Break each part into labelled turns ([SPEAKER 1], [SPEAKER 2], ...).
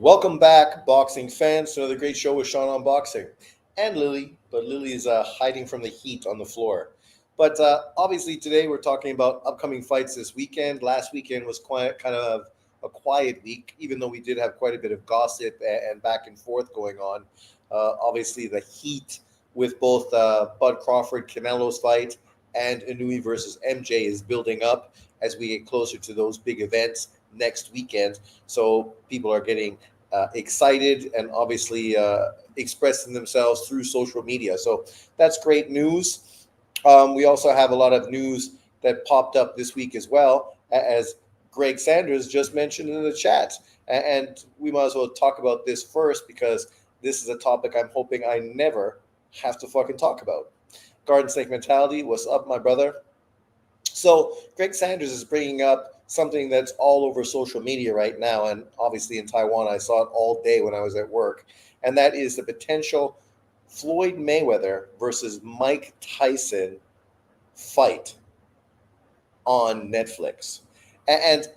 [SPEAKER 1] Welcome back, boxing fans, to another great show with Sean on Boxing and Lily. But Lily is hiding from the heat on the floor. But obviously, today we're talking about upcoming fights this weekend. Last weekend was quite kind of a quiet week, even though we did have quite a bit of gossip and back and forth going on. Obviously, the heat with both Bud Crawford, Canelo's fight, and Inui versus MJ is building up as we get closer to those big events next weekend. So people are getting excited and obviously expressing themselves through social media. So that's great news. We also have a lot of news that popped up this week as well, as Greg Sanders just mentioned in the chat. And we might as well talk about this first because this is a topic I'm hoping I never have to fucking talk about. Garden Snake Mentality, what's up, my brother? So Greg Sanders is bringing up something that's all over social media right now, and obviously in Taiwan, I saw it all day when I was at work, and that is the potential Floyd Mayweather versus Mike Tyson fight on Netflix. And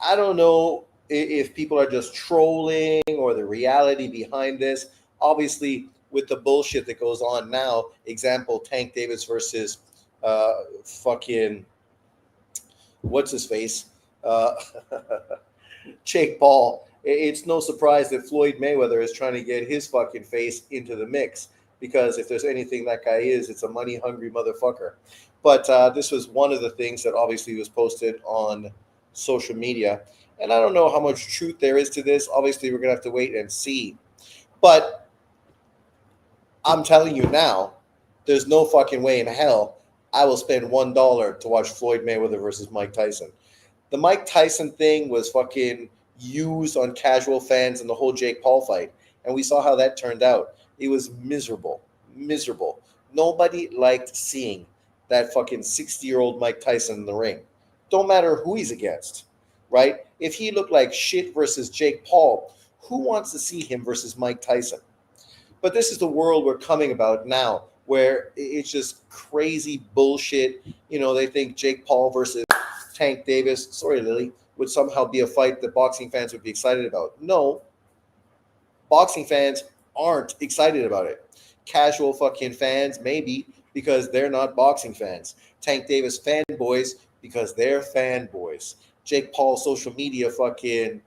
[SPEAKER 1] I don't know if people are just trolling or the reality behind this. Obviously, with the bullshit that goes on now, example, Tank Davis versus fucking what's his face, uh, Jake Paul. It's no surprise that Floyd Mayweather is trying to get his fucking face into the mix because if there's anything that guy is, it's a money hungry motherfucker. But this was one of the things that obviously was posted on social media. And I don't know how much truth there is to this. Obviously, we're going to have to wait and see. But I'm telling you now, there's no fucking way in hell I will spend $1 to watch Floyd Mayweather versus Mike Tyson. The Mike Tyson thing was fucking used on casual fans in the whole Jake Paul fight. And we saw how that turned out. It was miserable. Miserable. Nobody liked seeing that fucking 60-year-old Mike Tyson in the ring. Don't matter who he's against, right? If he looked like shit versus Jake Paul, who wants to see him versus Mike Tyson? But this is the world we're coming about now, where it's just crazy bullshit. You know, they think Jake Paul versus Tank Davis, sorry, Lily, would somehow be a fight that boxing fans would be excited about. No, boxing fans aren't excited about it. Casual fucking fans, maybe, because they're not boxing fans. Tank Davis fanboys, because they're fanboys. Jake Paul social media fucking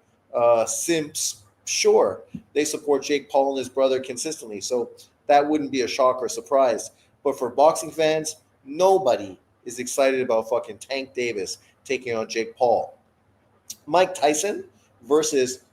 [SPEAKER 1] simps, sure, they support Jake Paul and his brother consistently. So that wouldn't be a shock or surprise. But for boxing fans, nobody is excited about fucking Tank Davis taking on Jake Paul. Mike Tyson versus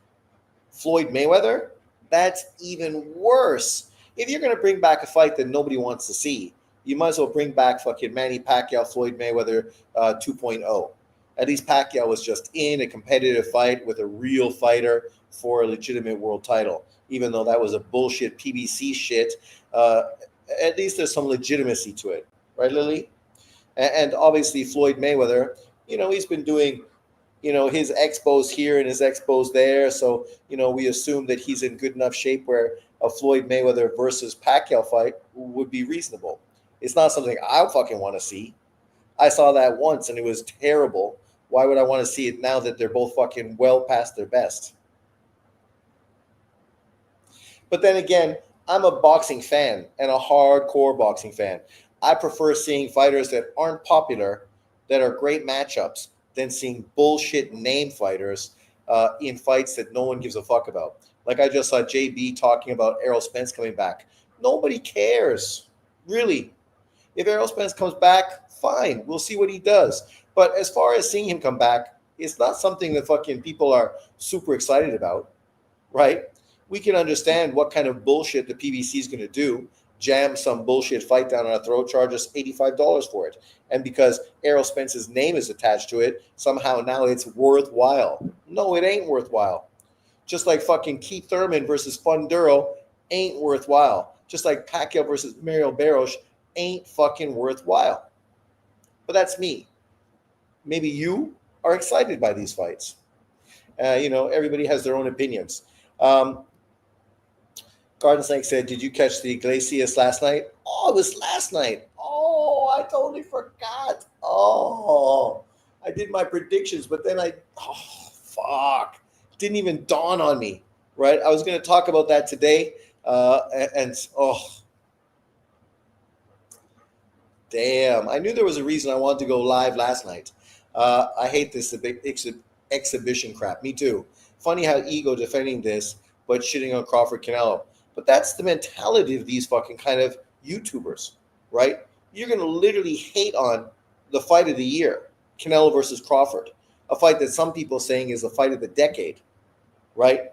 [SPEAKER 1] Floyd Mayweather, that's even worse. If you're going to bring back a fight that nobody wants to see, you might as well bring back fucking Manny Pacquiao, Floyd Mayweather 2.0. At least Pacquiao was just in a competitive fight with a real fighter for a legitimate world title, even though that was a bullshit PBC shit. At least there's some legitimacy to it, right, Lily? And obviously Floyd Mayweather, you know, he's been doing, you know, his expos here and his expos there. So, you know, we assume that he's in good enough shape where a Floyd Mayweather versus Pacquiao fight would be reasonable. It's not something I fucking want to see. I saw that once and it was terrible. Why would I want to see it now that they're both fucking well past their best? But then again, I'm a boxing fan and a hardcore boxing fan. I prefer seeing fighters that aren't popular, that are great matchups, than seeing bullshit name fighters in fights that no one gives a fuck about. Like I just saw JB talking about Errol Spence coming back. Nobody cares, really. If Errol Spence comes back, fine. We'll see what he does. But as far as seeing him come back, it's not something that fucking people are super excited about, right? We can understand what kind of bullshit the PBC is going to do, jam some bullshit fight down our throat, charge us $85 for it. And because Errol Spence's name is attached to it, somehow now it's worthwhile. No, it ain't worthwhile. Just like fucking Keith Thurman versus Funduro ain't worthwhile. Just like Pacquiao versus Mario Barros ain't fucking worthwhile. But that's me. Maybe you are excited by these fights. You know, everybody has their own opinions. Garden Snake said, did you catch the Iglesias last night? Oh, it was last night. Oh, I totally forgot. Oh, I did my predictions, but then fuck. Didn't even dawn on me, right? I was going to talk about that today, and oh, damn, I knew there was a reason I wanted to go live last night. I hate this exhibition crap. Me too. Funny how ego defending this, but shitting on Crawford Canelo. But that's the mentality of these fucking kind of YouTubers, right? You're going to literally hate on the fight of the year, Canelo versus Crawford, a fight that some people are saying is the fight of the decade, right?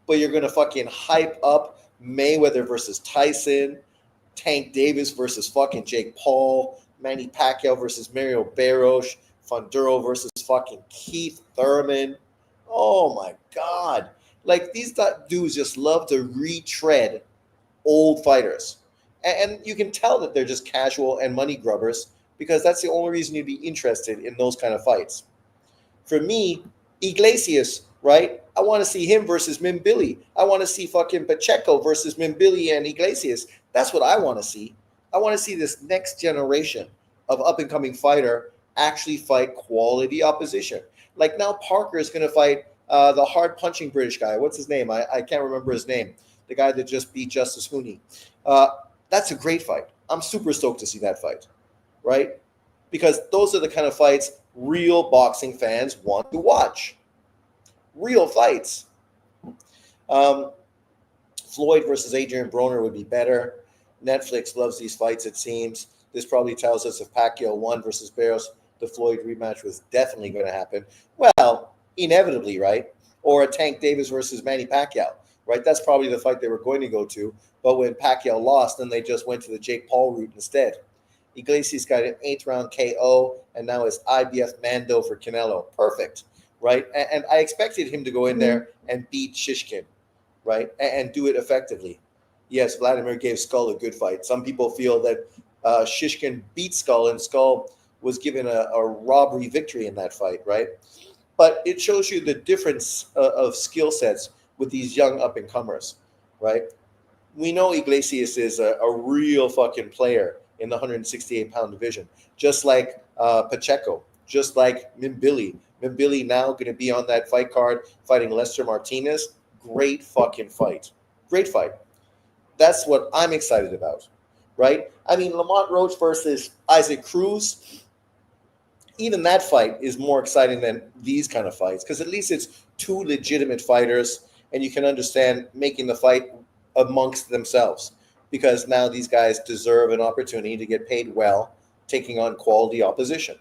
[SPEAKER 1] But you're going to fucking hype up Mayweather versus Tyson, Tank Davis versus fucking Jake Paul, Manny Pacquiao versus Mario Barros, Fonduro versus fucking Keith Thurman. Oh my God. Like these dudes just love to retread old fighters. And you can tell that they're just casual and money grubbers because that's the only reason you'd be interested in those kind of fights. For me, Iglesias, right? I want to see him versus Mimbili. I want to see fucking Pacheco versus Mimbili and Iglesias. That's what I want to see. I want to see this next generation of up and coming fighter actually fight quality opposition. Like now, Parker is going to fight the hard punching British guy. What's his name? I can't remember his name. The guy that just beat Justice Hooney. That's a great fight. I'm super stoked to see that fight, right? Because those are the kind of fights real boxing fans want to watch. Real fights. Floyd versus Adrian Broner would be better. Netflix loves these fights, it seems. This probably tells us if Pacquiao won versus Barros, the Floyd rematch was definitely going to happen. Well, inevitably, right? Or a Tank Davis versus Manny Pacquiao, right? That's probably the fight they were going to go to. But when Pacquiao lost, then they just went to the Jake Paul route instead. Iglesias got an 8th round KO, and now it's IBF Mando for Canelo. Perfect, right? And I expected him to go in there and beat Shishkin, right? And do it effectively. Yes, Vladimir gave Skull a good fight. Some people feel that Shishkin beat Skull, and Skull was given a robbery victory in that fight, right? But it shows you the difference of skill sets with these young up-and-comers, right? We know Iglesias is a real fucking player in the 168-pound division, just like Pacheco, just like Mimbili. Mimbili now going to be on that fight card fighting Lester Martinez. Great fucking fight. Great fight. That's what I'm excited about, right? I mean, Lamont Roach versus Isaac Cruz, even that fight is more exciting than these kind of fights because at least it's two legitimate fighters and you can understand making the fight amongst themselves because now these guys deserve an opportunity to get paid well taking on quality opposition.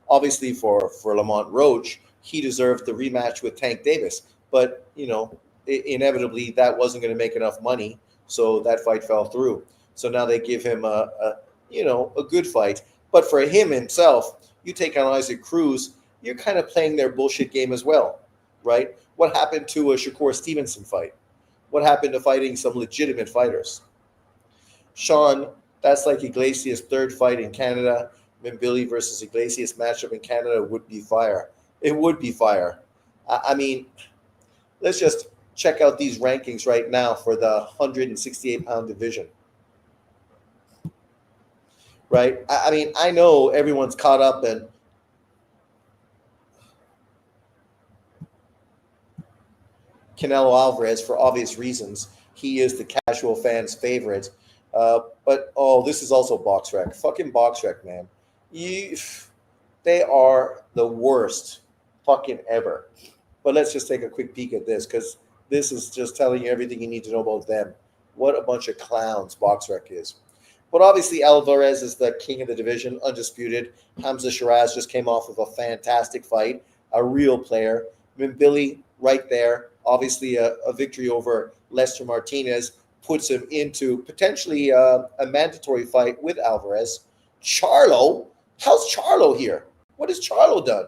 [SPEAKER 1] Obviously for Lamont Roach, he deserved the rematch with Tank Davis, but inevitably that wasn't going to make enough money, so that fight fell through. So now they give him a good fight, but for him himself, you take on Isaac Cruz, you're kind of playing their bullshit game as well, right? What happened to a Shakur Stevenson fight? What happened to fighting some legitimate fighters? Sean, that's like Iglesias' 3rd fight in Canada. Mimbili versus Iglesias matchup in Canada would be fire. It would be fire. I mean, let's just check out these rankings right now for the 168-pound division. Right? I mean, I know everyone's caught up in Canelo Alvarez for obvious reasons. He is the casual fan's favorite. But this is also BoxRec. Fucking BoxRec, man. They are the worst fucking ever. But let's just take a quick peek at this because this is just telling you everything you need to know about them. What a bunch of clowns BoxRec is. But obviously Alvarez is the king of the division, undisputed. Hamza Shiraz just came off of a fantastic fight, a real player. Mimbili right there. Obviously a victory over Lester Martinez puts him into potentially a mandatory fight with Alvarez. Charlo? How's Charlo here? What has Charlo done?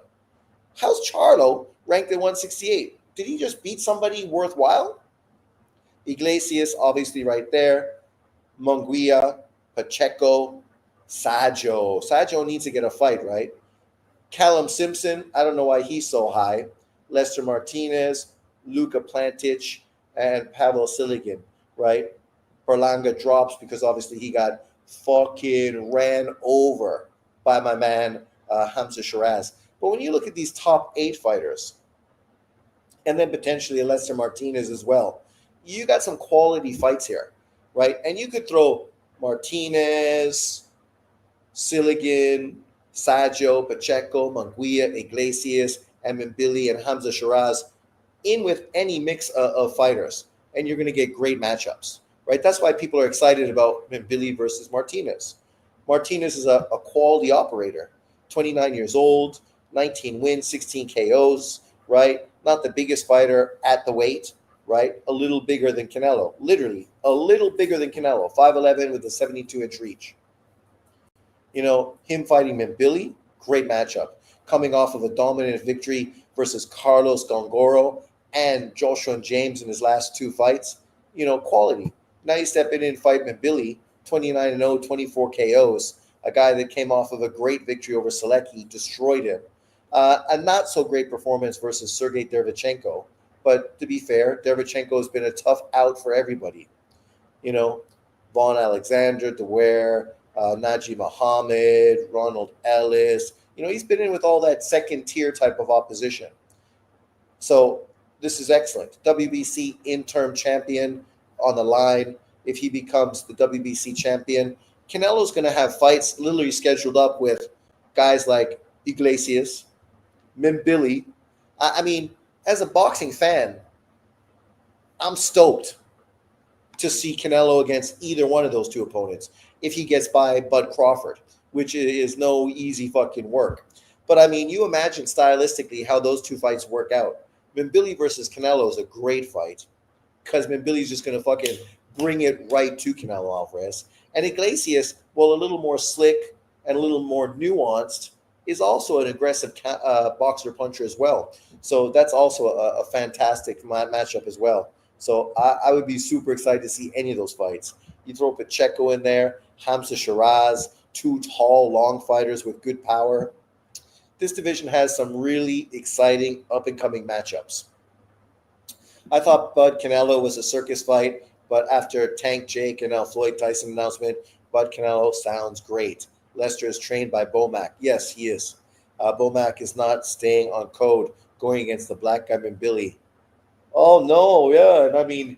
[SPEAKER 1] How's Charlo ranked at 168? Did he just beat somebody worthwhile? Iglesias, obviously right there. Munguia, Pacheco, Sajo. Sajo needs to get a fight, right? Callum Simpson, I don't know why he's so high. Lester Martinez, Luka Plantic, and Pavel Siligan, right? Berlanga drops because obviously he got fucking ran over by my man Hamza Shiraz. But when you look at these top 8 fighters, and then potentially a Lester Martinez as well. You got some quality fights here, right? And you could throw Martinez, Silligan, Saggio, Pacheco, Manguia, Iglesias, Billy, and Hamza Shiraz in with any mix of fighters, and you're going to get great matchups, right? That's why people are excited about Billy versus Martinez. Martinez is a quality operator, 29 years old, 19 wins, 16 KOs, right? Not the biggest fighter at the weight, right? A little bigger than Canelo, literally a little bigger than Canelo, 5'11 with a 72-inch reach. Him fighting Mbili, great matchup. Coming off of a dominant victory versus Carlos Gongoro and Joshua James in his last two fights, quality. Now you step in and fight Mbili, 29-0, 24 KOs, a guy that came off of a great victory over Selecki, destroyed him. A not so great performance versus Sergey Derevchenko. But to be fair, Derevchenko has been a tough out for everybody. Vaughn Alexander, DeWare, Najee Muhammad, Ronald Ellis. He's been in with all that second tier type of opposition. So this is excellent. WBC interim champion on the line. If he becomes the WBC champion, Canelo's going to have fights literally scheduled up with guys like Iglesias, Mimbili. I mean, as a boxing fan, I'm stoked to see Canelo against either one of those two opponents if he gets by Bud Crawford, which is no easy fucking work. But I mean, you imagine stylistically how those two fights work out. Mimbili versus Canelo is a great fight because Mimbili's just going to fucking bring it right to Canelo Alvarez. And Iglesias, while a little more slick and a little more nuanced, is also an aggressive boxer puncher as well. So that's also a fantastic matchup as well. So I would be super excited to see any of those fights. You throw Pacheco in there, Hamza Shiraz, two tall, long fighters with good power. This division has some really exciting up-and-coming matchups. I thought Bud Canelo was a circus fight, but after Tank Jake and now Floyd Tyson announcement, Bud Canelo sounds great. Lester is trained by Bomac. Yes, he is. Bomac is not staying on code going against the black guy Billy. Oh no, yeah, and I mean,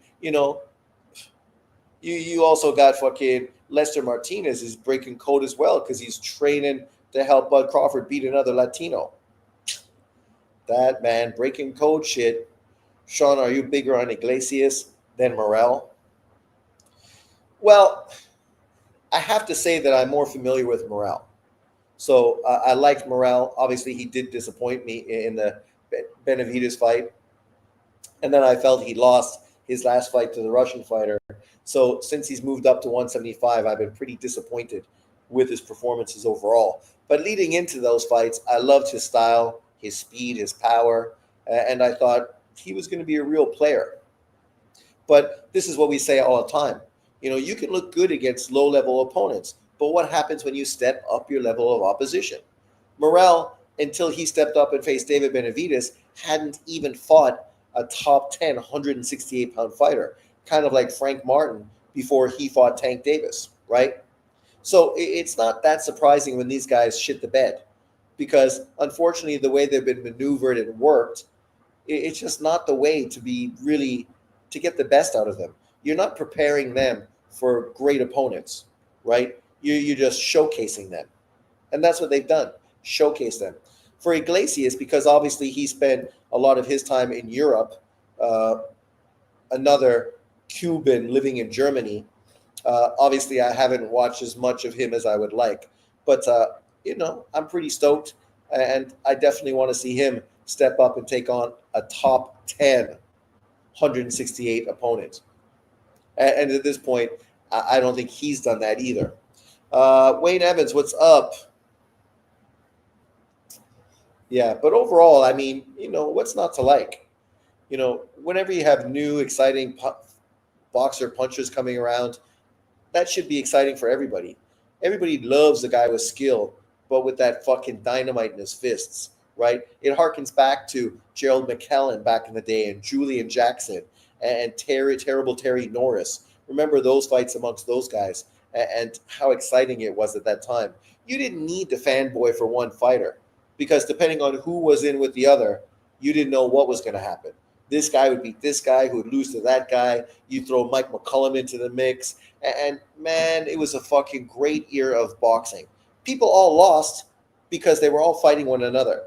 [SPEAKER 1] you also got fucking Lester Martinez is breaking code as well because he's training to help Bud Crawford beat another Latino. That man breaking code shit. Sean, are you bigger on Iglesias than Morrell? Well, I have to say that I'm more familiar with Morrell. So I liked Morrell. Obviously, he did disappoint me in the Benavidez fight. And then I felt he lost his last fight to the Russian fighter. So since he's moved up to 175, I've been pretty disappointed with his performances overall. But leading into those fights, I loved his style, his speed, his power, and I thought he was going to be a real player. But this is what we say all the time. You can look good against low-level opponents, but what happens when you step up your level of opposition? Morrell, until he stepped up and faced David Benavidez, hadn't even fought a top 10 168-pound fighter, kind of like Frank Martin before he fought Tank Davis, right? So it's not that surprising when these guys shit the bed because unfortunately the way they've been maneuvered and worked, it's just not the way to be really to get the best out of them. You're not preparing them for great opponents, right? You're just showcasing them. And that's what they've done, showcase them. For Iglesias, because obviously he spent a lot of his time in Europe, another Cuban living in Germany. Obviously, I haven't watched as much of him as I would like. But, I'm pretty stoked. And I definitely want to see him step up and take on a top 10 168 opponent. And at this point, I don't think he's done that either. Wayne Evans, what's up? Yeah, but overall, I mean, what's not to like? Whenever you have new, exciting boxer punchers coming around, that should be exciting for everybody. Everybody loves a guy with skill, but with that fucking dynamite in his fists, right? It harkens back to Gerald McKellen back in the day and Julian Jackson and terrible Terry Norris. Remember those fights amongst those guys and how exciting it was at that time. You didn't need to fanboy for one fighter because depending on who was in with the other, you didn't know what was going to happen. This guy would beat this guy, who would lose to that guy. You throw Mike McCullum into the mix, and man, it was a fucking great era of boxing. People all lost because they were all fighting one another,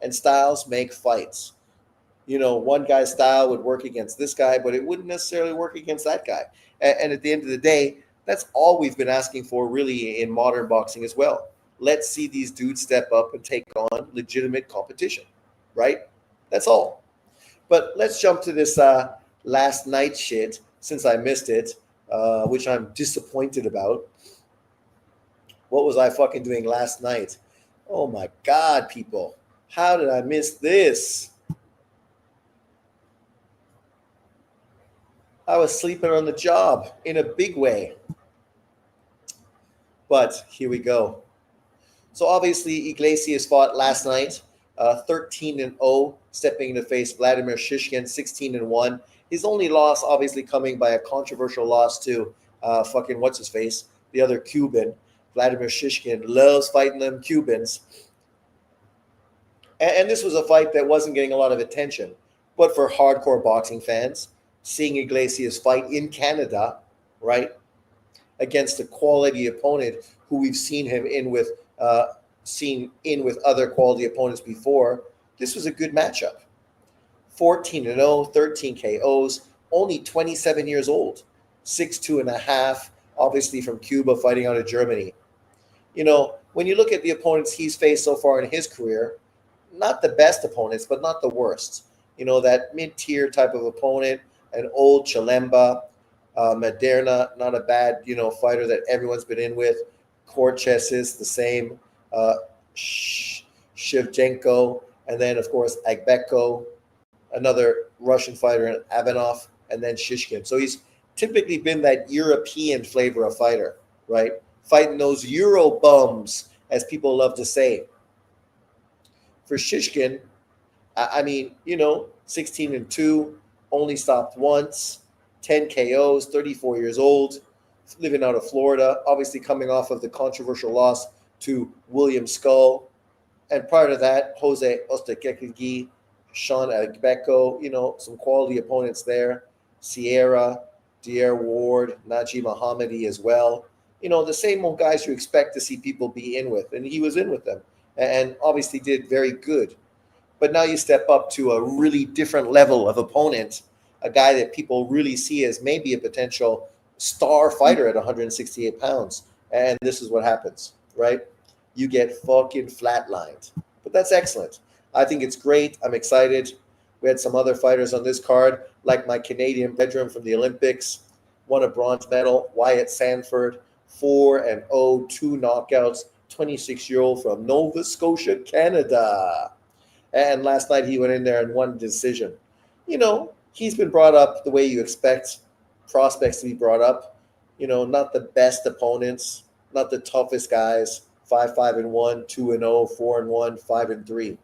[SPEAKER 1] and styles make fights. One guy's style would work against this guy, but it wouldn't necessarily work against that guy. And at the end of the day, that's all we've been asking for really in modern boxing as well. Let's see these dudes step up and take on legitimate competition, right? That's all. But let's jump to this last night shit since I missed it, which I'm disappointed about. What was I fucking doing last night? Oh my God, people. How did I miss this? I was sleeping on the job in a big way. But here we go. So obviously, Iglesias fought last night, 13-0, stepping in to face Vladimir Shishkin, 16-1. His only loss, obviously, coming by a controversial loss to fucking what's his face, the other Cuban. Vladimir Shishkin loves fighting them Cubans, and this was a fight that wasn't getting a lot of attention. But for hardcore boxing fans, seeing Iglesias fight in Canada, right, against a quality opponent who we've seen him in with, other quality opponents before, this was a good matchup. 14-0, 13 KOs, only 27 years old, 6'2" and a half, obviously from Cuba, fighting out of Germany. When you look at the opponents he's faced so far in his career, not the best opponents, but not the worst. That mid-tier type of opponent, an old Chalemba, Maderna, not a bad, fighter that everyone's been in with. Corches is the same. Shevchenko, and then, of course, Agbeko, another Russian fighter, and Avanov, and then Shishkin. So he's typically been that European flavor of fighter, right? Fighting those Euro bums, as people love to say. For Shishkin, I mean, 16-2, only stopped once, 10 KOs, 34 years old, living out of Florida, obviously coming off of the controversial loss to William Skull. And prior to that, Jose Ostekekegi, Sean Agbeko, some quality opponents there. Sierra, Dier Ward, Najee Mohammadi as well. The same old guys you expect to see people be in with. And he was in with them and obviously did very good. But now you step up to a really different level of opponent, a guy that people really see as maybe a potential star fighter at 168 pounds. And this is what happens, right? You get fucking flatlined. But that's excellent. I think it's great. I'm excited. We had some other fighters on this card, like my Canadian veteran from the Olympics, won a bronze medal, Wyatt Sanford, 4-0, 2 knockouts, 26-year-old from Nova Scotia, Canada. And last night he went in there and won decision. He's been brought up the way you expect prospects to be brought up. Not the best opponents, not the toughest guys. 5-1, 2-0, 4-1, 5-3.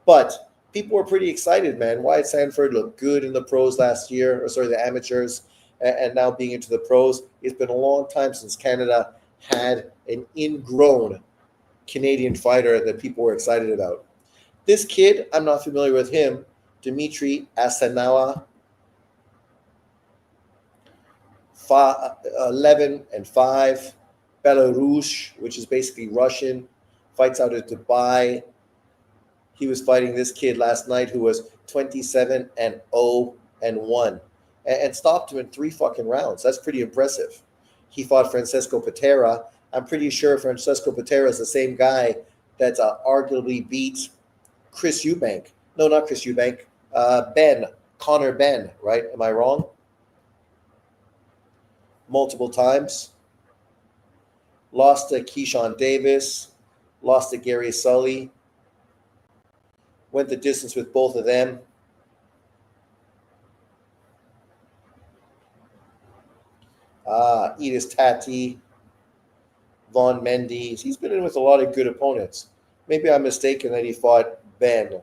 [SPEAKER 1] But people were pretty excited, man. Wyatt Sanford looked good in the pros last year, the amateurs, and now being into the pros. It's been a long time since Canada had an ingrown Canadian fighter that people were excited about. This kid, I'm not familiar with him, Dmitry Asanawa, 11-5, Belarus, which is basically Russian, fights out of Dubai. He was fighting this kid last night who was 27-0-1 and stopped him in 3 fucking rounds. That's pretty impressive. He fought Francesco Patera. I'm pretty sure Francesco Patera is the same guy that arguably beat Chris Eubank. No, not Chris Eubank. Connor Ben, right? Am I wrong? Multiple times. Lost to Keyshawn Davis. Lost to Gary Sully. Went the distance with both of them. Edis Tati. Vaughn Mendes. He's been in with a lot of good opponents. Maybe I'm mistaken that he fought Ben,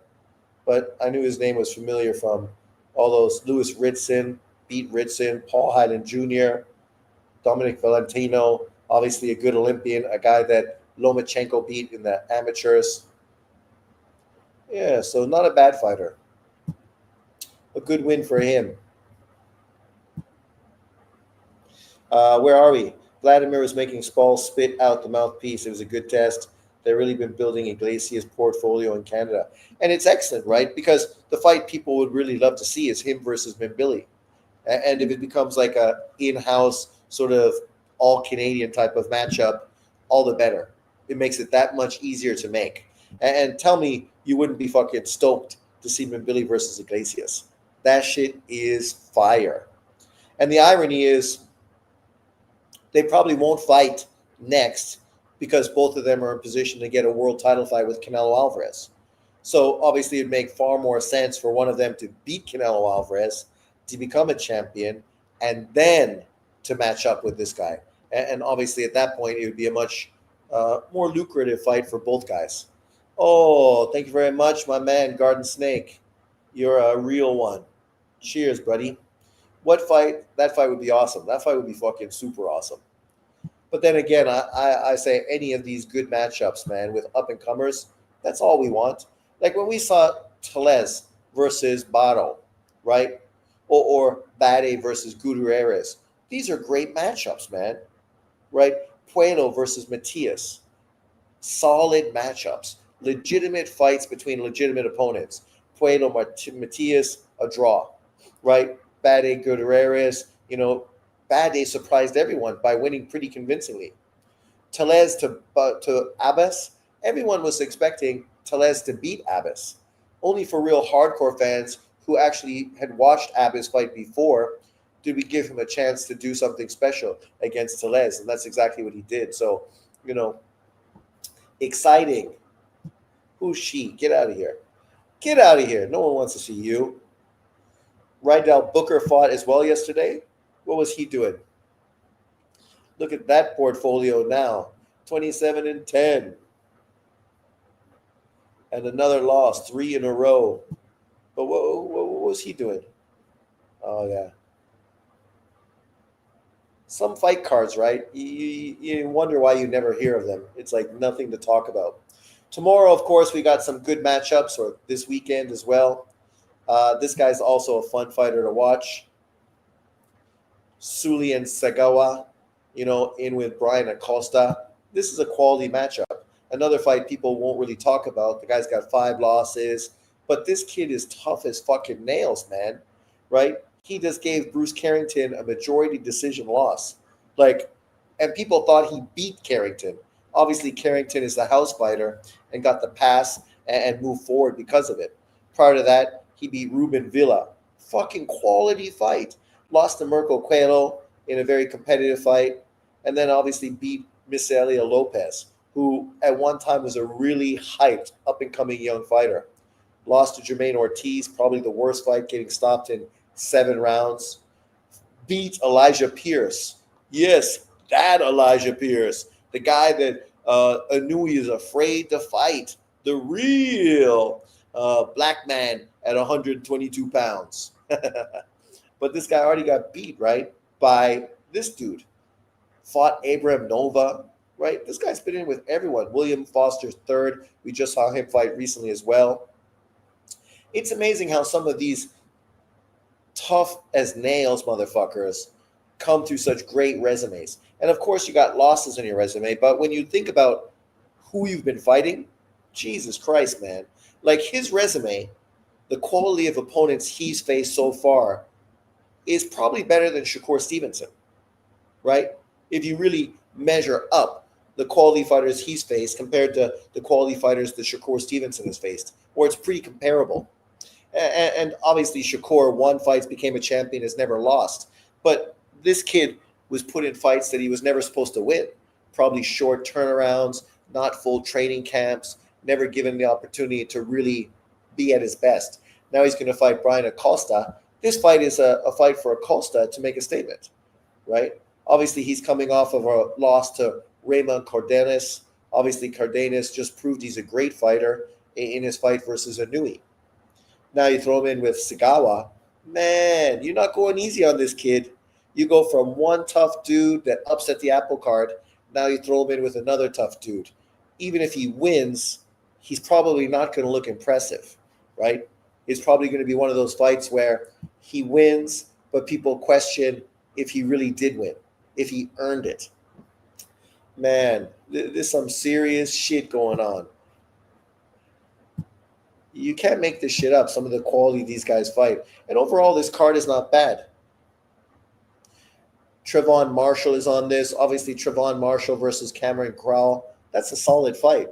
[SPEAKER 1] but I knew his name was familiar from all those. Louis Ritson, beat Ritson, Paul Hyland Jr., Dominic Valentino, obviously a good Olympian, a guy that Lomachenko beat in the amateurs. Yeah, so not a bad fighter. a good win for him. Where are we? Vladimir was making Spall spit out the mouthpiece. It was a good test. They've really been building Iglesias' portfolio in Canada. And it's excellent, right? Because the fight people would really love to see is him versus Mimbili. And if it becomes like a in-house sort of all Canadian type of matchup, all the better. It makes it that much easier to make. And tell me you wouldn't be fucking stoked to see Mimbili versus Iglesias. That shit is fire. And the irony is they probably won't fight next because both of them are in position to get a world title fight with Canelo Alvarez. So obviously, it'd make far more sense for one of them to beat Canelo Alvarez to become a champion and then to match up with this guy. And obviously, at that point, it would be a much more lucrative fight for both guys. Oh, thank you very much, my man, Garden Snake. You're a real one. Cheers, buddy. What fight? That fight would be awesome. That fight would be fucking super awesome. But then again, I say any of these good matchups, man, with up and comers, that's all we want. Like when we saw Teles versus Baro, right? Or Bade versus Gutierrez. These are great matchups, man, right? Puelo versus Matias. Solid matchups. Legitimate fights between legitimate opponents. Puelo, Matias, a draw, right? Bade, Gutierrez, Bade surprised everyone by winning pretty convincingly. Teles to Abbas, everyone was expecting Teles to beat Abbas. Only for real hardcore fans who actually had watched Abbas fight before did we give him a chance to do something special against Teles, and that's exactly what he did. So, exciting. Who's she? Get out of here. Get out of here. No one wants to see you. Rydell Booker fought as well yesterday. What was he doing? Look at that portfolio now. 27-10. And another loss, 3 in a row. But what was he doing? Oh, yeah. Some fight cards, right? You wonder why you never hear of them. It's like nothing to talk about. Tomorrow, of course, we got some good matchups, or this weekend as well. This guy's also a fun fighter to watch. Sully and Sagawa, in with Brian Acosta. This is a quality matchup. Another fight people won't really talk about. The guy's got 5 losses, but this kid is tough as fucking nails, man. Right? He just gave Bruce Carrington a majority decision loss. And people thought he beat Carrington. Obviously, Carrington is the house fighter and got the pass and moved forward because of it. Prior to that, he beat Ruben Villa. Fucking quality fight. Lost to Mirko Coelho in a very competitive fight. And then obviously beat Misaelia Lopez, who at one time was a really hyped, up-and-coming young fighter. Lost to Jermaine Ortiz, probably the worst fight, getting stopped in 7 rounds. Beat Elijah Pierce. Yes, that Elijah Pierce. The guy that Inui is afraid to fight. The real black man at 122 pounds. But this guy already got beat, right, by this dude. Fought Abraham Nova, right? This guy's been in with everyone. William Foster's third. We just saw him fight recently as well. It's amazing how some of these tough as nails motherfuckers come through such great resumes. And of course, you got losses in your resume, but when you think about who you've been fighting, Jesus Christ, man. Like his resume, the quality of opponents he's faced so far is probably better than Shakur Stevenson, right? If you really measure up the quality fighters he's faced compared to the quality fighters that Shakur Stevenson has faced, or it's pretty comparable. And obviously Shakur won fights, became a champion, has never lost. But this kid was put in fights that he was never supposed to win. Probably short turnarounds, not full training camps, never given the opportunity to really be at his best. Now he's going to fight Brian Acosta. This fight is a fight for Acosta to make a statement, right? Obviously, he's coming off of a loss to Raymond Cardenas. Obviously, Cardenas just proved he's a great fighter in his fight versus Inui. Now you throw him in with Sagawa. Man, you're not going easy on this kid. You go from one tough dude that upset the apple cart. Now you throw him in with another tough dude. Even if he wins, he's probably not going to look impressive, right? is probably going to be one of those fights where he wins, but people question if he really did win, if he earned it. Man, there's some serious shit going on. You can't make this shit up. Some of the quality these guys fight, and overall, this card is not bad. Trevon Marshall is on this. Obviously, Trevon Marshall versus Cameron Crowell. That's a solid fight.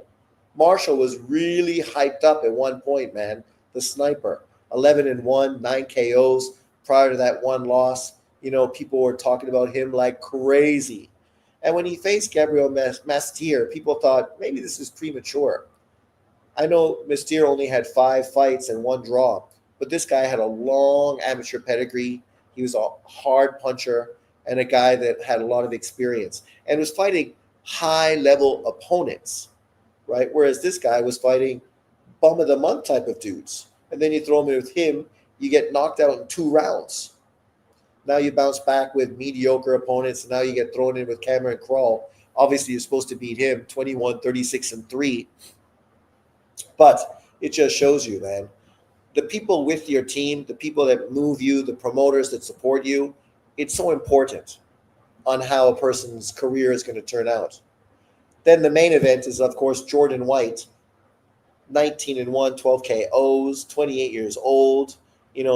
[SPEAKER 1] Marshall was really hyped up at one point, man. The sniper, 11-1, 9 KOs. Prior to that one loss, people were talking about him like crazy. And when he faced Gabriel Mastier, people thought maybe this is premature. I know Mastier only had 5 fights and 1 draw, but this guy had a long amateur pedigree. He was a hard puncher and a guy that had a lot of experience and was fighting high-level opponents, right? Whereas this guy was fighting bum-of-the-month type of dudes. And then you throw him in with him, you get knocked out in 2 rounds. Now you bounce back with mediocre opponents, and now you get thrown in with Cameron Crowell. Obviously, you're supposed to beat him 21, 36-3. But it just shows you, man, the people with your team, the people that move you, the promoters that support you, it's so important on how a person's career is going to turn out. Then the main event is, of course, Jordan White, 19-1, 12 KOs, 28 years old,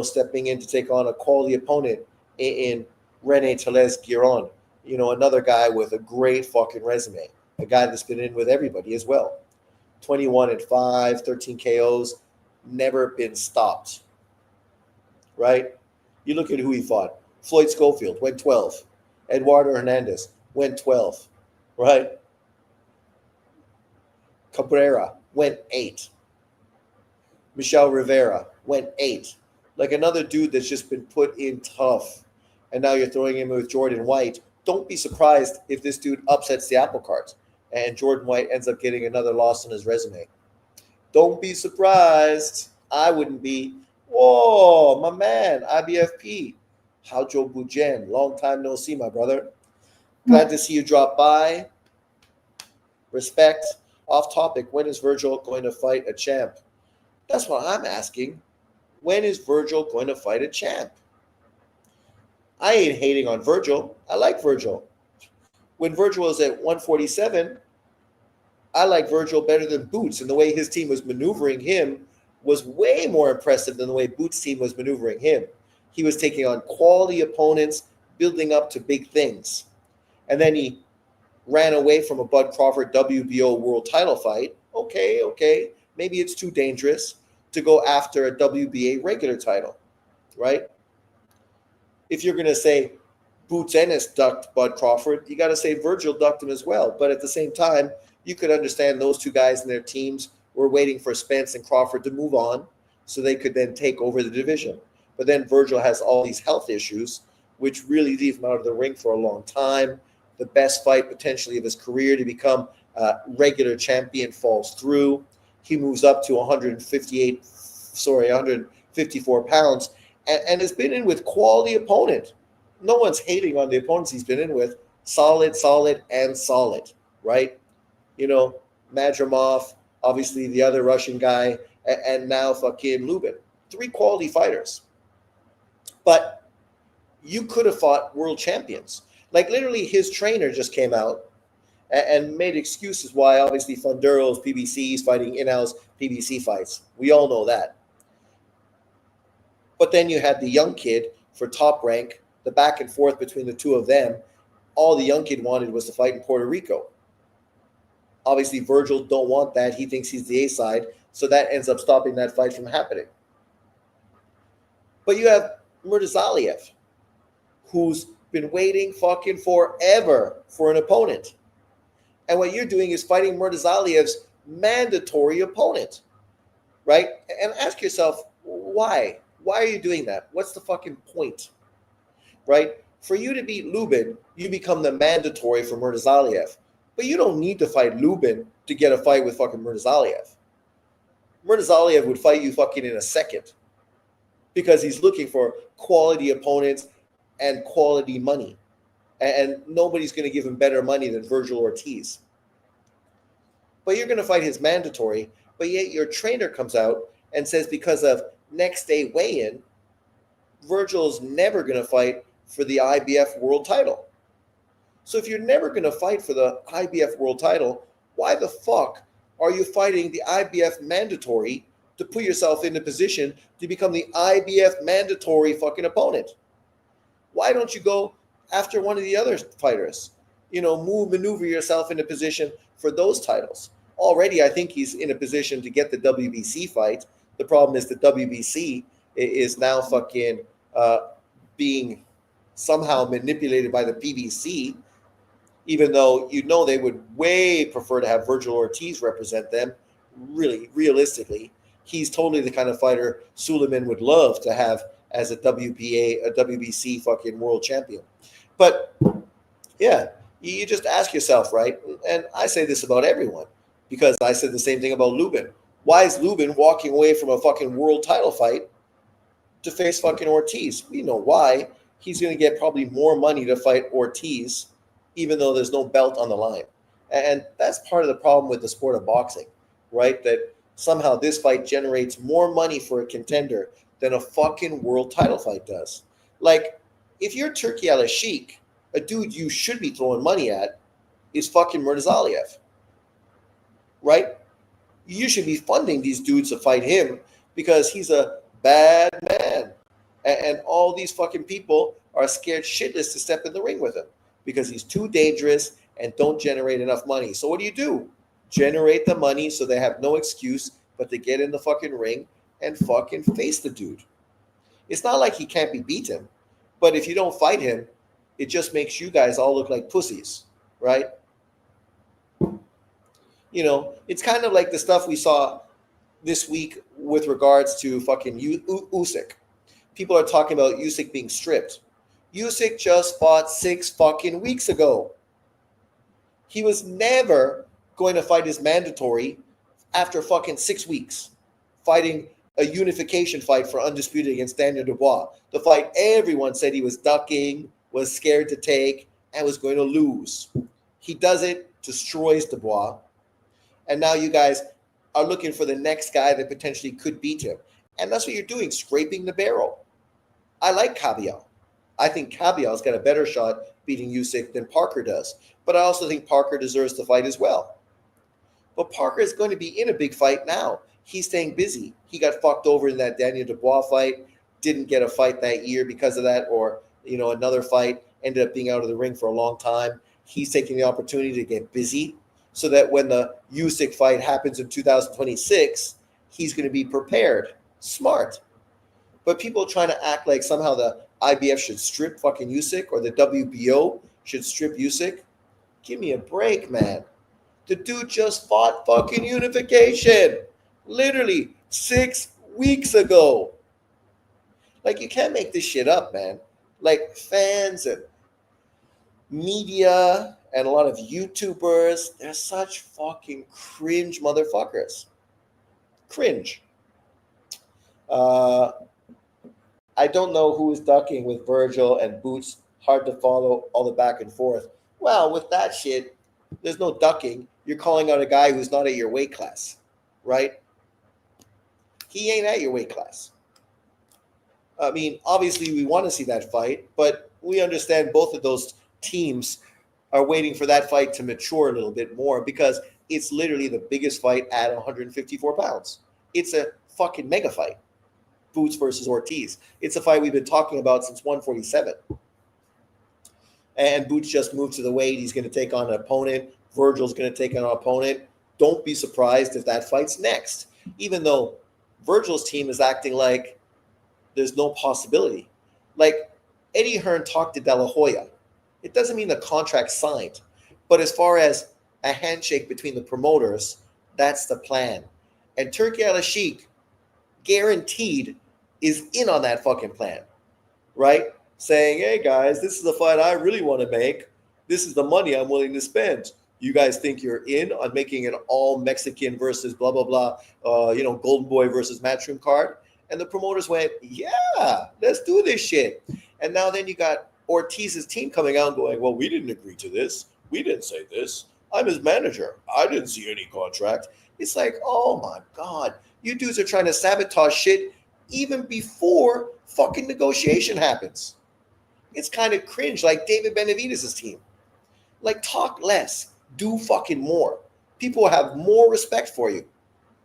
[SPEAKER 1] stepping in to take on a quality opponent in Rene Tellez-Giron, another guy with a great fucking resume, a guy that's been in with everybody as well. 21-5, 13 KOs, never been stopped, right? You look at who he fought. Floyd Schofield went 12. Eduardo Hernandez went 12, right? Cabrera went 8. Michel Rivera went 8. Like another dude that's just been put in tough. And now you're throwing him with Jordan White. Don't be surprised if this dude upsets the apple cart and Jordan White ends up getting another loss on his resume. Don't be surprised. I wouldn't be. Whoa, my man, IBFP. Hajo Bujen. Long time no see, my brother. Glad to see you drop by. Respect. Off topic, when is Virgil going to fight a champ? That's what I'm asking. When is Virgil going to fight a champ? I ain't hating on Virgil. I like Virgil. When Virgil was at 147, I like Virgil better than Boots, and the way his team was maneuvering him was way more impressive than the way Boots' team was maneuvering him. He was taking on quality opponents, building up to big things. And then he ran away from a Bud Crawford WBO world title fight. Okay. Maybe it's too dangerous to go after a WBA regular title, right? If you're going to say Boots Ennis ducked Bud Crawford, you got to say Virgil ducked him as well. But at the same time, you could understand those two guys and their teams were waiting for Spence and Crawford to move on so they could then take over the division. But then Virgil has all these health issues, which really leave him out of the ring for a long time. The best fight potentially of his career to become a regular champion falls through. He moves up to 154 pounds and has been in with quality opponent. No one's hating on the opponents he's been in with. Solid, right? Madrimov, obviously the other Russian guy, and now fucking Lubin. 3 quality fighters. But you could have fought world champions. Like literally his trainer just came out and made excuses why obviously Funduro's PBC's fighting in-house PBC fights. We all know that. But then you had the young kid for Top Rank, the back and forth between the two of them. All the young kid wanted was to fight in Puerto Rico. Obviously, Virgil don't want that. He thinks he's the A-side, so that ends up stopping that fight from happening. But you have Murtazaliev, who's been waiting fucking forever for an opponent. And what you're doing is fighting Murtazaliev's mandatory opponent, right? And ask yourself, why? Why are you doing that? What's the fucking point, right? For you to beat Lubin, you become the mandatory for Murtazaliev. But you don't need to fight Lubin to get a fight with fucking Murtazaliev. Murtazaliev would fight you fucking in a second because he's looking for quality opponents and quality money. And nobody's going to give him better money than Virgil Ortiz. But you're going to fight his mandatory, but yet your trainer comes out and says because of next day weigh-in, Virgil's never going to fight for the IBF world title. So if you're never going to fight for the IBF world title, why the fuck are you fighting the IBF mandatory to put yourself in a position to become the IBF mandatory fucking opponent? Why don't you go after one of the other fighters? Maneuver yourself in a position for those titles. Already, I think he's in a position to get the WBC fight. The problem is the WBC is now fucking being somehow manipulated by the PBC, even though they would way prefer to have Virgil Ortiz represent them. Really, realistically, he's totally the kind of fighter Suleiman would love to have as a WBC fucking world champion. But yeah, you just ask yourself, right? And I say this about everyone because I said the same thing about Lubin. Why is Lubin walking away from a fucking world title fight to face fucking Ortiz? We know why. He's going to get probably more money to fight Ortiz, even though there's no belt on the line. And that's part of the problem with the sport of boxing, right? That somehow this fight generates more money for a contender than a fucking world title fight does. Like, if you're Turki Al-Sheikh, a dude you should be throwing money at is fucking Murtazaliev, right? You should be funding these dudes to fight him because he's a bad man. And all these fucking people are scared shitless to step in the ring with him because he's too dangerous and don't generate enough money. So what do? Generate the money so they have no excuse but to get in the fucking ring and fucking face the dude. It's not like he can't be beaten, but if you don't fight him, it just makes you guys all look like pussies, right? It's kind of like the stuff we saw this week with regards to fucking Usyk. People are talking about Usyk being stripped. Usyk just fought 6 fucking weeks ago. He was never going to fight his mandatory after fucking 6 weeks, fighting a unification fight for undisputed against Daniel Dubois. The fight everyone said he was ducking, was scared to take, and was going to lose. He does it, destroys Dubois, and now you guys are looking for the next guy that potentially could beat him. And that's what you're doing, scraping the barrel. I like Cabial. I think Cabial's got a better shot beating Usyk than Parker does. But I also think Parker deserves to fight as well. But Parker is going to be in a big fight now. He's staying busy. He got fucked over in that Daniel Dubois fight, didn't get a fight that year because of that, or another fight, ended up being out of the ring for a long time. He's taking the opportunity to get busy so that when the Usyk fight happens in 2026, he's going to be prepared. Smart. But people trying to act like somehow the IBF should strip fucking Usyk or the WBO should strip Usyk. Give me a break, man. The dude just fought fucking unification. Literally 6 weeks ago. Like, you can't make this shit up, man. Like, fans and media and a lot of YouTubers, they're such fucking cringe motherfuckers. Cringe. I don't know who is ducking with Virgil and Boots. Hard to follow all the back and forth. Well, with that shit, there's no ducking. You're calling out a guy who's not at your weight class, right? He ain't at your weight class. I mean, obviously we want to see that fight, but we understand both of those teams are waiting for that fight to mature a little bit more because it's literally the biggest fight at 154 pounds. It's a fucking mega fight. Boots versus Ortiz. It's a fight we've been talking about since 147. And Boots just moved to the weight. He's going to take on an opponent. Virgil's going to take on an opponent. Don't be surprised if that fight's next. Even though Virgil's team is acting like there's no possibility. Like, Eddie Hearn talked to De La Hoya. It doesn't mean the contract's signed. But as far as a handshake between the promoters, that's the plan. And Turki Al-Sheikh, guaranteed, is in on that fucking plan, right? Saying, hey guys, this is the fight I really want to make. This is the money I'm willing to spend. You guys think you're in on making an all Mexican versus blah, blah, blah, Golden Boy versus Matchroom card? And the promoters went, yeah, let's do this shit. And now then you got Ortiz's team coming out and going, well, we didn't agree to this. We didn't say this. I'm his manager. I didn't see any contract. It's like, oh my God. You dudes are trying to sabotage shit even before fucking negotiation happens. It's kind of cringe, like David Benavidez' team. Like, talk less, do fucking more. People have more respect for you,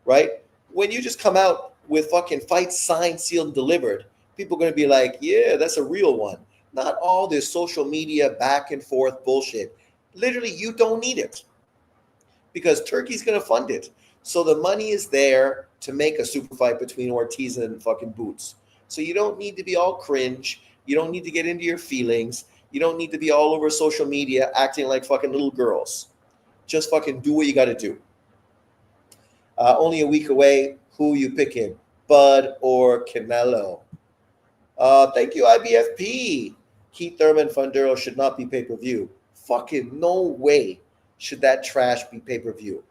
[SPEAKER 1] right? When you just come out with fucking fights signed, sealed, and delivered, people are going to be like, yeah, that's a real one. Not all this social media back and forth bullshit. Literally, you don't need it because Turkey's going to fund it. So the money is there to make a super fight between Ortiz and fucking Boots. So you don't need to be all cringe. You don't need to get into your feelings. You don't need to be all over social media acting like fucking little girls. Just fucking do what you got to do. Only a week away. Who you picking, Bud or Canelo? Thank you, IBFP. Keith Thurman Fundero should not be pay-per-view. Fucking no way should that trash be pay-per-view.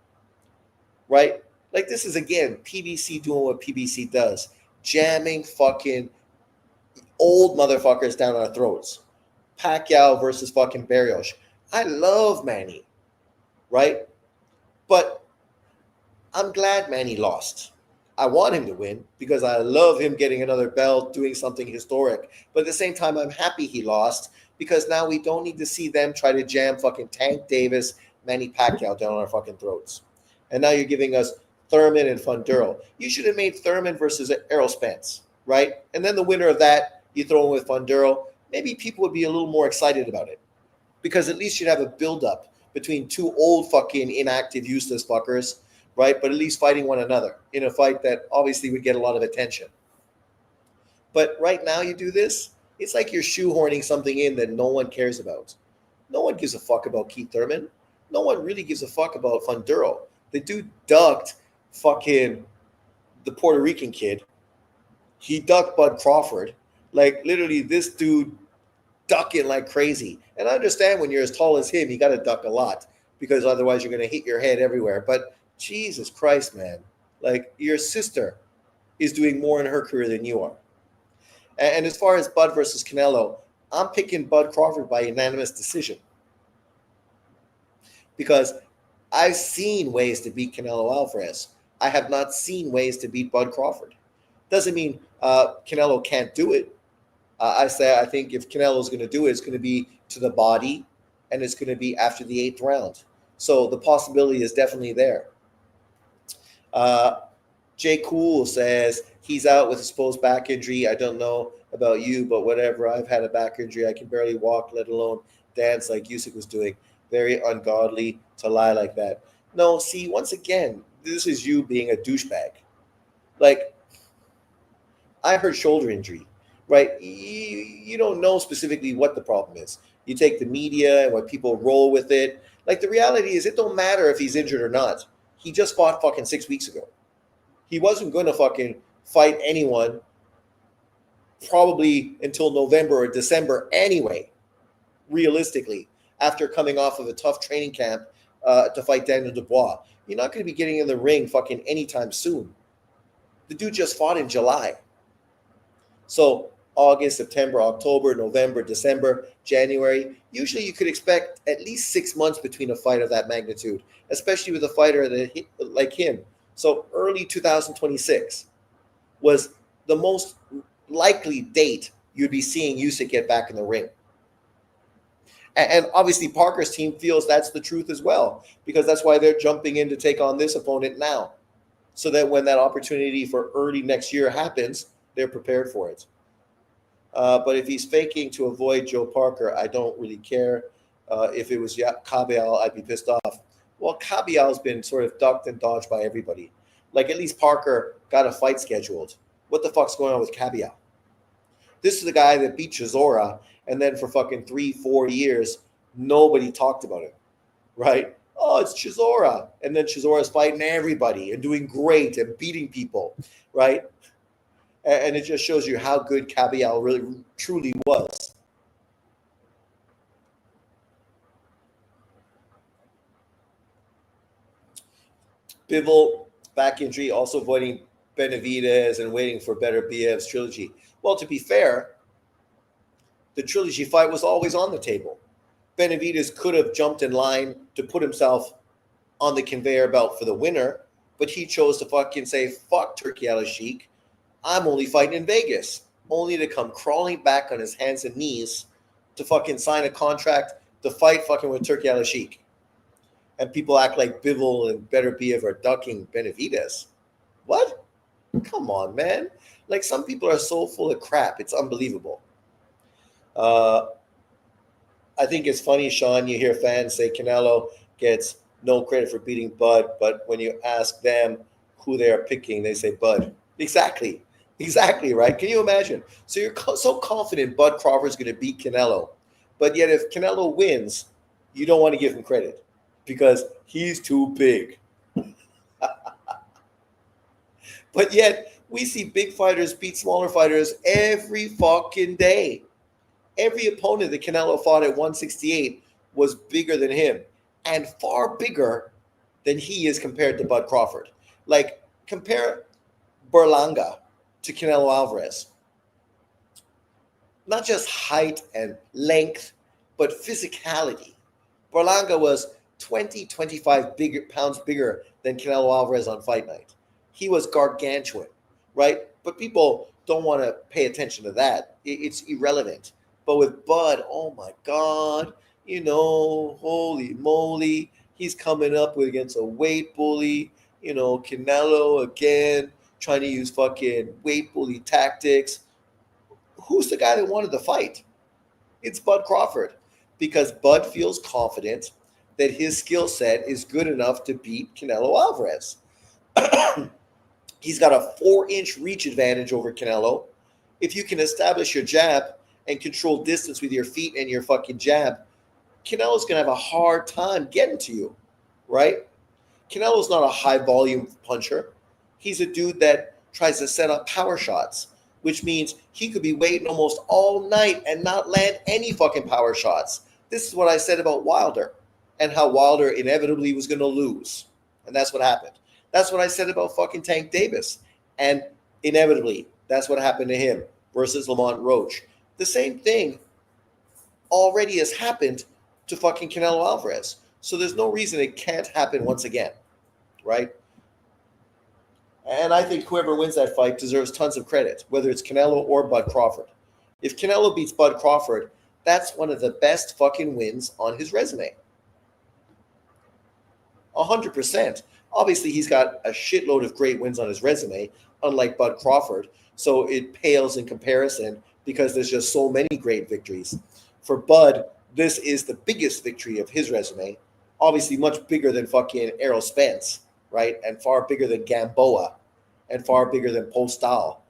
[SPEAKER 1] Right? Like, this is, again, PBC doing what PBC does. Jamming fucking old motherfuckers down our throats. Pacquiao versus fucking Barrios. I love Manny. Right? But I'm glad Manny lost. I want him to win because I love him getting another belt, doing something historic. But at the same time, I'm happy he lost because now we don't need to see them try to jam fucking Tank Davis, Manny Pacquiao down our fucking throats. And now you're giving us Thurman and Fundero. You should have made Thurman versus Errol Spence, right? And then the winner of that, you throw in with Fundero. Maybe people would be a little more excited about it because at least you'd have a build-up between two old fucking inactive, useless fuckers, right? But at least fighting one another in a fight that obviously would get a lot of attention. But right now you do this, it's like you're shoehorning something in that no one cares about. No one gives a fuck about Keith Thurman. No one really gives a fuck about Fundero. The dude ducked fucking the Puerto Rican kid. He ducked Bud Crawford. Like, literally, this dude ducking like crazy. And I understand when you're as tall as him, you got to duck a lot because otherwise you're going to hit your head everywhere. But Jesus Christ, man. Like, your sister is doing more in her career than you are. And as far as Bud versus Canelo, I'm picking Bud Crawford by unanimous decision. Because I've seen ways to beat Canelo Alvarez. I have not seen ways to beat Bud Crawford. Doesn't mean Canelo can't do it. I think if Canelo's going to do it, it's going to be to the body, and it's going to be after the 8th round. So the possibility is definitely there. Jay Cool says he's out with a supposed back injury. I don't know about you, but whatever. I've had a back injury. I can barely walk, let alone dance like Usyk was doing. Very ungodly to lie like that. No, see, once again, this is you being a douchebag. Like, I heard shoulder injury, right? You don't know specifically what the problem is. You take the media and what people roll with it. Like, the reality is it don't matter if he's injured or not. He just fought fucking 6 weeks ago. He wasn't going to fucking fight anyone probably until November or December anyway, realistically, after coming off of a tough training camp to fight Daniel Dubois. You're not going to be getting in the ring fucking anytime soon. The dude just fought in July. So August, September, October, November, December, January. Usually you could expect at least 6 months between a fight of that magnitude, especially with a fighter like him. So early 2026 was the most likely date you'd be seeing Usyk get back in the ring. And obviously Parker's team feels that's the truth as well, because that's why they're jumping in to take on this opponent now, so that when that opportunity for early next year happens, they're prepared for it. But if he's faking to avoid Joe Parker, I don't really care. If it was Cabial, I'd be pissed off. Well, Cabial's been sort of ducked and dodged by everybody. Like, at least Parker got a fight scheduled. What the fuck's going on with Cabial? This is the guy that beat Chisora, and then for fucking 3-4 years, nobody talked about it, right? Oh, it's Chisora. And then Chisora's fighting everybody and doing great and beating people, right? And it just shows you how good Cabial really truly was. Bivol, back injury, also avoiding Benavidez and waiting for better BF's trilogy. Well, to be fair, the trilogy fight was always on the table. Benavidez could have jumped in line to put himself on the conveyor belt for the winner, but he chose to fucking say, fuck Turkey Al Sheikh. I'm only fighting in Vegas, only to come crawling back on his hands and knees to fucking sign a contract to fight fucking with Turkey Al Sheikh. And people act like Bivol and Beterbiev are ducking Benavidez. What? Come on, man. Like, some people are so full of crap. It's unbelievable. Uh, I think it's funny, Sean, you hear fans say Canelo gets no credit for beating Bud, but when you ask them who they are picking, they say Bud. Exactly. Exactly, right? Can you imagine? So you're so confident Bud Crawford's going to beat Canelo, but yet if Canelo wins, you don't want to give him credit because he's too big. But yet we see big fighters beat smaller fighters every fucking day. Every opponent that Canelo fought at 168 was bigger than him and far bigger than he is compared to Bud Crawford. Like, compare Berlanga to Canelo Alvarez. Not just height and length, but physicality. Berlanga was 20, 25 pounds bigger than Canelo Alvarez on fight night. He was gargantuan, right? But people don't want to pay attention to that. It's irrelevant. But with Bud, oh my God, holy moly, he's coming up against a weight bully. Canelo again, trying to use fucking weight bully tactics. Who's the guy that wanted the fight? It's Bud Crawford, because Bud feels confident that his skill set is good enough to beat Canelo Alvarez. He's got a 4-inch reach advantage over Canelo. If you can establish your jab and control distance with your feet and your fucking jab, Canelo's going to have a hard time getting to you, right? Canelo's not a high volume puncher. He's a dude that tries to set up power shots, which means he could be waiting almost all night and not land any fucking power shots. This is what I said about Wilder and how Wilder inevitably was going to lose. And that's what happened. That's what I said about fucking Tank Davis. And inevitably, that's what happened to him versus Lamont Roach. The same thing already has happened to fucking Canelo Alvarez. So there's no reason it can't happen once again, right? And I think whoever wins that fight deserves tons of credit, whether it's Canelo or Bud Crawford. If Canelo beats Bud Crawford, that's one of the best fucking wins on his resume. 100%. Obviously, he's got a shitload of great wins on his resume, unlike Bud Crawford. So it pales in comparison because there's just so many great victories. For Bud, this is the biggest victory of his resume. Obviously, much bigger than fucking Errol Spence, right? And far bigger than Gamboa, and far bigger than Postal,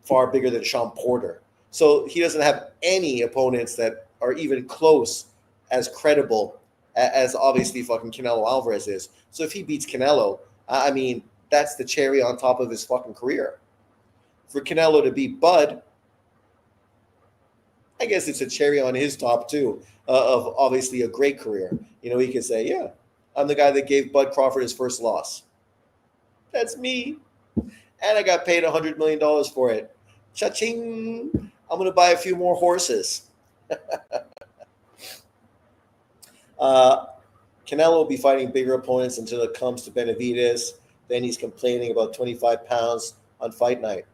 [SPEAKER 1] far bigger than Sean Porter. So he doesn't have any opponents that are even close as credible as obviously fucking Canelo Alvarez is. So if he beats Canelo, I mean, that's the cherry on top of his fucking career. For Canelo to beat Bud, I guess it's a cherry on his top too, of obviously a great career. He could say, yeah, I'm the guy that gave Bud Crawford his first loss. That's me. And I got paid $100 million for it. Cha-ching. I'm going to buy a few more horses. Canelo will be fighting bigger opponents until it comes to Benavidez. Then he's complaining about 25 pounds on fight night.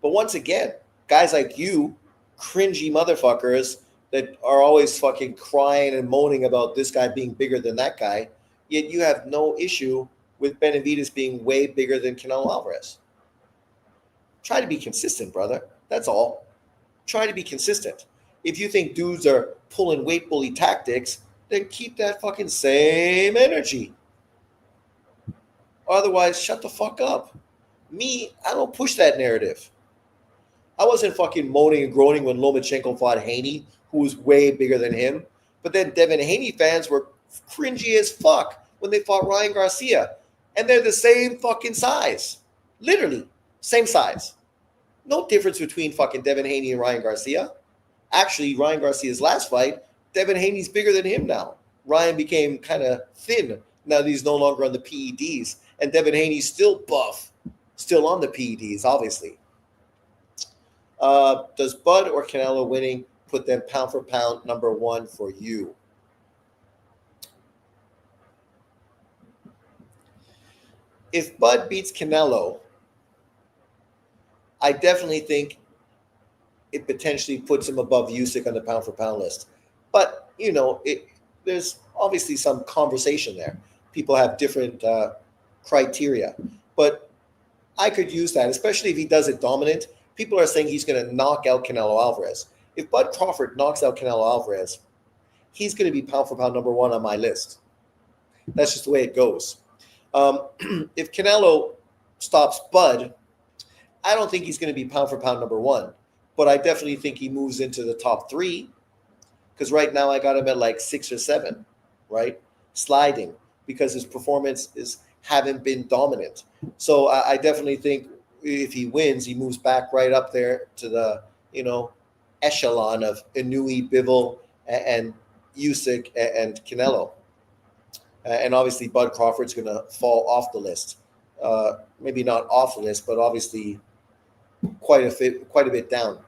[SPEAKER 1] But once again, guys like you, cringy motherfuckers that are always fucking crying and moaning about this guy being bigger than that guy, yet you have no issue with Benavidez being way bigger than Canelo Alvarez. Try to be consistent, brother. That's all. Try to be consistent. If you think dudes are pulling weight bully tactics, then keep that fucking same energy. Otherwise, shut the fuck up. Me, I don't push that narrative. I wasn't fucking moaning and groaning when Lomachenko fought Haney, who was way bigger than him. But then Devin Haney fans were cringy as fuck when they fought Ryan Garcia. And they're the same fucking size. Literally, same size. No difference between fucking Devin Haney and Ryan Garcia. Actually, Ryan Garcia's last fight, Devin Haney's bigger than him now. Ryan became kind of thin now that he's no longer on the PEDs. And Devin Haney's still buff, still on the PEDs, obviously. Does Bud or Canelo winning put them pound for pound number one for you? If Bud beats Canelo, I definitely think it potentially puts him above Usyk on the pound for pound list. But there's obviously some conversation there. People have different criteria, but I could use that, especially if he does it dominant. People are saying he's going to knock out Canelo Alvarez. If Bud Crawford knocks out Canelo Alvarez, he's going to be pound for pound number one on my list. That's just the way it goes. Um, if Canelo stops Bud, I don't think he's going to be pound for pound number one, but I definitely think he moves into the top three because right now I got him at like 6 or 7, right? Sliding because his performance is haven't been dominant. So I definitely think if he wins, he moves back right up there to the you know echelon of Inui, Bivol, and Usyk and Canelo. And obviously Bud Crawford's going to fall off the list. Maybe not off the list, but obviously quite a bit down.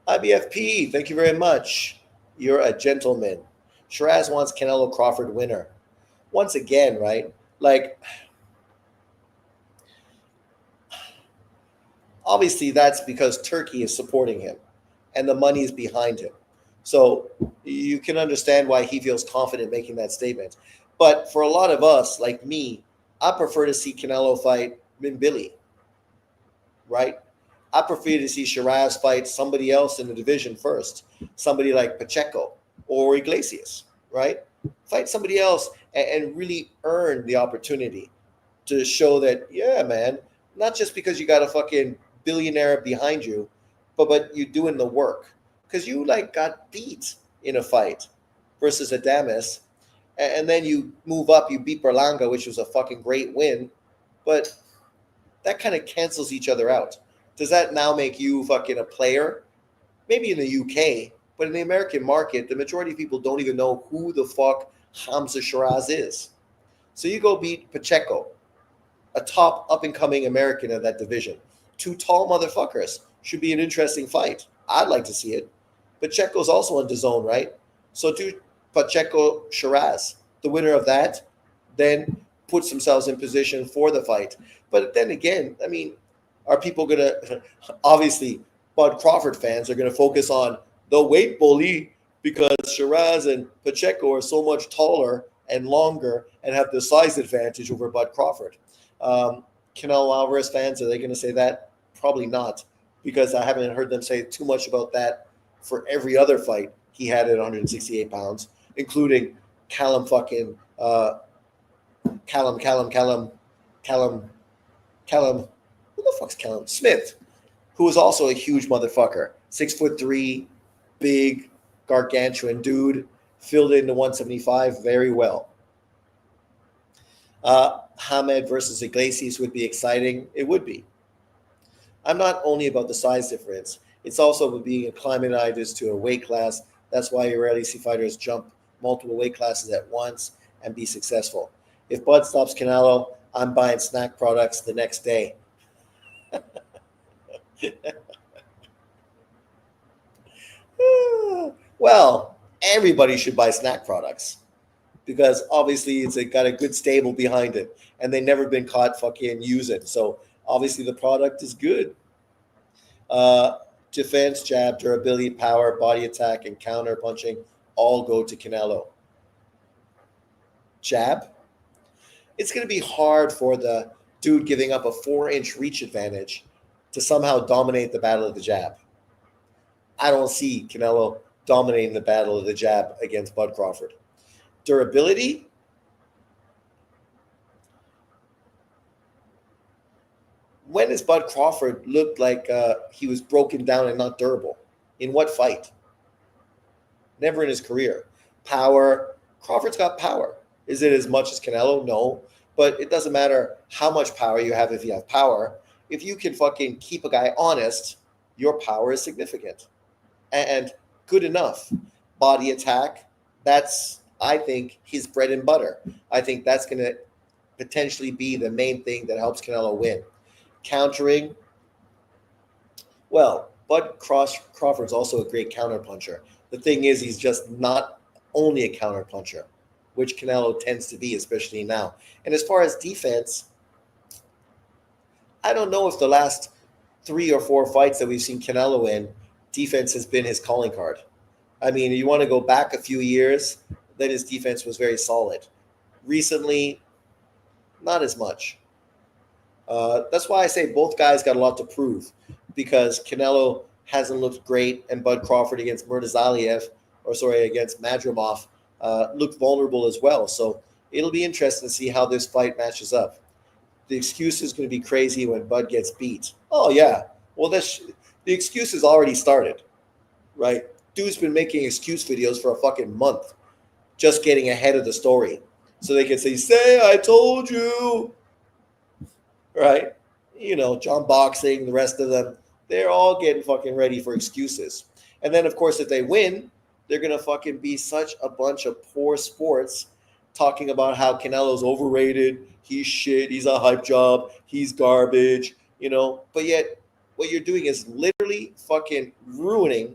[SPEAKER 1] IBFP, thank you very much. You're a gentleman. Shiraz wants Canelo Crawford winner. Once again, right? Like, obviously, that's because Turkey is supporting him and the money is behind him. So you can understand why he feels confident making that statement. But for a lot of us, like me, I prefer to see Canelo fight Billy, right? I prefer to see Shiraz fight somebody else in the division first, somebody like Pacheco or Iglesias, right? Fight somebody else and really earn the opportunity to show that, yeah, man, not just because you got a fucking billionaire behind you, but you're doing the work. Because you like got beat in a fight versus Adamas, and then you move up, you beat Berlanga, which was a fucking great win, but that kind of cancels each other out. Does that now make you fucking a player? Maybe in the UK, but in the American market, the majority of people don't even know who the fuck Hamza Shiraz is. So you go beat Pacheco, a top up and coming American of that division. Two tall motherfuckers. Should be an interesting fight. I'd like to see it. Pacheco's also on DAZN, right? So do Pacheco Shiraz. The winner of that then puts themselves in position for the fight. But then again, I mean, are people gonna obviously Bud Crawford fans are gonna focus on the weight bully because Shiraz and Pacheco are so much taller and longer and have the size advantage over Bud Crawford. Canelo Alvarez fans, are they gonna say that? Probably not, because I haven't heard them say too much about that for every other fight he had at 168 pounds, including Callum fucking Callum Callum, who the fuck's Callum Smith, who is also a huge motherfucker, 6'3", big, gargantuan dude, filled into 175 very well. Hamed versus Iglesias would be exciting. It would be. I'm not only about the size difference. It's also about being acclimatized to a weight class. That's why you rarely see fighters jump multiple weight classes at once and be successful. If Bud stops Canelo, I'm buying snack products the next day. Well, everybody should buy snack products because obviously got a good stable behind it and they never been caught fucking using. So obviously the product is good. Uh, Defense, jab, durability, power, body attack, and counter punching all go to Canelo. Jab, it's going to be hard for the dude giving up a 4-inch reach advantage to somehow dominate the battle of the jab. I don't see Canelo dominating the battle of the jab against Bud Crawford. Durability, when has Bud Crawford looked like he was broken down and not durable? In what fight? Never in his career. Power, Crawford's got power. Is it as much as Canelo? No. But it doesn't matter how much power you have if you have power. If you can fucking keep a guy honest, your power is significant and good enough. Body attack, that's, I think, his bread and butter. I think that's going to potentially be the main thing that helps Canelo win. Countering, well, Bud Crawford's also a great counter puncher. The thing is, he's just not only a counter puncher, which Canelo tends to be, especially now. And as far as defense, I don't know if the last three or four fights that we've seen Canelo in, defense has been his calling card. I mean, you want to go back a few years, then his defense was very solid. Recently, not as much. That's why I say both guys got a lot to prove because Canelo hasn't looked great, and Bud Crawford against Murtazaliev, or sorry, against Madrimov, looked vulnerable as well. So it'll be interesting to see how this fight matches up. The excuse is going to be crazy when Bud gets beat. Oh yeah, well the excuse has already started, right? Dude's been making excuse videos for a fucking month, just getting ahead of the story, so they can say I told you, right? You know, John Boxing, the rest of them, they're all getting fucking ready for excuses. And then, of course, if they win, they're going to fucking be such a bunch of poor sports talking about how Canelo's overrated, he's shit, he's a hype job, he's garbage, you know. But yet, what you're doing is literally fucking ruining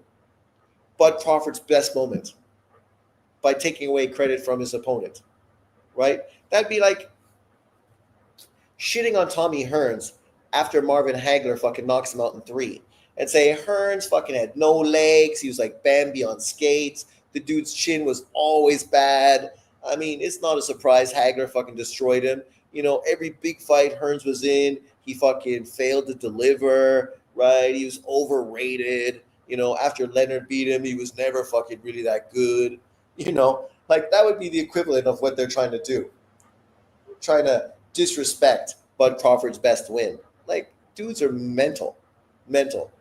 [SPEAKER 1] Bud Crawford's best moment by taking away credit from his opponent, right? That'd be like shitting on Tommy Hearns after Marvin Hagler fucking knocks him out in 3 and say Hearns fucking had no legs. He was like Bambi on skates. The dude's chin was always bad. I mean, it's not a surprise Hagler fucking destroyed him. You know, every big fight Hearns was in, he fucking failed to deliver, right? He was overrated. You know, after Leonard beat him, he was never fucking really that good. You know, like that would be the equivalent of what they're trying to do. Trying to disrespect Bud Crawford's best win. Like, dudes are mental. Mental.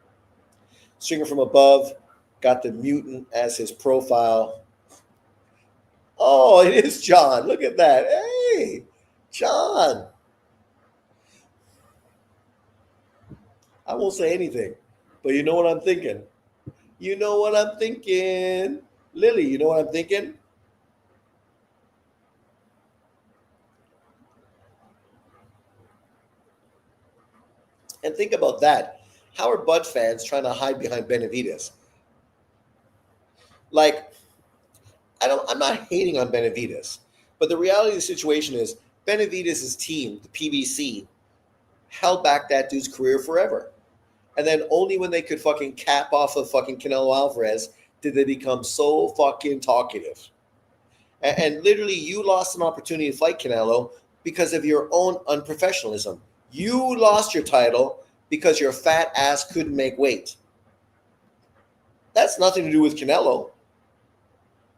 [SPEAKER 1] Stringer from above, got the mutant as his profile. Oh, it is John. Look at that. Hey, John. I won't say anything, but you know what I'm thinking. You know what I'm thinking. Lily, you know what I'm thinking? And think about that. How are Bud fans trying to hide behind Benavides? Like, I'm not hating on Benavides, but the reality of the situation is Benavides' team, the PBC, held back that dude's career forever. And then only when they could fucking cap off of fucking Canelo Alvarez did they become so fucking talkative. And literally, you lost an opportunity to fight Canelo because of your own unprofessionalism. You lost your title because your fat ass couldn't make weight. That's nothing to do with Canelo.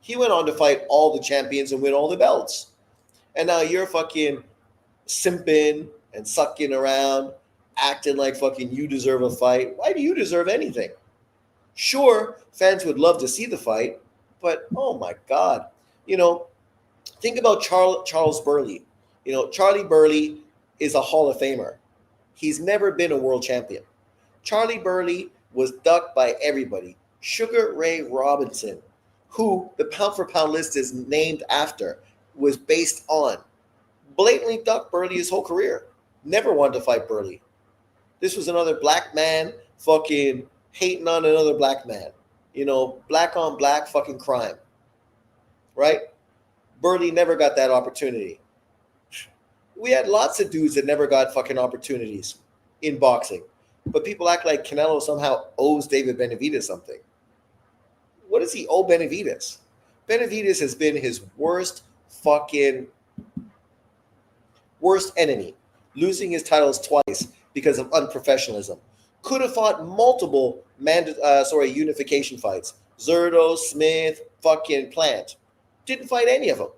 [SPEAKER 1] He went on to fight all the champions and win all the belts. And now you're fucking simping and sucking around, acting like fucking you deserve a fight. Why do you deserve anything? Sure, fans would love to see the fight, but oh my God. You know, think about Charles Burley. You know, Charlie Burley is a Hall of Famer. He's never been a world champion. Charlie Burley was ducked by everybody. Sugar Ray Robinson, who the pound for pound list is named after, was based on, blatantly ducked Burley his whole career. Never wanted to fight Burley. This was another black man fucking hating on another black man. You know, black on black fucking crime. Right? Burley never got that opportunity. We had lots of dudes that never got fucking opportunities in boxing. But people act like Canelo somehow owes David Benavidez something. What does he owe Benavidez? Benavidez has been his worst enemy, losing his titles twice because of unprofessionalism. Could have fought multiple unification fights. Zerto, Smith, fucking Plant. Didn't fight any of them.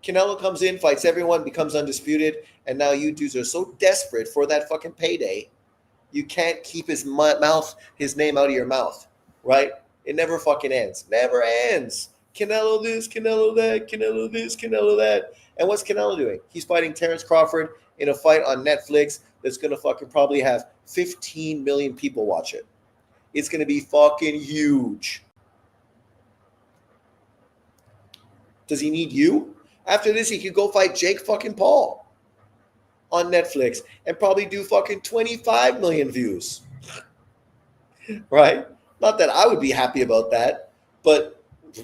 [SPEAKER 1] Canelo comes in, fights everyone, becomes undisputed, and now you dudes are so desperate for that fucking payday, you can't keep his name out of your mouth, right? It never fucking ends. Never ends. Canelo this, Canelo that, Canelo this, Canelo that. And what's Canelo doing? He's fighting Terrence Crawford in a fight on Netflix that's going to fucking probably have 15 million people watch it. It's going to be fucking huge. Does he need you? After this, he could go fight Jake fucking Paul on Netflix and probably do fucking 25 million views. Right? Not that I would be happy about that, but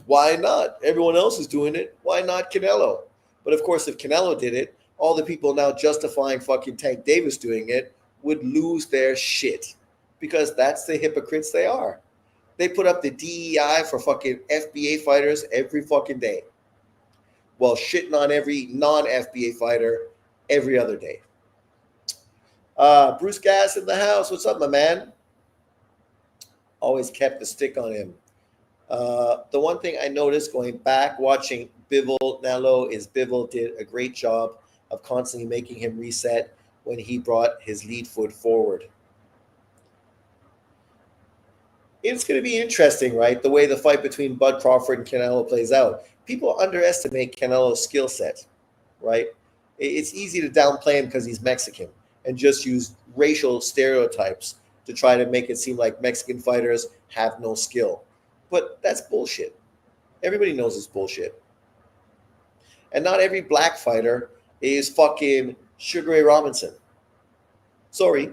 [SPEAKER 1] why not? Everyone else is doing it. Why not Canelo? But of course, if Canelo did it, all the people now justifying fucking Tank Davis doing it would lose their shit. because that's the hypocrites they are. They put up the DEI for fucking FBA fighters every fucking day while shitting on every non FBA fighter every other day. Bruce Gas in the house. What's up, my man? Always kept the stick on him. The one thing I noticed going back watching Bivol Nello is Bivol did a great job of constantly making him reset when he brought his lead foot forward. It's going to be interesting, right? The way the fight between Bud Crawford and Canelo plays out. People underestimate Canelo's skill set, right? It's easy to downplay him because he's Mexican and just use racial stereotypes to try to make it seem like Mexican fighters have no skill. But that's bullshit. Everybody knows it's bullshit. And not every black fighter is fucking Sugar Ray Robinson. Sorry.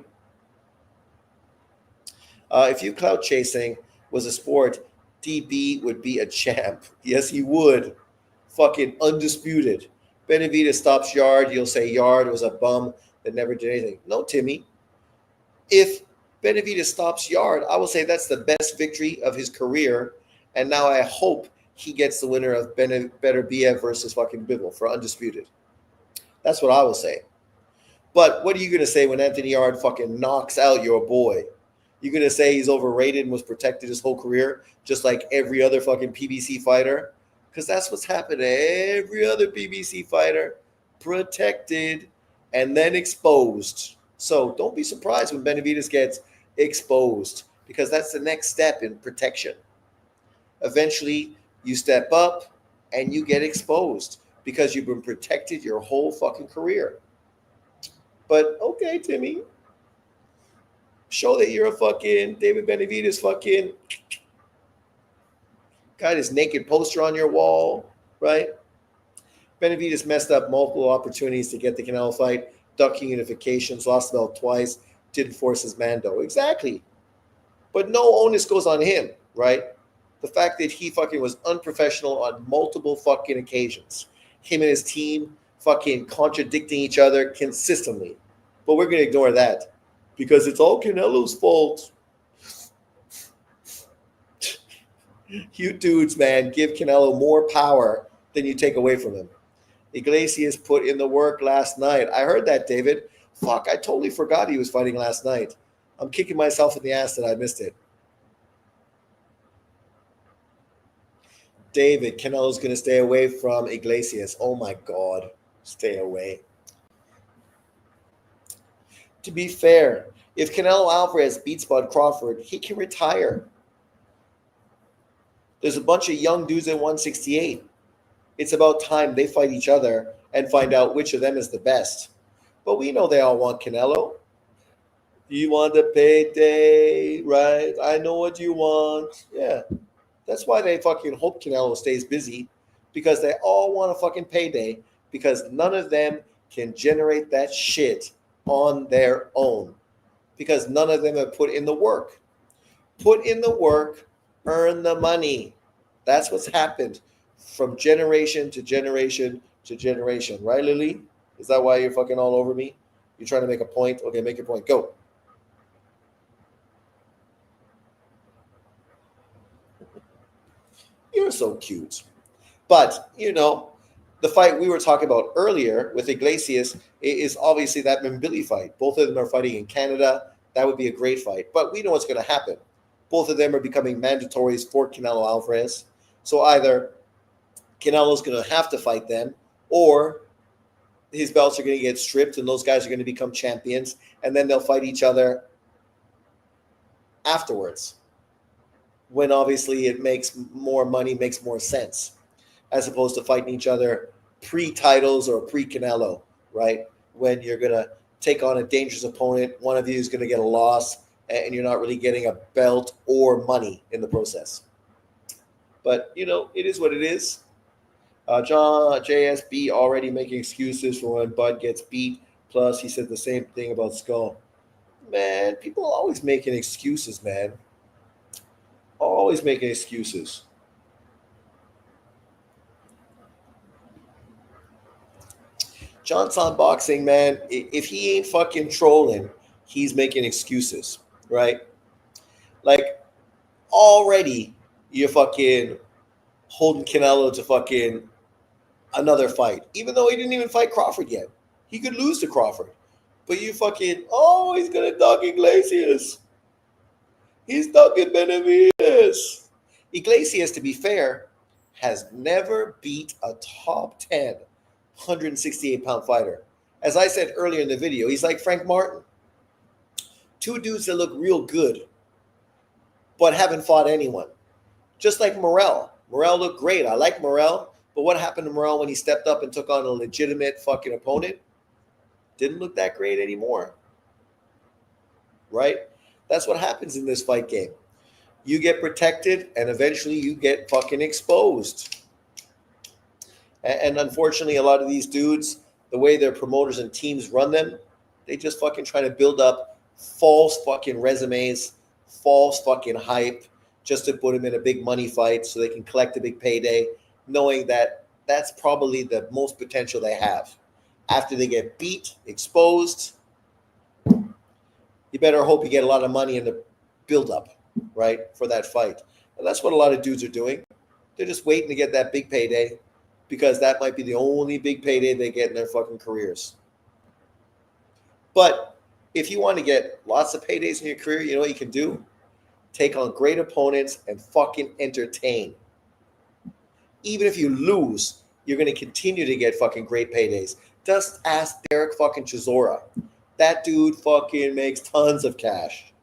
[SPEAKER 1] If you clout chasing was a sport, DB would be a champ. Yes, he would. Fucking undisputed. Benavidez stops Yard. You'll say Yard was a bum that never did anything. No, Timmy. If Benavidez stops Yard, I will say that's the best victory of his career. And now I hope he gets the winner of Beterbiev versus fucking Bivol for undisputed. That's what I will say. But what are you going to say when Anthony Yard fucking knocks out your boy? You're going to say he's overrated and was protected his whole career, just like every other fucking PBC fighter? Because that's what's happened to every other PBC fighter. Protected and then exposed. So don't be surprised when Benavidez gets exposed, because that's the next step in protection. Eventually, you step up and you get exposed because you've been protected your whole fucking career. But okay, Timmy. Show that you're a fucking David Benavidez fucking got his naked poster on your wall, right? Benavidez messed up multiple opportunities to get the Canelo fight, ducking unifications, lost the belt twice, didn't force his Mando. Exactly. But no onus goes on him, right? The fact that he fucking was unprofessional on multiple fucking occasions. Him and his team fucking contradicting each other consistently. But we're going to ignore that because it's all Canelo's fault. You dudes, man, give Canelo more power than you take away from him. Iglesias put in the work last night. I heard that, David. Fuck, I totally forgot he was fighting last night. I'm kicking myself in the ass that I missed it. David, Canelo's going to stay away from Iglesias. Oh, my God. Stay away. To be fair, if Canelo Alvarez beats Bud Crawford, he can retire. There's a bunch of young dudes at 168. It's about time they fight each other and find out which of them is the best. But we know they all want Canelo. You want the payday, right? I know what you want. Yeah. That's why they fucking hope Canelo stays busy, because they all want a fucking payday, because none of them can generate that shit on their own, because none of them have put in the work. Put in the work, earn the money. That's what's happened from generation to generation to generation. Right, Lily? Is that why you're fucking all over me? You're trying to make a point? Okay, make your point. Go. You're so cute. But, the fight we were talking about earlier with Iglesias is obviously that Mbili fight. Both of them are fighting in Canada. That would be a great fight. But we know what's going to happen. Both of them are becoming mandatories for Canelo Alvarez. So either Canelo's going to have to fight them, or his belts are going to get stripped and those guys are going to become champions, and then they'll fight each other afterwards, when obviously it makes more money, makes more sense, as opposed to fighting each other pre-titles or pre-Canelo, right? When you're going to take on a dangerous opponent, one of you is going to get a loss, and you're not really getting a belt or money in the process. But, it is what it is. John JSB already making excuses for when Bud gets beat. Plus, he said the same thing about Skull. Man, people are always making excuses, man. Always making excuses. Johnson Boxing, man, if he ain't fucking trolling, he's making excuses, right? Like already you're fucking holding Canelo to fucking another fight, even though he didn't even fight Crawford yet. He could lose to Crawford. But you fucking, oh, he's gonna dog Iglesias. He's ducking Benavides. Iglesias, to be fair, has never beat a top 10 168-pound fighter. As I said earlier in the video, he's like Frank Martin. Two dudes that look real good, but haven't fought anyone. Just like Morrell. Morrell looked great. I like Morrell, but what happened to Morrell when he stepped up and took on a legitimate fucking opponent? Didn't look that great anymore. Right? That's what happens in this fight game. You get protected, and eventually you get fucking exposed. And unfortunately, a lot of these dudes, the way their promoters and teams run them, they just fucking try to build up false fucking resumes, false fucking hype, just to put them in a big money fight so they can collect a big payday, knowing that that's probably the most potential they have. After they get beat, exposed, you better hope you get a lot of money in the build-up, right, for that fight. And that's what a lot of dudes are doing. They're just waiting to get that big payday because that might be the only big payday they get in their fucking careers. But if you want to get lots of paydays in your career, you know what you can do? Take on great opponents and fucking entertain. Even if you lose, you're going to continue to get fucking great paydays. Just ask Derek fucking Chisora. That dude fucking makes tons of cash.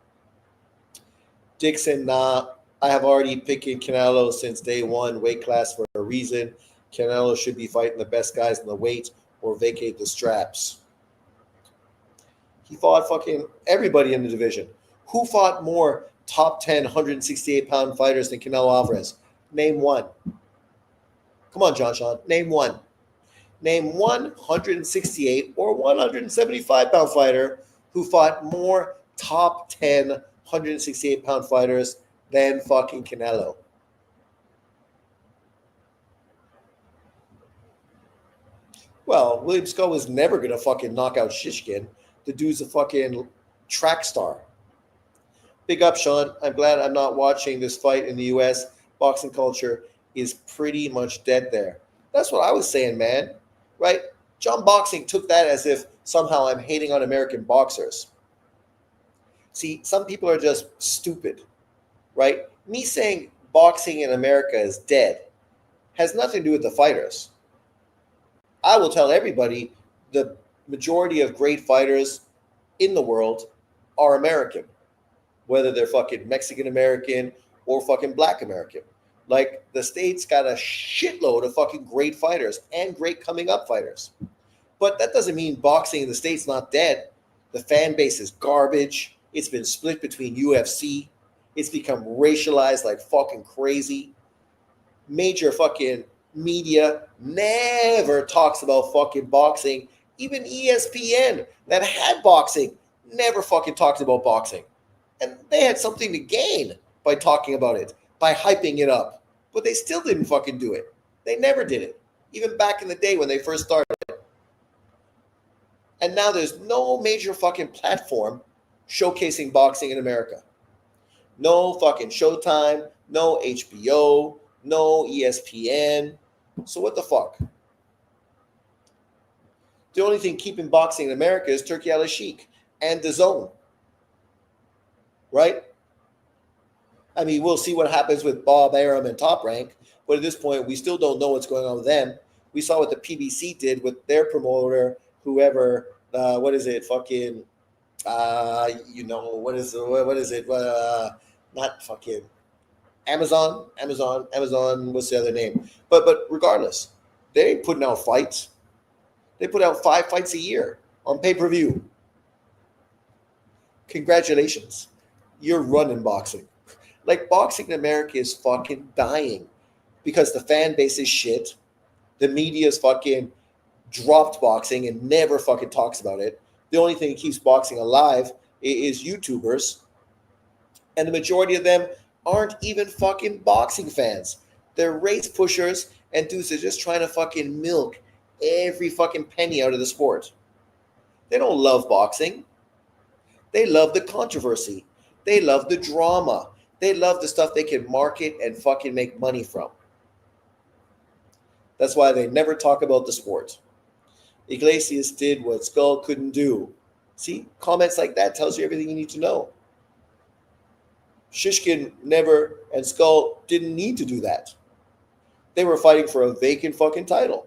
[SPEAKER 1] Dixon, nah. I have already picked Canelo since day one. Weight class for a reason. Canelo should be fighting the best guys in the weight or vacate the straps. He fought fucking everybody in the division. Who fought more top 10 168-pound fighters than Canelo Alvarez? Name one. Come on, John Sean. Name one. Name 168 or 175-pound fighter who fought more top 10 168-pound fighters than fucking Canelo. Well, William Skull was never going to fucking knock out Shishkin. The dude's a fucking track star. Big up, Sean. I'm glad I'm not watching this fight in the U.S. Boxing culture is pretty much dead there. That's what I was saying, man. Right? John Boxing took that as if somehow I'm hating on American boxers. See, some people are just stupid, right? Me saying boxing in America is dead has nothing to do with the fighters. I will tell everybody the majority of great fighters in the world are American, whether they're fucking Mexican American or fucking Black American. Like, the States got a shitload of fucking great fighters and great coming up fighters. But that doesn't mean boxing in the States not dead. The fan base is garbage. It's been split between UFC. It's become racialized like fucking crazy. Major fucking media never talks about fucking boxing. Even ESPN that had boxing never fucking talked about boxing. And they had something to gain by talking about it, by hyping it up. But they still didn't fucking do it. They never did it. Even back in the day when they first started. And now there's no major fucking platform showcasing boxing in America. No fucking Showtime, no HBO, no ESPN. So what the fuck? The only thing keeping boxing in America is Turkey Al Sheikh and the Zone. Right? I mean, we'll see what happens with Bob Arum and Top Rank, but at this point, we still don't know what's going on with them. We saw what the PBC did with their promoter, whoever, what is it, fucking, what is it, not fucking, Amazon, what's the other name? But regardless, they ain't putting out fights. They put out 5 fights a year on pay-per-view. Congratulations. You're running boxing. Like, boxing in America is fucking dying because the fan base is shit. The media's fucking dropped boxing and never fucking talks about it. The only thing that keeps boxing alive is YouTubers. And the majority of them aren't even fucking boxing fans. They're race pushers and dudes that are just trying to fucking milk every fucking penny out of the sport. They don't love boxing. They love the controversy. They love the drama. They love the stuff they can market and fucking make money from. That's why they never talk about the sport. Iglesias did what Skull couldn't do. See, comments like that tells you everything you need to know. Shishkin never and Skull didn't need to do that. They were fighting for a vacant fucking title.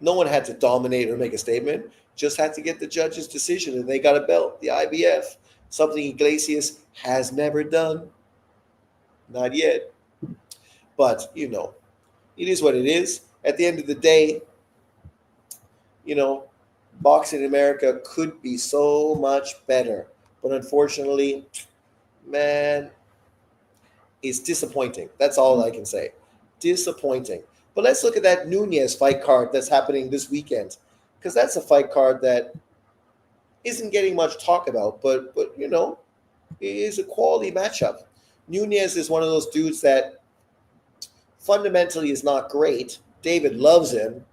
[SPEAKER 1] No one had to dominate or make a statement, just had to get the judge's decision, and they got a belt, the IBF, something Iglesias has never done. Not yet. But, it is what it is. At the end of the day, boxing in America could be so much better. But unfortunately, man, it's disappointing. That's all I can say. Disappointing. But let's look at that Nunez fight card that's happening this weekend, because that's a fight card that isn't getting much talk about, but it is a quality matchup. Nunez is one of those dudes that fundamentally is not great. David loves him,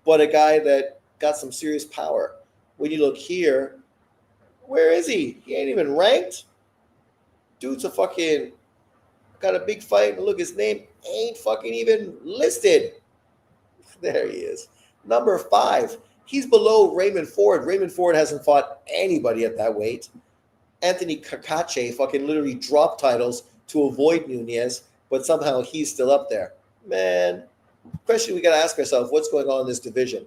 [SPEAKER 1] but a guy that got some serious power. When you look here, where is he? He ain't even ranked. Dude's got a big fight. Look, his name ain't fucking even listed. There he is. Number 5. He's below Raymond Ford. Raymond Ford hasn't fought anybody at that weight. Anthony Kakache fucking literally dropped titles to avoid Nunez, but somehow he's still up there. Man, question we got to ask ourselves, what's going on in this division?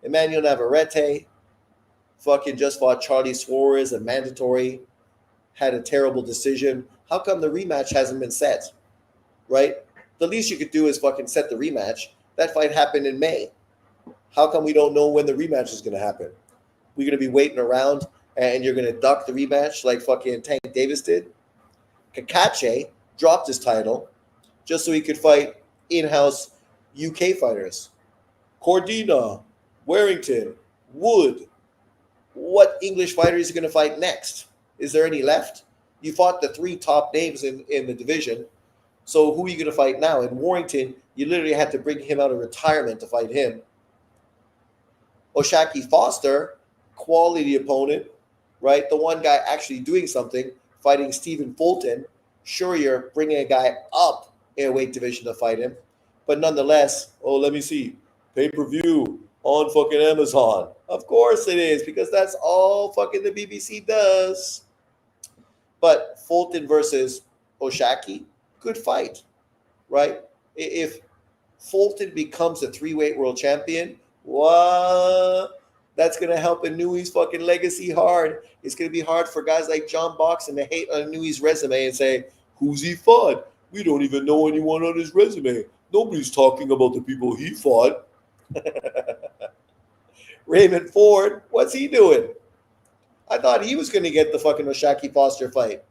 [SPEAKER 1] Emmanuel Navarrete fucking just fought Charlie Suarez, a mandatory, had a terrible decision. How come the rematch hasn't been set? Right? The least you could do is fucking set the rematch. That fight happened in May. How come we don't know when the rematch is going to happen? We're going to be waiting around and you're going to duck the rematch like fucking Tank Davis did? Kakache dropped his title just so he could fight in-house UK fighters. Cordina, Warrington, Wood. What English fighter is he going to fight next? Is there any left? You fought the 3 top names in the division. So who are you going to fight now? In Warrington, you literally had to bring him out of retirement to fight him. Oshaki Foster, quality opponent, right? The one guy actually doing something, fighting Stephen Fulton. Sure, you're bringing a guy up in a weight division to fight him. But nonetheless, let me see. Pay-per-view on fucking Amazon. Of course it is, because that's all fucking the BBC does. But Fulton versus Oshaki, good fight, right? If Fulton becomes a 3-weight world champion, what? That's going to help Inouye's fucking legacy hard. It's going to be hard for guys like John Boxing to hate on Inouye's resume and say, who's he fought? We don't even know anyone on his resume. Nobody's talking about the people he fought. Raymond Ford, what's he doing? I thought he was going to get the fucking Oshaki Foster fight.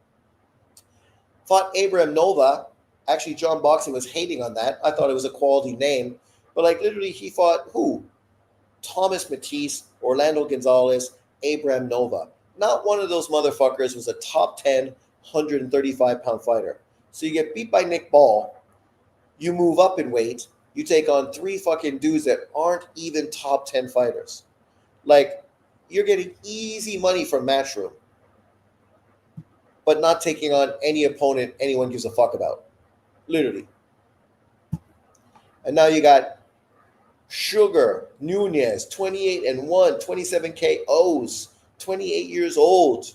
[SPEAKER 1] Fought Abraham Nova. Actually, John Boxing was hating on that. I thought it was a quality name. But literally, he fought who? Thomas Matisse, Orlando Gonzalez, Abraham Nova. Not one of those motherfuckers was a top 10, 135-pound fighter. So you get beat by Nick Ball. You move up in weight. You take on 3 fucking dudes that aren't even top 10 fighters. You're getting easy money from Matchroom, but not taking on any opponent anyone gives a fuck about. Literally. And now you got Sugar Nunez, 28-1, 27 KOs, 28 years old,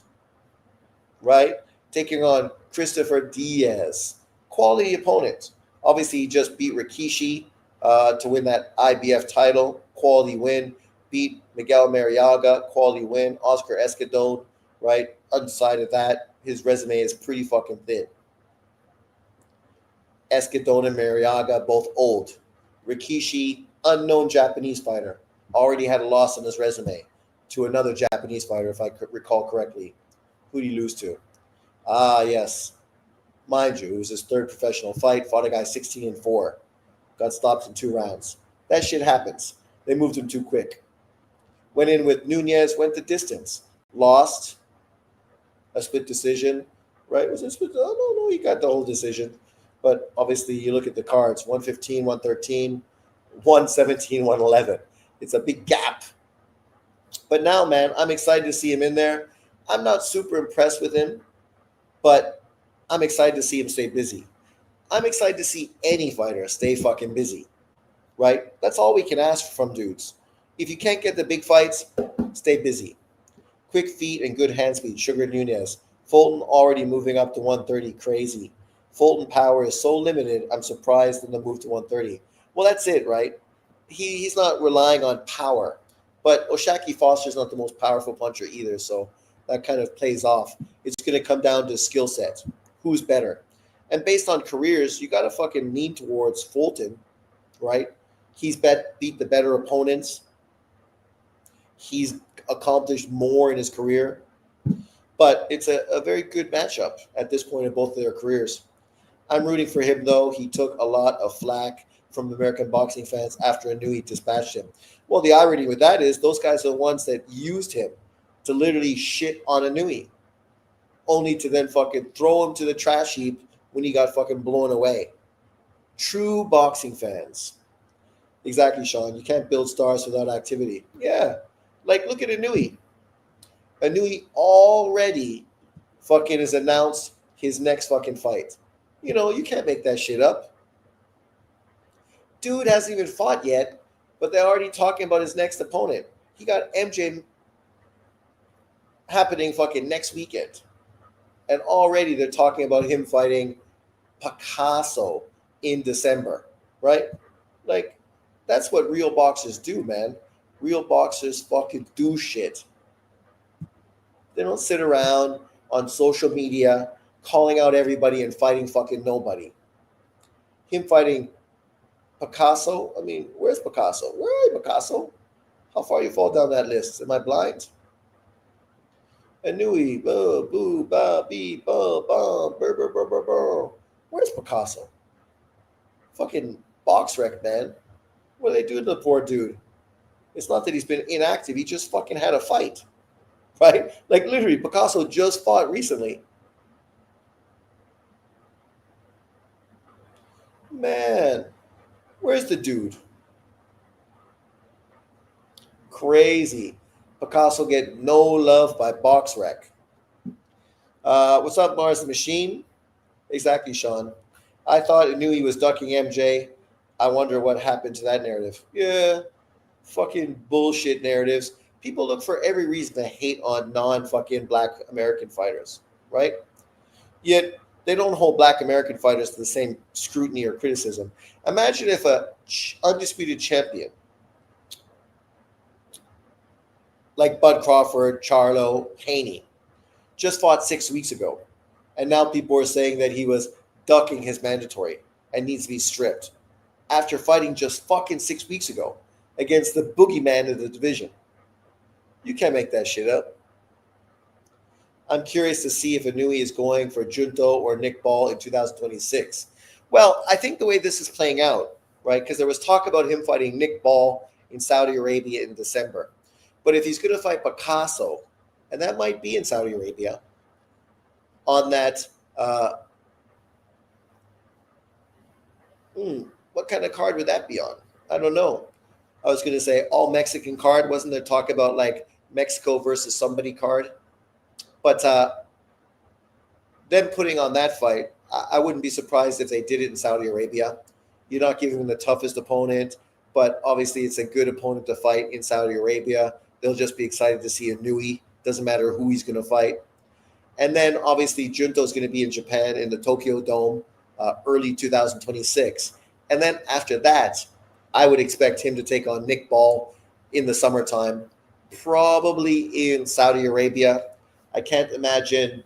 [SPEAKER 1] right? Taking on Christopher Diaz. Quality opponent. Obviously, he just beat Rikishi to win that IBF title. Quality win. Beat Miguel Mariaga. Quality win. Oscar Escadón, right? Outside of that, his resume is pretty fucking thin. Escadón and Mariaga, both old. Rikishi, unknown Japanese fighter, already had a loss on his resume to another Japanese fighter, if I recall correctly. Who did he lose to? Yes. Mind you, it was his 3rd professional fight, fought a guy 16-4. Got stopped in 2 rounds. That shit happens. They moved him too quick. Went in with Nunez, went the distance. Lost. A split decision, right? Was it split? Oh, no, he got the whole decision. But obviously, you look at the cards, 115, 113, 117, 111. It's a big gap. But now, man, I'm excited to see him in there. I'm not super impressed with him, but I'm excited to see him stay busy. I'm excited to see any fighter stay fucking busy, right? That's all we can ask from dudes. If you can't get the big fights, stay busy. Quick feet and good hand speed, Sugar Nunez. Fulton already moving up to 130, crazy. Fulton power is so limited, I'm surprised in the move to 130. Well, that's it, right? He's not relying on power. But Oshaki Foster's not the most powerful puncher either, so that kind of plays off. It's going to come down to skill sets. Who's better? And based on careers, you got to fucking lean towards Fulton, right? Beat the better opponents. He's accomplished more in his career, but it's a very good matchup at this point in both of their careers. I'm rooting for him, though. He took a lot of flack from American boxing fans after Inui dispatched him. Well, the irony with that is those guys are the ones that used him to literally shit on Inui, only to then fucking throw him to the trash heap when he got fucking blown away. True boxing fans. Exactly, Sean. You can't build stars without activity. Yeah. Like, look at Inui. Inui already fucking has announced his next fucking fight. You know, you can't make that shit up. Dude hasn't even fought yet, but they're already talking about his next opponent. He got MJ happening fucking next weekend. And already they're talking about him fighting Picasso in December, right? Like, that's what real boxers do, man. Real boxers fucking do shit. They don't sit around on social media calling out everybody and fighting fucking nobody. Him fighting Picasso, I mean, where's Picasso? Where are you, Picasso? How far you fall down that list? Am I blind? Anui, boo, boo, ba, bee, ba, ba, brr, brr, brr, brr, brr. Where's Picasso? Fucking box wreck, man. What are they doing to the poor dude? It's not that he's been inactive. He just fucking had a fight, right? Like, literally, Picasso just fought recently. Man, where's the dude? Crazy. Picasso get no love by box wreck. What's up, Mars the Machine? Exactly, Sean. I thought it knew he was ducking MJ. I wonder what happened to that narrative. Yeah, fucking bullshit narratives. People look for every reason to hate on non-fucking black American fighters, right? Yet they don't hold black American fighters to the same scrutiny or criticism. Imagine if a undisputed champion like Bud Crawford, Charlo, Haney just fought 6 weeks ago, and now people are saying that he was ducking his mandatory and needs to be stripped after fighting just fucking 6 weeks ago against the boogeyman of the division. You can't make that shit up. I'm curious to see if Inui is going for Junto or Nick Ball in 2026. Well, I think the way this is playing out, right, because there was talk about him fighting Nick Ball in Saudi Arabia in December. But if he's going to fight Picasso, and that might be in Saudi Arabia, on that, what kind of card would that be on? I don't know. I was going to say all Mexican card. Wasn't there talk about like Mexico versus somebody card? But them putting on that fight, I wouldn't be surprised if they did it in Saudi Arabia. You're not giving them the toughest opponent, but obviously it's a good opponent to fight in Saudi Arabia. They'll just be excited to see Inui. Doesn't matter who he's going to fight. And then obviously Junto's going to be in Japan in the Tokyo Dome early 2026. And then after that, I would expect him to take on Nick Ball in the summertime, probably in Saudi Arabia. I can't imagine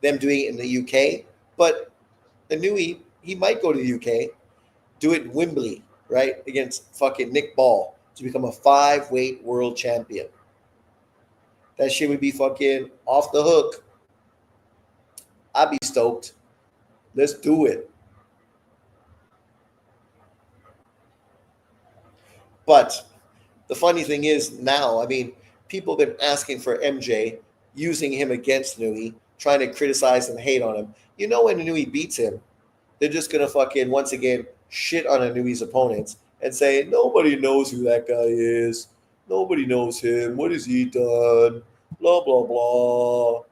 [SPEAKER 1] them doing it in the UK, but Inui, he might go to the UK, do it in Wembley, right, against fucking Nick Ball to become a 5-weight world champion. That shit would be fucking off the hook. I'd be stoked. Let's do it. But the funny thing is now, I mean, people have been asking for MJ, using him against Nui, trying to criticize and hate on him. You know, when Nui beats him, they're just going to fucking, once again, shit on Inui's opponents and say, nobody knows who that guy is. Nobody knows him. What has he done? Blah blah blah.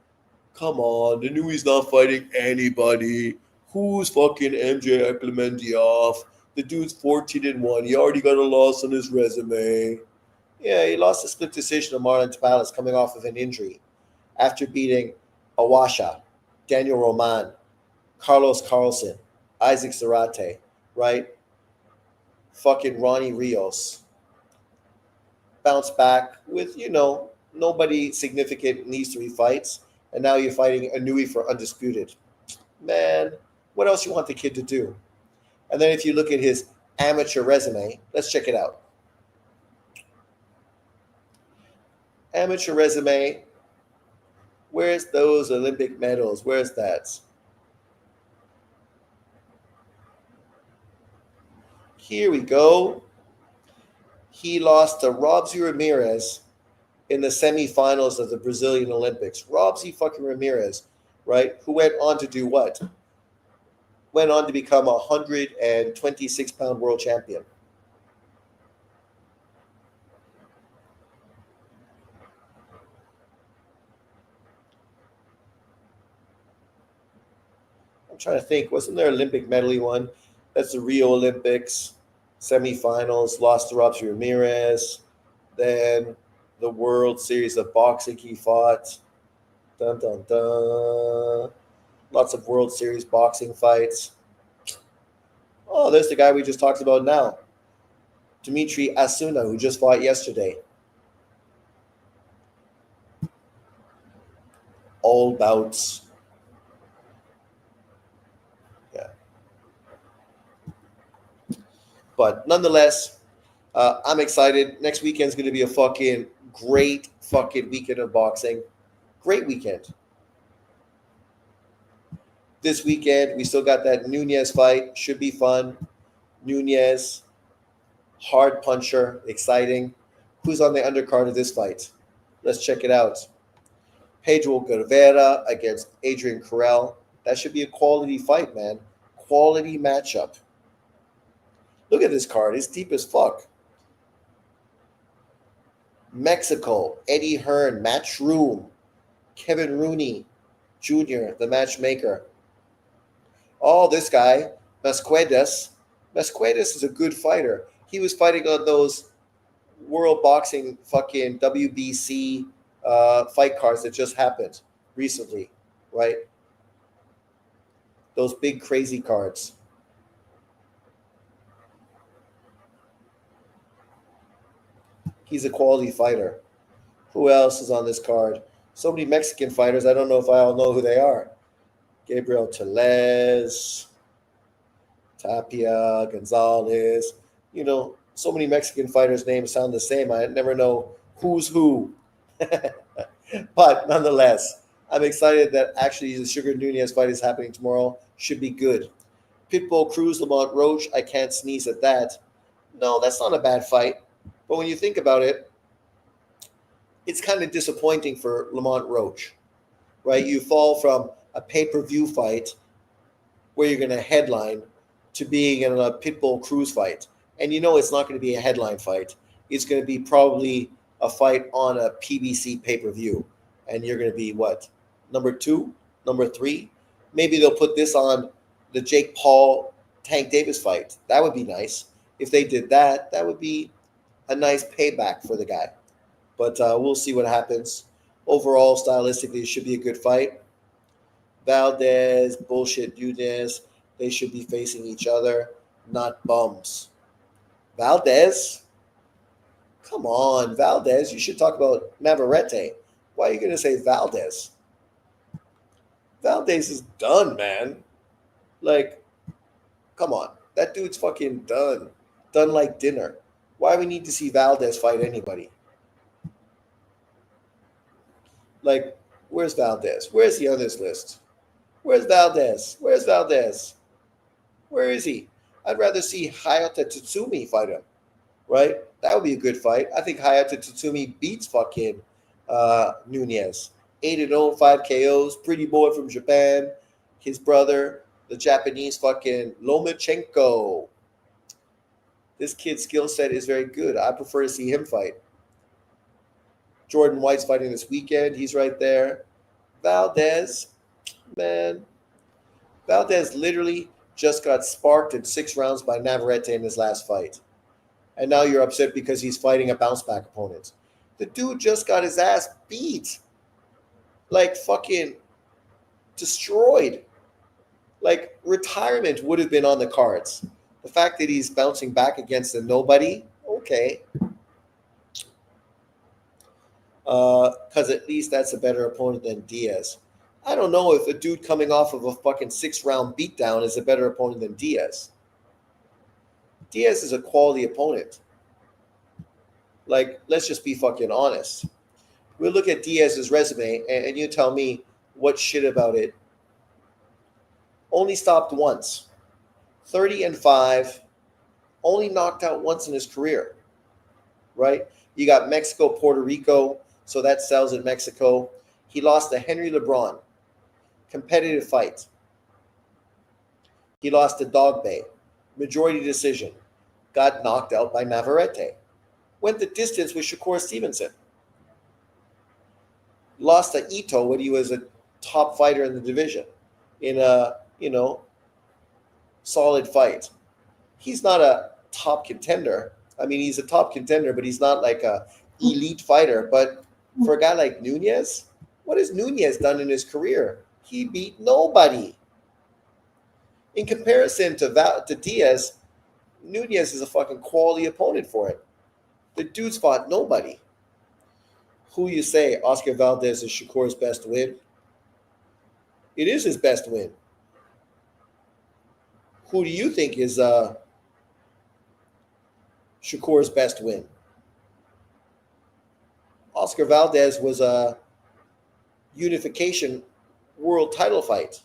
[SPEAKER 1] Come on, the new he's not fighting anybody. Who's fucking MJ Clementiev? The dude's 14-1. He already got a loss on his resume. Yeah, he lost a split decision to Marlon Tabalas coming off of an injury after beating Awasha, Daniel Roman, Carlos Carlson, Isaac Zarate, right? Fucking Ronnie Rios. Bounced back with, nobody significant in these three fights. And now you're fighting Anui for undisputed. Man, what else you want the kid to do? And then if you look at his amateur resume, let's check it out. Amateur resume, where's those Olympic medals? Where's that? Here we go. He lost to Robsy Ramirez in the semifinals of the Brazilian Olympics. Robsy fucking Ramirez, right? Who went on to do what? Went on to become a 126-pound world champion. I'm trying to think. Wasn't there an Olympic medley one? That's the Rio Olympics semifinals. Lost to Robsy Ramirez. Then the World Series of Boxing he fought. Dun dun dun. Lots of World Series boxing fights. Oh, there's the guy we just talked about now. Dimitri Asuna, who just fought yesterday. All bouts. Yeah. But nonetheless, I'm excited. Next weekend's going to be a fucking great fucking weekend of boxing. Great weekend. This weekend, we still got that Nunez fight. Should be fun. Nunez, hard puncher, exciting. Who's on the undercard of this fight? Let's check it out. Pedro Guevara against Adrian Carrell. That should be a quality fight, man. Quality matchup. Look at this card. It's deep as fuck. Mexico, Eddie Hearn, Matchroom, Kevin Rooney Jr., the matchmaker. Oh, this guy, Masquedes. Masquedes is a good fighter. He was fighting on those World Boxing fucking WBC fight cards that just happened recently, right? Those big crazy cards. He's a quality fighter. Who else is on this card? So many Mexican fighters. I don't know if I all know who they are. Gabriel Tellez, Tapia, Gonzalez. So many Mexican fighters' names sound the same. I never know who's who. But nonetheless, I'm excited that actually the Sugar Nunez fight is happening tomorrow. Should be good. Pitbull Cruz, Lamont Roach. I can't sneeze at that. No, that's not a bad fight. But when you think about it, it's kind of disappointing for Lamont Roach, right? You fall from a pay-per-view fight where you're going to headline to being in a Pitbull Cruz fight. And it's not going to be a headline fight. It's going to be probably a fight on a PBC pay-per-view. And you're going to be what? Number 2? Number 3? Maybe they'll put this on the Jake Paul Tank Davis fight. That would be nice. If they did that, that would be a nice payback for the guy. But we'll see what happens. Overall, stylistically, it should be a good fight. Valdez, bullshit Nunez, they should be facing each other, not bums. Valdez? Come on, Valdez. You should talk about Navarrete. Why are you going to say Valdez? Valdez is done, man. Like, come on. That dude's fucking done. Done like dinner. Why we need to see Valdez fight anybody? Like, where's Valdez? Where's he on this list? Where's Valdez? Where's Valdez? Where is he? I'd rather see Hayata Tatsumi fight him, right? That would be a good fight. I think Hayata Tatsumi beats fucking Nunez. 8-0, 5 KOs. Pretty boy from Japan. His brother, the Japanese fucking Lomachenko. This kid's skill set is very good. I prefer to see him fight. Jordan White's fighting this weekend. He's right there. Valdez, man. Valdez literally just got sparked in 6 rounds by Navarrete in his last fight. And now you're upset because he's fighting a bounce back opponent. The dude just got his ass beat. Like fucking destroyed. Like retirement would have been on the cards. The fact that he's bouncing back against a nobody, okay. Because at least that's a better opponent than Diaz. I don't know if a dude coming off of a fucking 6-round beatdown is a better opponent than Diaz. Diaz is a quality opponent. Like, let's just be fucking honest. We'll look at Diaz's resume and you tell me what shit about it. Only stopped once. 30-5. Only knocked out once in his career. Right? You got Mexico, Puerto Rico, so that sells in Mexico. He lost to Henry LeBron. Competitive fight. He lost to Dog Bay. Majority decision. Got knocked out by Navarrete. Went the distance with Shakur Stevenson. Lost to Ito when he was a top fighter in the division. In a, solid fight. He's not a top contender. I mean, he's a top contender, but he's not like a elite fighter. But for a guy like Nunez, what has Nunez done in his career? He beat nobody. In comparison to Diaz, Nunez is a fucking quality opponent for it. The dude's fought nobody. Who you say Oscar Valdez is Shakur's best win? It is his best win. Who do you think is Shakur's best win? Oscar Valdez was a unification world title fight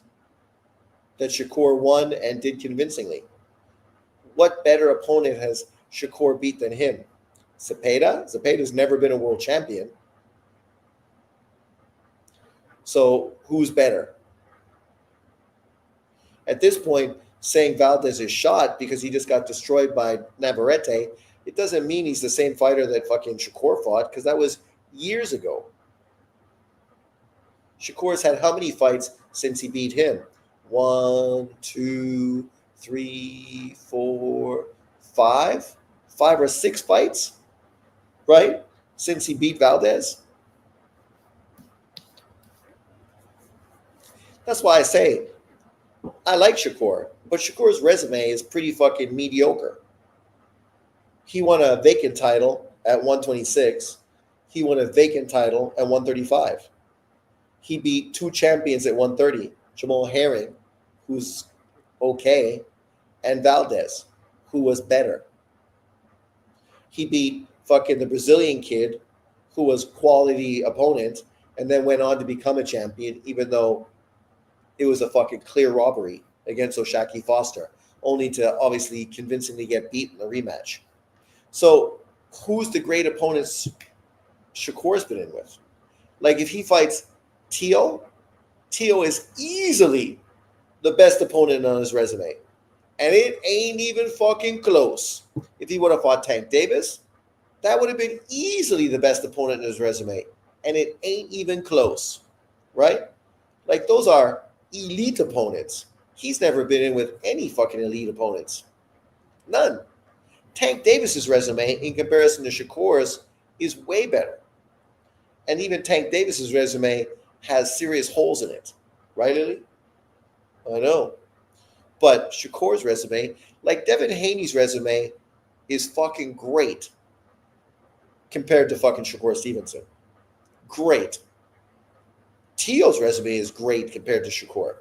[SPEAKER 1] that Shakur won and did convincingly. What better opponent has Shakur beat than him? Zepeda? Zepeda's never been a world champion. So who's better? At this point, saying Valdez is shot because he just got destroyed by Navarrete, it doesn't mean he's the same fighter that fucking Shakur fought, because that was years ago. Shakur's had how many fights since he beat him? 1, 2, 3, 4, 5? 5 or 6 fights, right? Since he beat Valdez. That's why I say I like Shakur, but Shakur's resume is pretty fucking mediocre. He won a vacant title at 126. He won a vacant title at 135. He beat 2 champions at 130, Jamal Herring, who's okay, and Valdez, who was better. He beat fucking the Brazilian kid, who was quality opponent, and then went on to become a champion, even though it was a fucking clear robbery against Oshaki Foster, only to obviously convincingly get beat in the rematch. So who's the great opponents Shakur's been in with? Like if he fights Teo is easily the best opponent on his resume. And it ain't even fucking close. If he would have fought Tank Davis, that would have been easily the best opponent in his resume. And it ain't even close, right? Like those are elite opponents. He's never been in with any fucking elite opponents. None. Tank Davis's resume in comparison to Shakur's is way better. And even Tank Davis's resume has serious holes in it. Right, Lily? I know. But Shakur's resume, like Devin Haney's resume, is fucking great compared to fucking Shakur Stevenson. Great. Teo's resume is great compared to Shakur.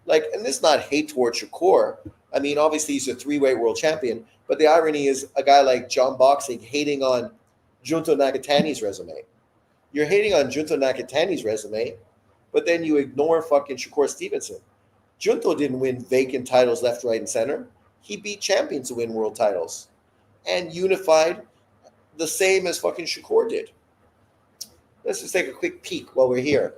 [SPEAKER 1] Like, and this is not hate towards Shakur. I mean, obviously he's a 3-weight world champion, but the irony is a guy like John Boxing hating on Junto Nakatani's resume. You're hating on Junto Nakatani's resume, but then you ignore fucking Shakur Stevenson. Junto didn't win vacant titles left, right, and center. He beat champions to win world titles and unified the same as fucking Shakur did. Let's just take a quick peek while we're here.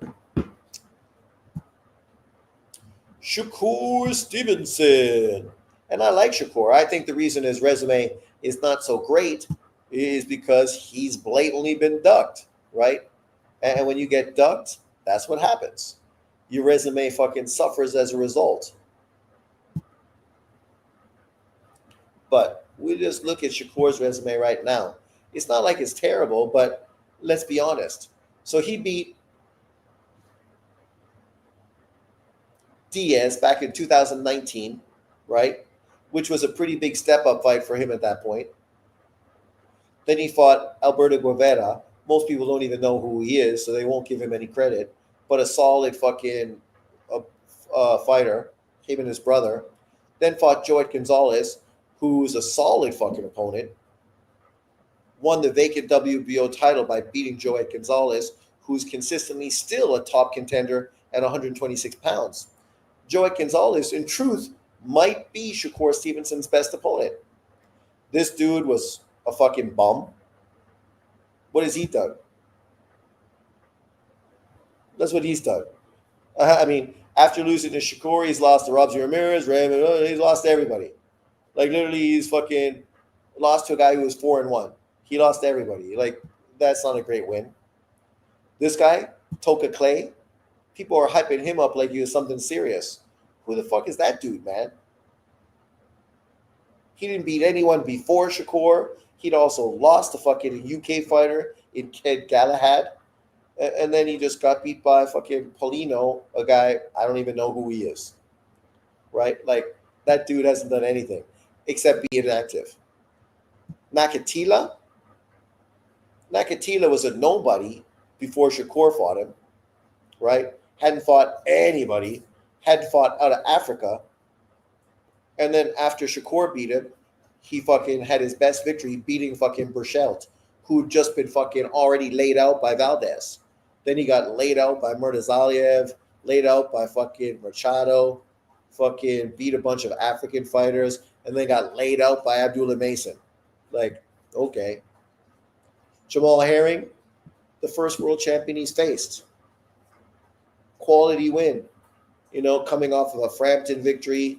[SPEAKER 1] Shakur Stevenson. And I like Shakur. I think the reason his resume is not so great is because he's blatantly been ducked, right? And when you get ducked, that's what happens. Your resume fucking suffers as a result. But we just look at Shakur's resume right now. It's not like it's terrible, but let's be honest. So he beat Diaz back in 2019, right? Which was a pretty big step up fight for him at that point. Then he fought Alberto Guevara. Most people don't even know who he is, so they won't give him any credit. But a solid fucking fighter, him and his brother. Then fought Joet Gonzalez, who's a solid fucking opponent. Won the vacant WBO title by beating Joet Gonzalez, who's consistently still a top contender at 126 pounds. Joet Gonzalez, in truth, might be Shakur Stevenson's best opponent. This dude was a fucking bum. What has he done? That's what he's done. I mean, after losing to Shakur, he's lost to Robsy Ramirez, Raymond, he's lost to everybody. Like literally, he's fucking lost to a guy who was 4-1. He lost to everybody. Like that's not a great win. This guy, Toka Clay, people are hyping him up like he was something serious. Who the fuck is that dude, man? He didn't beat anyone before Shakur. He'd also lost to fucking UK fighter in Ked Galahad. And then he just got beat by fucking Polino, a guy, I don't even know who he is. Right? Like, that dude hasn't done anything except be inactive. Nakatila was a nobody before Shakur fought him. Right? Hadn't fought anybody. Hadn't fought out of Africa. And then after Shakur beat him, he fucking had his best victory beating fucking Burchelt, who'd just been fucking already laid out by Valdez. Then he got laid out by Murtazaliev, laid out by fucking Machado, fucking beat a bunch of African fighters, and then got laid out by Abdullah Mason. Like, okay. Jamal Herring, the first world champion he's faced. Quality win. Coming off of a Frampton victory,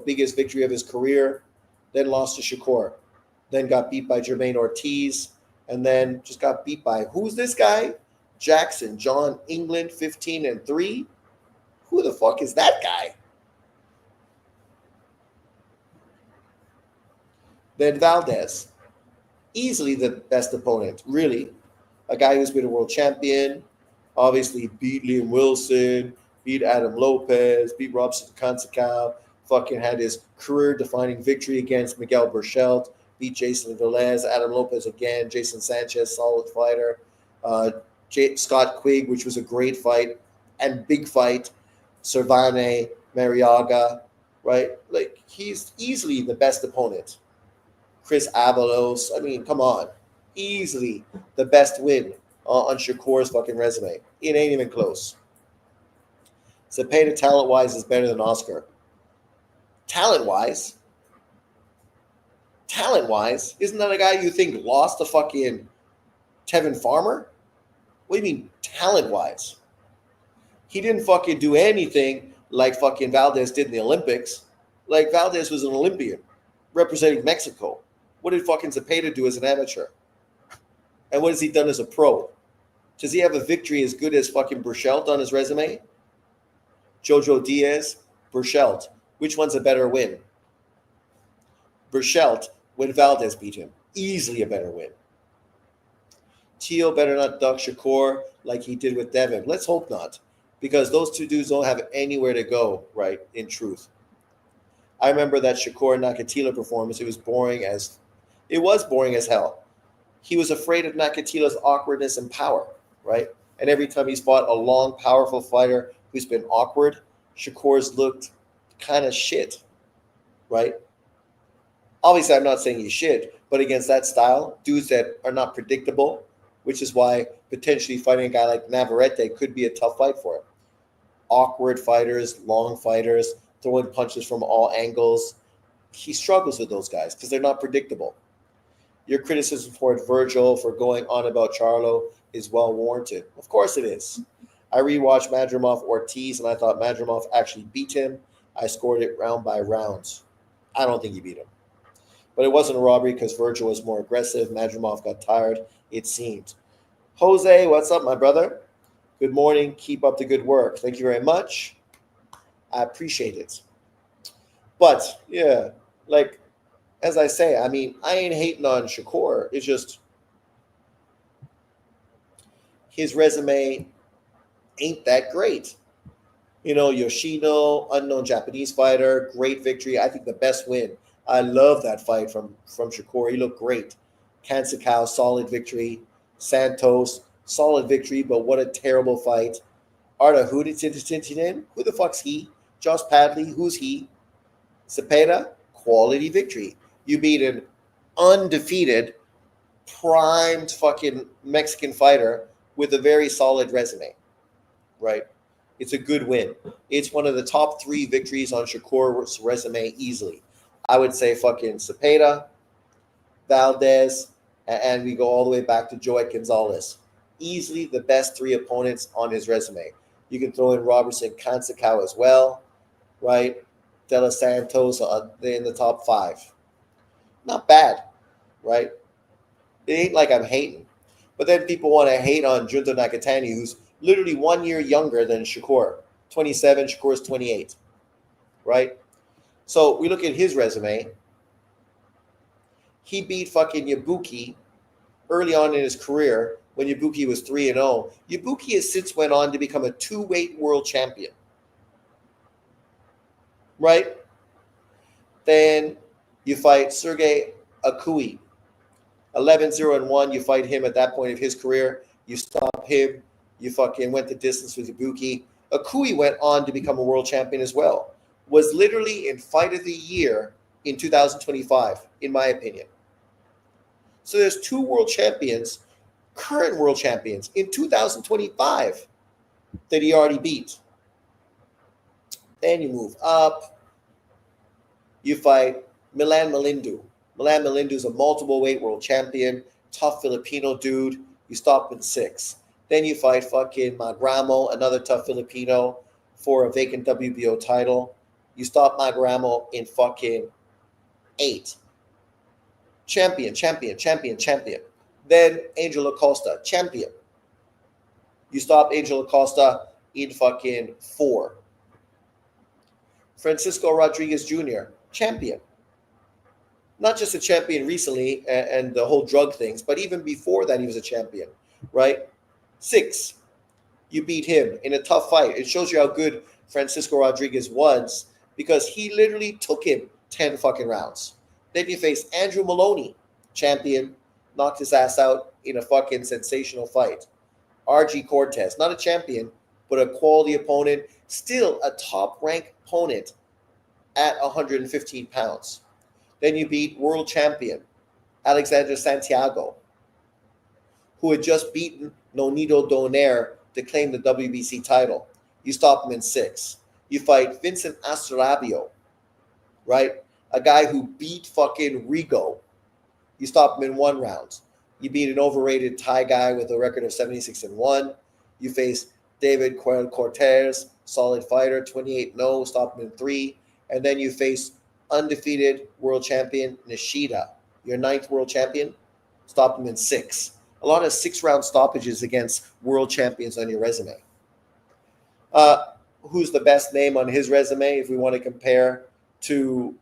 [SPEAKER 1] biggest victory of his career, then lost to Shakur, then got beat by Jermaine Ortiz, and then just got beat by, who's this guy? Jackson John England, 15-3. Who the fuck is that guy? Then Valdez, easily the best opponent, really. A guy who's been a world champion, obviously beat Liam Wilson, beat Adam Lopez, beat Robson Consacao, fucking had his career-defining victory against Miguel Burchelt, beat Jason Velez, Adam Lopez again, Jason Sanchez, solid fighter, Scott Quigg, which was a great fight, and big fight, Cervane, Mariaga, right? Like, he's easily the best opponent. Chris Avalos, I mean, come on. Easily the best win on Shakur's fucking resume. It ain't even close. Zepeda talent-wise is better than Oscar. Talent-wise? Isn't that a guy you think lost to fucking Tevin Farmer? What do you mean talent-wise? He didn't fucking do anything like fucking Valdez did in the Olympics. Like, Valdez was an Olympian representing Mexico. What did fucking Zepeda do as an amateur? And what has he done as a pro? Does he have a victory as good as fucking Burchelt on his resume? Jojo Diaz, Burchelt. Which one's a better win? Burchelt when Valdez beat him. Easily a better win. Teo better not duck Shakur like he did with Devin. Let's hope not. Because those two dudes don't have anywhere to go, right, in truth. I remember that Shakur Nakatila performance. It was boring as hell. He was afraid of Nakatila's awkwardness and power, right? And every time he's fought a long, powerful fighter who's been awkward, Shakur's looked kind of shit, right? Obviously, I'm not saying he's shit, but against that style, dudes that are not predictable, which is why potentially fighting a guy like Navarrete could be a tough fight for him. Awkward fighters, long fighters, throwing punches from all angles. He struggles with those guys because they're not predictable. Your criticism toward Virgil for going on about Charlo is well warranted. Of course it is. I rewatched Madrimov Ortiz and I thought Madrimov actually beat him. I scored it round by rounds. I don't think he beat him. But it wasn't a robbery because Virgil was more aggressive. Madrimov got tired, it seemed. Jose, what's up, my brother? Good morning. Keep up the good work. Thank you very much. I appreciate it. But yeah, like as I say, I mean, I ain't hating on Shakur. It's just his resume ain't that great. Yoshino, unknown Japanese fighter, great victory. I think the best win. I love that fight from Shakur. He looked great. Kansakau, solid victory. Santos, solid victory, but what a terrible fight. Arda Huditintintinin, who the fuck's he? Josh Padley, who's he? Cepeda, quality victory. You beat an undefeated, primed fucking Mexican fighter with a very solid resume, right? It's a good win. It's one of the top three victories on Shakur's resume easily. I would say fucking Cepeda, Valdez, and we go all the way back to Joey Gonzalez. Easily the best three opponents on his resume. You can throw in Robertson Kansakau as well, right? De Los Santos in the top five. Not bad, right? It ain't like I'm hating. But then people want to hate on Junto Nakatani, who's literally 1 year younger than Shakur. 27, Shakur's 28, right? So we look at his resume. He beat fucking Yabuki early on in his career when Yabuki was 3-0. Yabuki has since went on to become a two-weight world champion, right? Then you fight Sergey Akui, 11-0-1. You fight him at that point of his career. You stop him. You fucking went the distance with Ibuki. Akui went on to become a world champion as well. Was literally in fight of the year in 2025, in my opinion. So there's two world champions, current world champions in 2025 that he already beat. Then you move up. You fight Milan Malindu. Milan Malindu is a multiple weight world champion, tough Filipino dude. You stop in 6. Then you fight fucking Magramo, another tough Filipino, for a vacant WBO title. You stop Magramo in fucking 8. Champion, champion, champion, champion. Then Angel Acosta, champion. You stop Angel Acosta in fucking 4. Francisco Rodriguez Jr., champion. Not just a champion recently and the whole drug things, but even before that he was a champion, right? 6, you beat him in a tough fight. It shows you how good Francisco Rodriguez was because he literally took him 10 fucking rounds. Then you face Andrew Maloney, champion, knocked his ass out in a fucking sensational fight. RG Cortez, not a champion, but a quality opponent, still a top-ranked opponent at 115 pounds. Then you beat world champion Alexander Santiago, who had just beaten Nonito Donaire to claim the WBC title. You stop him in 6. You fight Vincent Astrolabio, right? A guy who beat fucking Rigo. You stop him in 1 round. You beat an overrated Thai guy with a record of 76-1. You face David Cortez, solid fighter, 28-0, stop him in 3. And then you face undefeated world champion Nishida, your 9th world champion, stop him in 6. A lot of 6-round stoppages against world champions on your resume. Who's the best name on his resume if we want to compare to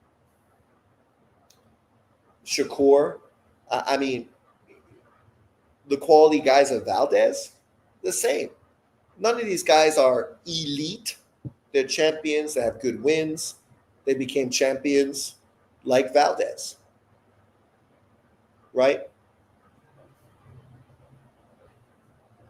[SPEAKER 1] Shakur? I mean, the quality guys of Valdez, the same. None of these guys are elite. They're champions. They have good wins. They became champions like Valdez, right?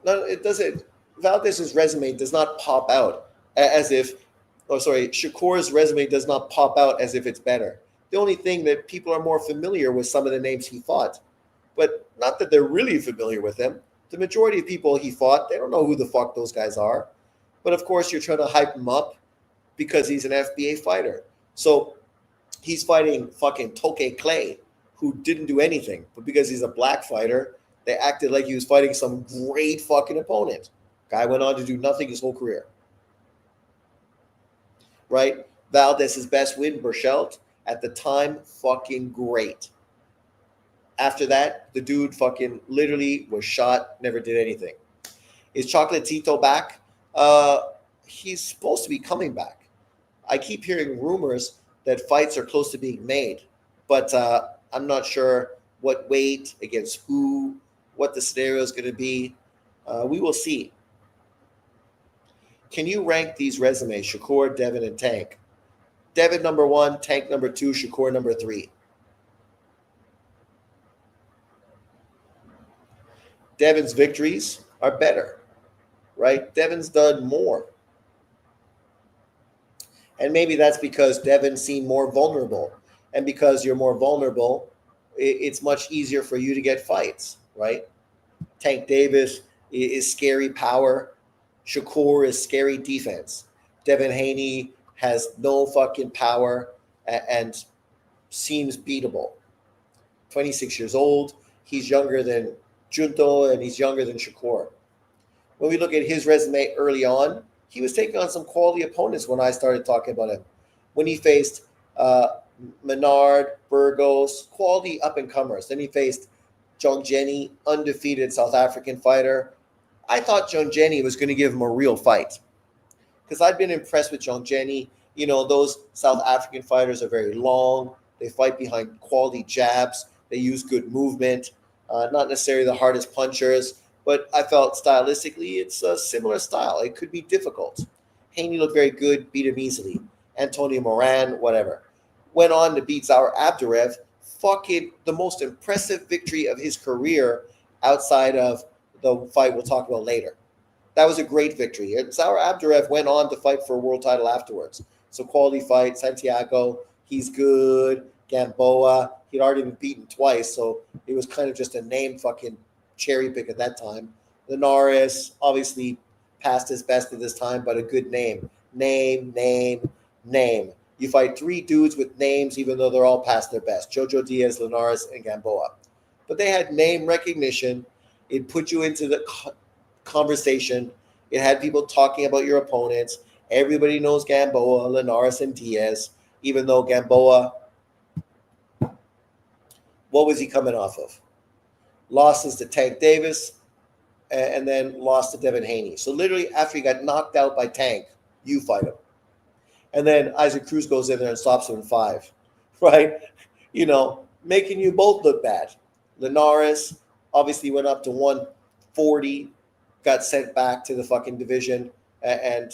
[SPEAKER 1] No, it doesn't. Valdez's resume does not pop out as if, Shakur's resume does not pop out as if it's better. The only thing that people are more familiar with some of the names he fought, but not that they're really familiar with them. The majority of people he fought, they don't know who the fuck those guys are. But of course, you're trying to hype him up because he's an FBA fighter. So he's fighting fucking Toke Clay, who didn't do anything. But because he's a black fighter, they acted like he was fighting some great fucking opponent. Guy went on to do nothing his whole career. Right? Valdez's best win, Burchelt, at the time, fucking great. After that, the dude fucking literally was shot, never did anything. Is Chocolatito back? Uh, he's supposed to be coming back. I keep hearing rumors that fights are close to being made, but I'm not sure what weight against who, what the scenario is going to be. We will see. Can you rank these resumes, Shakur, Devin, and Tank? Devin number one, Tank number two, Shakur number three. Devin's victories are better, right? Devin's done more. And maybe that's because Devin seemed more vulnerable. And because you're more vulnerable, it's much easier for you to get fights, right? Tank Davis is scary power. Shakur is scary defense. Devin Haney has no fucking power and seems beatable. 26 years old. He's younger than Junto and he's younger than Shakur. When we look at his resume early on, he was taking on some quality opponents when I started talking about him. When he faced Menard, Burgos, quality up and comers. Then he faced John Jenny, undefeated South African fighter. I thought John Jenny was going to give him a real fight because I'd been impressed with John Jenny. You know, those South African fighters are very long. They fight behind quality jabs. They use good movement, not necessarily the hardest punchers, but I felt stylistically it's a similar style. It could be difficult. Haney looked very good, beat him easily. Antonio Moran, whatever. Went on to beat Zaur Abdurev. Fucking the most impressive victory of his career outside of the fight we'll talk about later. That was a great victory. And Zaur Abdurev went on to fight for a world title afterwards. So quality fight. Santiago, he's good. Gamboa, he'd already been beaten twice, so it was kind of just a name fucking cherry pick at that time. Linares, obviously past his best at this time, but a good name. Name. You fight three dudes with names, even though they're all past their best. Jojo Diaz, Linares, and Gamboa. But they had name recognition. It put you into the conversation. It had people talking about your opponents. Everybody knows Gamboa, Linares, and Diaz, even though Gamboa, what was he coming off of? Losses to Tank Davis and then lost to Devin Haney. So literally after he got knocked out by Tank, you fight him. And then Isaac Cruz goes in there and stops him in 5, right? You know, making you both look bad. Linares obviously went up to 140, got sent back to the fucking division, and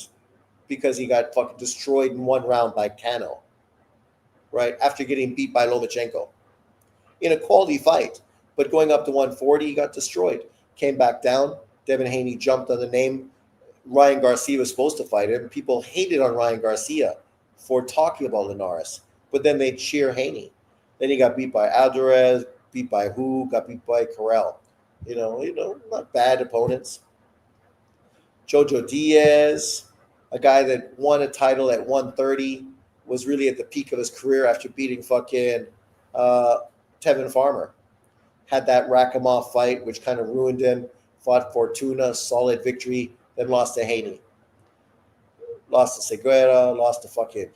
[SPEAKER 1] because he got fucking destroyed in 1 round by Cano, right? After getting beat by Lomachenko in a quality fight. But going up to 140, he got destroyed. Came back down. Devin Haney jumped on the name. Ryan Garcia was supposed to fight him. People hated on Ryan Garcia for talking about Linares, but then they cheer Haney. Then he got beat by Alvarez, beat by got beat by Carell. You know, not bad opponents. Jojo Diaz, a guy that won a title at 130, was really at the peak of his career after beating fucking Tevin Farmer. Had that Rakhimov fight, which kind of ruined him. Fought Fortuna, solid victory, then lost to Haney. Lost to Segura, lost to fucking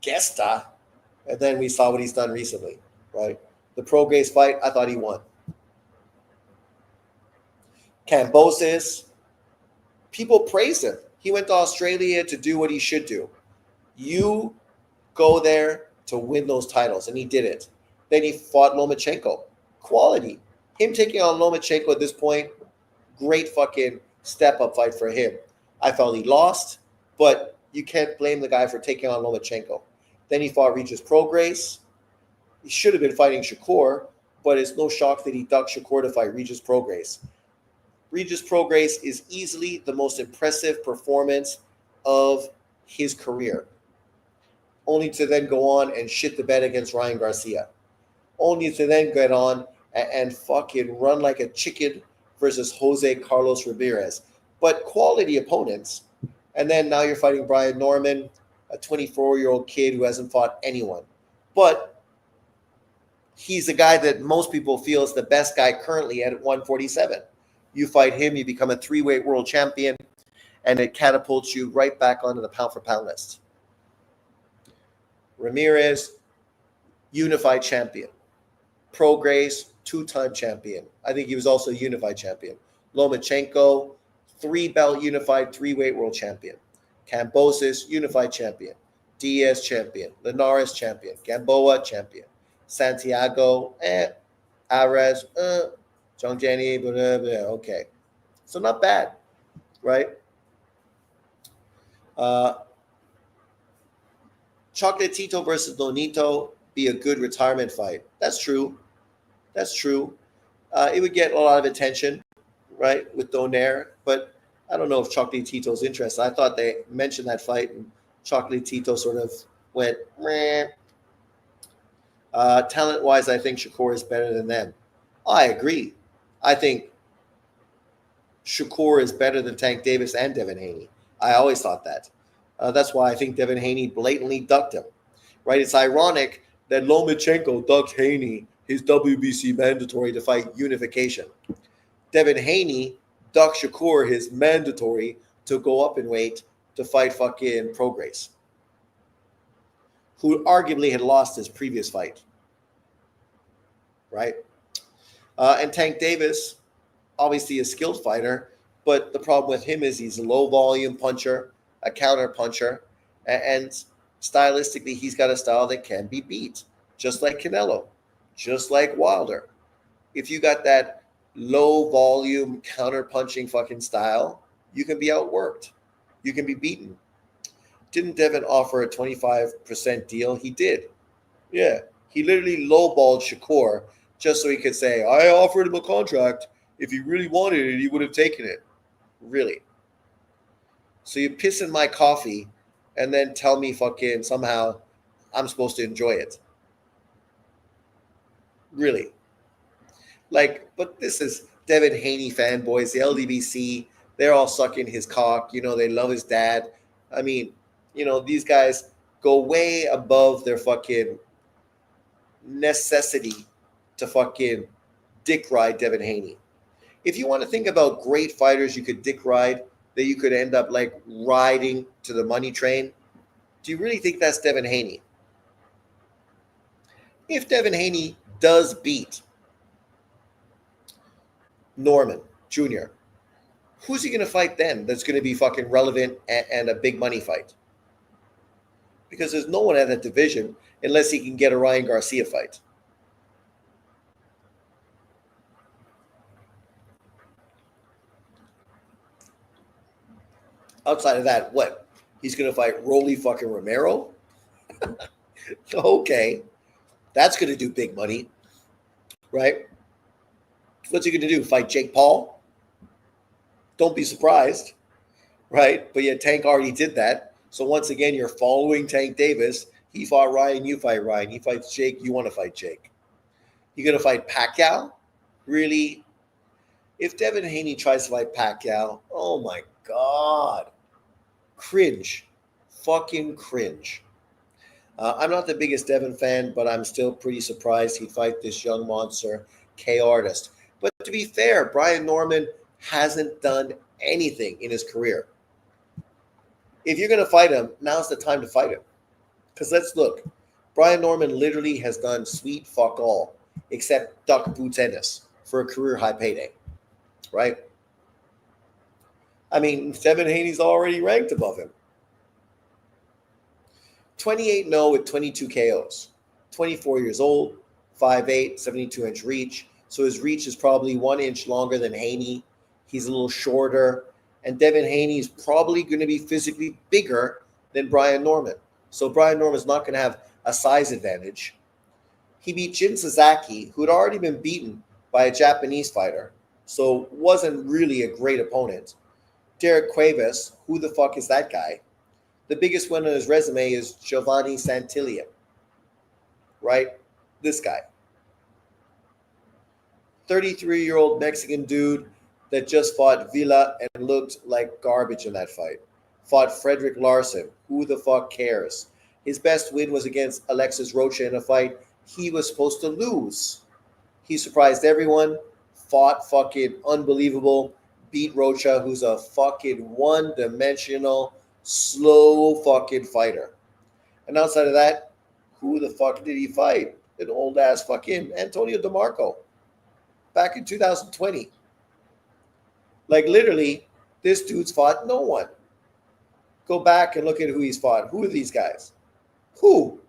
[SPEAKER 1] Gesta. And then we saw what he's done recently, right? The Prograis fight, I thought he won. Cambosis, people praise him. He went to Australia to do what he should do. You go there to win those titles, and he did it. Then he fought Lomachenko. Quality. Him taking on Lomachenko at this point, great fucking step-up fight for him. I felt he lost, but you can't blame the guy for taking on Lomachenko. Then he fought Regis Prograis. He should have been fighting Shakur, but it's no shock that he ducked Shakur to fight Regis Prograis. Regis Prograis is easily the most impressive performance of his career, only to then go on and shit the bed against Ryan Garcia, only to then get on and fucking run like a chicken versus Jose Carlos Ramirez. But quality opponents. And then now you're fighting Brian Norman, a 24-year-old kid who hasn't fought anyone. But he's a guy that most people feel is the best guy currently at 147. You fight him, you become a 3-weight world champion, and it catapults you right back onto the pound-for-pound list. Ramirez, unified champion. Prograis, two-time champion. I think he was also a unified champion. Lomachenko, three-belt unified three-weight world champion. Kambosos, unified champion. Diaz, champion. Linares, champion. Gamboa, champion. Santiago, Ares, Zhang Jiani, blah, blah, okay. So not bad, right? Uh, Chocolatito versus Donito be a good retirement fight. That's true. That's true. It would get a lot of attention, right, with Donaire, but I don't know if Chocolatito's interested. I thought they mentioned that fight, and Chocolatito sort of went, meh. Talent-wise, I think Shakur is better than them. I agree. I think Shakur is better than Tank Davis and Devin Haney. I always thought that. That's why I think Devin Haney blatantly ducked him. Right? It's ironic that Lomachenko ducked Haney, his WBC mandatory to fight unification. Devin Haney ducked Shakur, his mandatory to go up in weight to fight fucking Prograis, who arguably had lost his previous fight. Right? And Tank Davis, obviously a skilled fighter, but the problem with him is he's a low volume puncher, a counter puncher, and stylistically he's got a style that can be beat, just like Canelo, just like Wilder. If you got that low volume counter punching fucking style, you can be outworked. You can be beaten. Didn't Devin offer a 25% deal? He did. Yeah. He literally lowballed Shakur just so he could say, I offered him a contract. If he really wanted it, he would have taken it. Really? So you piss in my coffee and then tell me fucking somehow I'm supposed to enjoy it. Really? Like, but this is Devin Haney fanboys, the LDBC. They're all sucking his cock. You know, they love his dad. I mean, you know, these guys go way above their fucking necessity to fucking dick ride Devin Haney. If you want to think about great fighters you could dick ride, that you could end up like riding to the money train, do you really think that's Devin Haney? If Devin Haney does beat Norman Jr., who's he going to fight then that's going to be fucking relevant and a big money fight? Because there's no one at that division unless he can get a Ryan Garcia fight. Outside of that, what? He's going to fight Rolly fucking Romero? Okay. That's going to do big money, right? What's he going to do? Fight Jake Paul? Don't be surprised, right? But yeah, Tank already did that. So once again, you're following Tank Davis. He fought Ryan, you fight Ryan. He fights Jake, you want to fight Jake. You going to fight Pacquiao? Really? If Devin Haney tries to fight Pacquiao, oh my God. Cringe. Fucking cringe. I'm not the biggest Devin fan, but I'm still pretty surprised he'd fight this young monster, K artist. But to be fair, Brian Norman hasn't done anything in his career. If you're going to fight him, now's the time to fight him. Because let's look. Brian Norman literally has done sweet fuck all, except duck boot tennis for a career high payday. Right? I mean, Devin Haney's already ranked above him. 28-0 with 22 KOs. 24 years old, 5'8", 72-inch reach. So his reach is probably 1 inch longer than Haney. He's a little shorter. And Devin Haney is probably going to be physically bigger than Brian Norman. So Brian Norman's not going to have a size advantage. He beat Jin Sasaki, who had already been beaten by a Japanese fighter, so wasn't really a great opponent. Derek Cuevas, who the fuck is that guy? The biggest win on his resume is Giovanni Santillia, right? This guy. 33-year-old Mexican dude that just fought Villa and looked like garbage in that fight. Fought Frederick Larson. Who the fuck cares? His best win was against Alexis Rocha in a fight he was supposed to lose. He surprised everyone, fought fucking unbelievable, beat Rocha, who's a fucking one-dimensional, slow fucking fighter. And outside of that, who the fuck did he fight? An old ass fucking Antonio DeMarco back in 2020. Like literally, this dude's fought no one. Go back and look at who he's fought. Who are these guys? Who?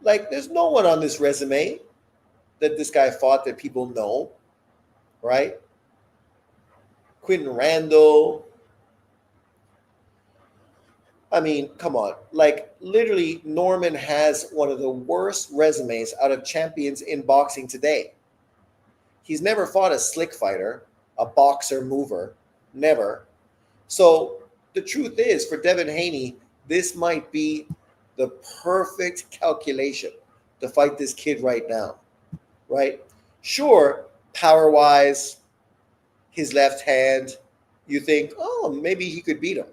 [SPEAKER 1] Like, there's no one on this resume that this guy fought that people know, right? Quentin Randall. I mean, come on. Like, literally, Norman has one of the worst resumes out of champions in boxing today. He's never fought a slick fighter, a boxer mover. Never. So the truth is, for Devin Haney, this might be the perfect calculation to fight this kid right now, right? Sure, power wise, his left hand, you think, oh, maybe he could beat him,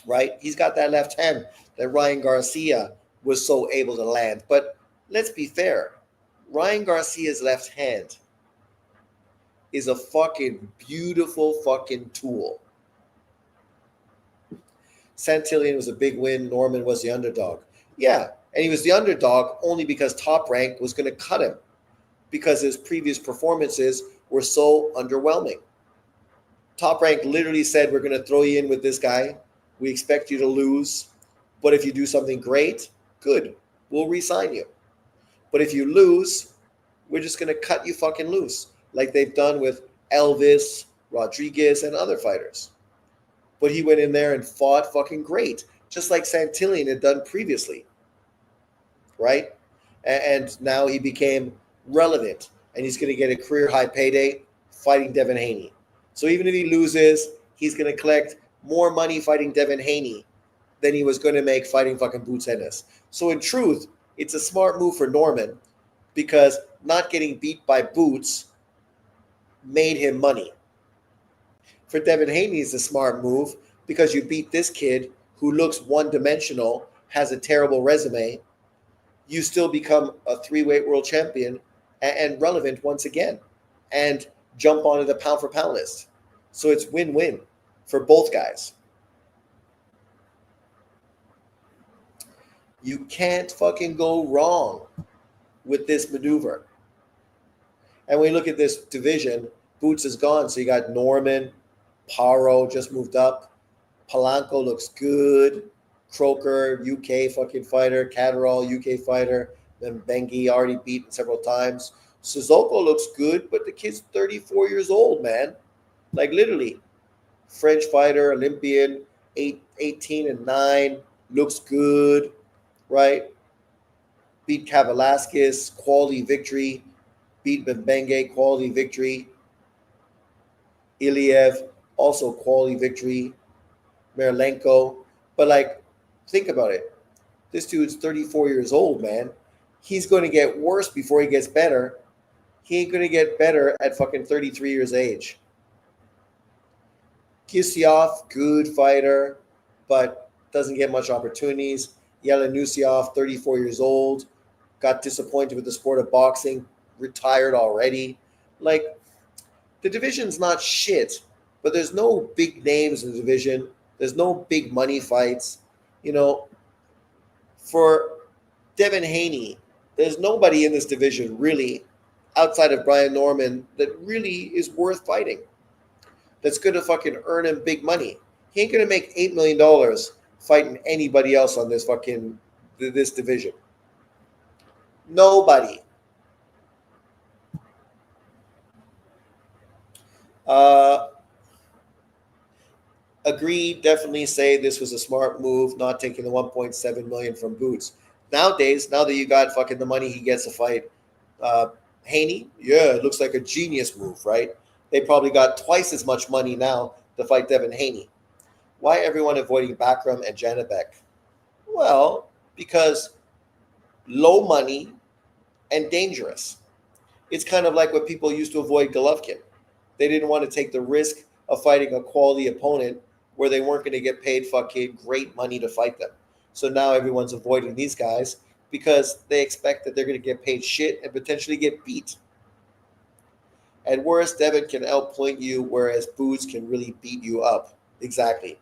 [SPEAKER 1] right? He's got that left hand that Ryan Garcia was so able to land. But let's be fair, Ryan Garcia's left hand is a fucking beautiful fucking tool. Santillan was a big win. Norman was the underdog. Yeah, and he was the underdog only because Top Rank was going to cut him because his previous performances were so underwhelming. Top Rank literally said, we're going to throw you in with this guy. We expect you to lose. But if you do something great, good. We'll re-sign you. But if you lose, we're just going to cut you fucking loose like they've done with Elvis, Rodriguez, and other fighters. But he went in there and fought fucking great, just like Santillan had done previously, right? And now he became relevant, and he's going to get a career-high payday fighting Devin Haney. So even if he loses, he's going to collect more money fighting Devin Haney than he was going to make fighting fucking Boots Ennis. So in truth, it's a smart move for Norman because not getting beat by Boots made him money. For Devin Haney, it's a smart move because you beat this kid who looks one-dimensional, has a terrible resume. You still become a three-weight world champion and relevant once again and jump onto the pound-for-pound list. So it's win-win for both guys. You can't fucking go wrong with this maneuver. And when you look at this division, Boots is gone. So you got Norman, Paro just moved up. Polanco looks good. Croker, UK fucking fighter. Catterall, UK fighter. Then Bengi already beaten several times. Sissoko looks good, but the kid's 34 years old, man. Like literally. French fighter, Olympian, 18-9. Looks good, right? Beat Kavalaskis, quality victory. Beat Mbenge, quality victory. Iliev, also quality victory. Merlenko. But like, think about it. This dude's 34 years old, man. He's going to get worse before he gets better. He ain't going to get better at fucking 33 years age. Kisyoff, good fighter, but doesn't get much opportunities. Yelenusiov, 34 years old, got disappointed with the sport of boxing, retired already. Like, the division's not shit, but there's no big names in the division. There's no big money fights. You know, for Devin Haney, there's nobody in this division really outside of Brian Norman that really is worth fighting. That's going to fucking earn him big money. He ain't going to make $8 million fighting anybody else on this fucking this division. Nobody. Agreed. Definitely say this was a smart move, not taking the 1.7 million from Boots. Nowadays, now that you got fucking the money he gets to fight Haney, yeah, it looks like a genius move, right? They probably got twice as much money now to fight Devin Haney. Why everyone avoiding Bakram and Janibek? Well, because low money and dangerous. It's kind of like what people used to avoid Golovkin. They didn't want to take the risk of fighting a quality opponent where they weren't going to get paid fucking great money to fight them. So now everyone's avoiding these guys because they expect that they're going to get paid shit and potentially get beat. At worst, Devin can outpoint you, whereas Boots can really beat you up. Exactly.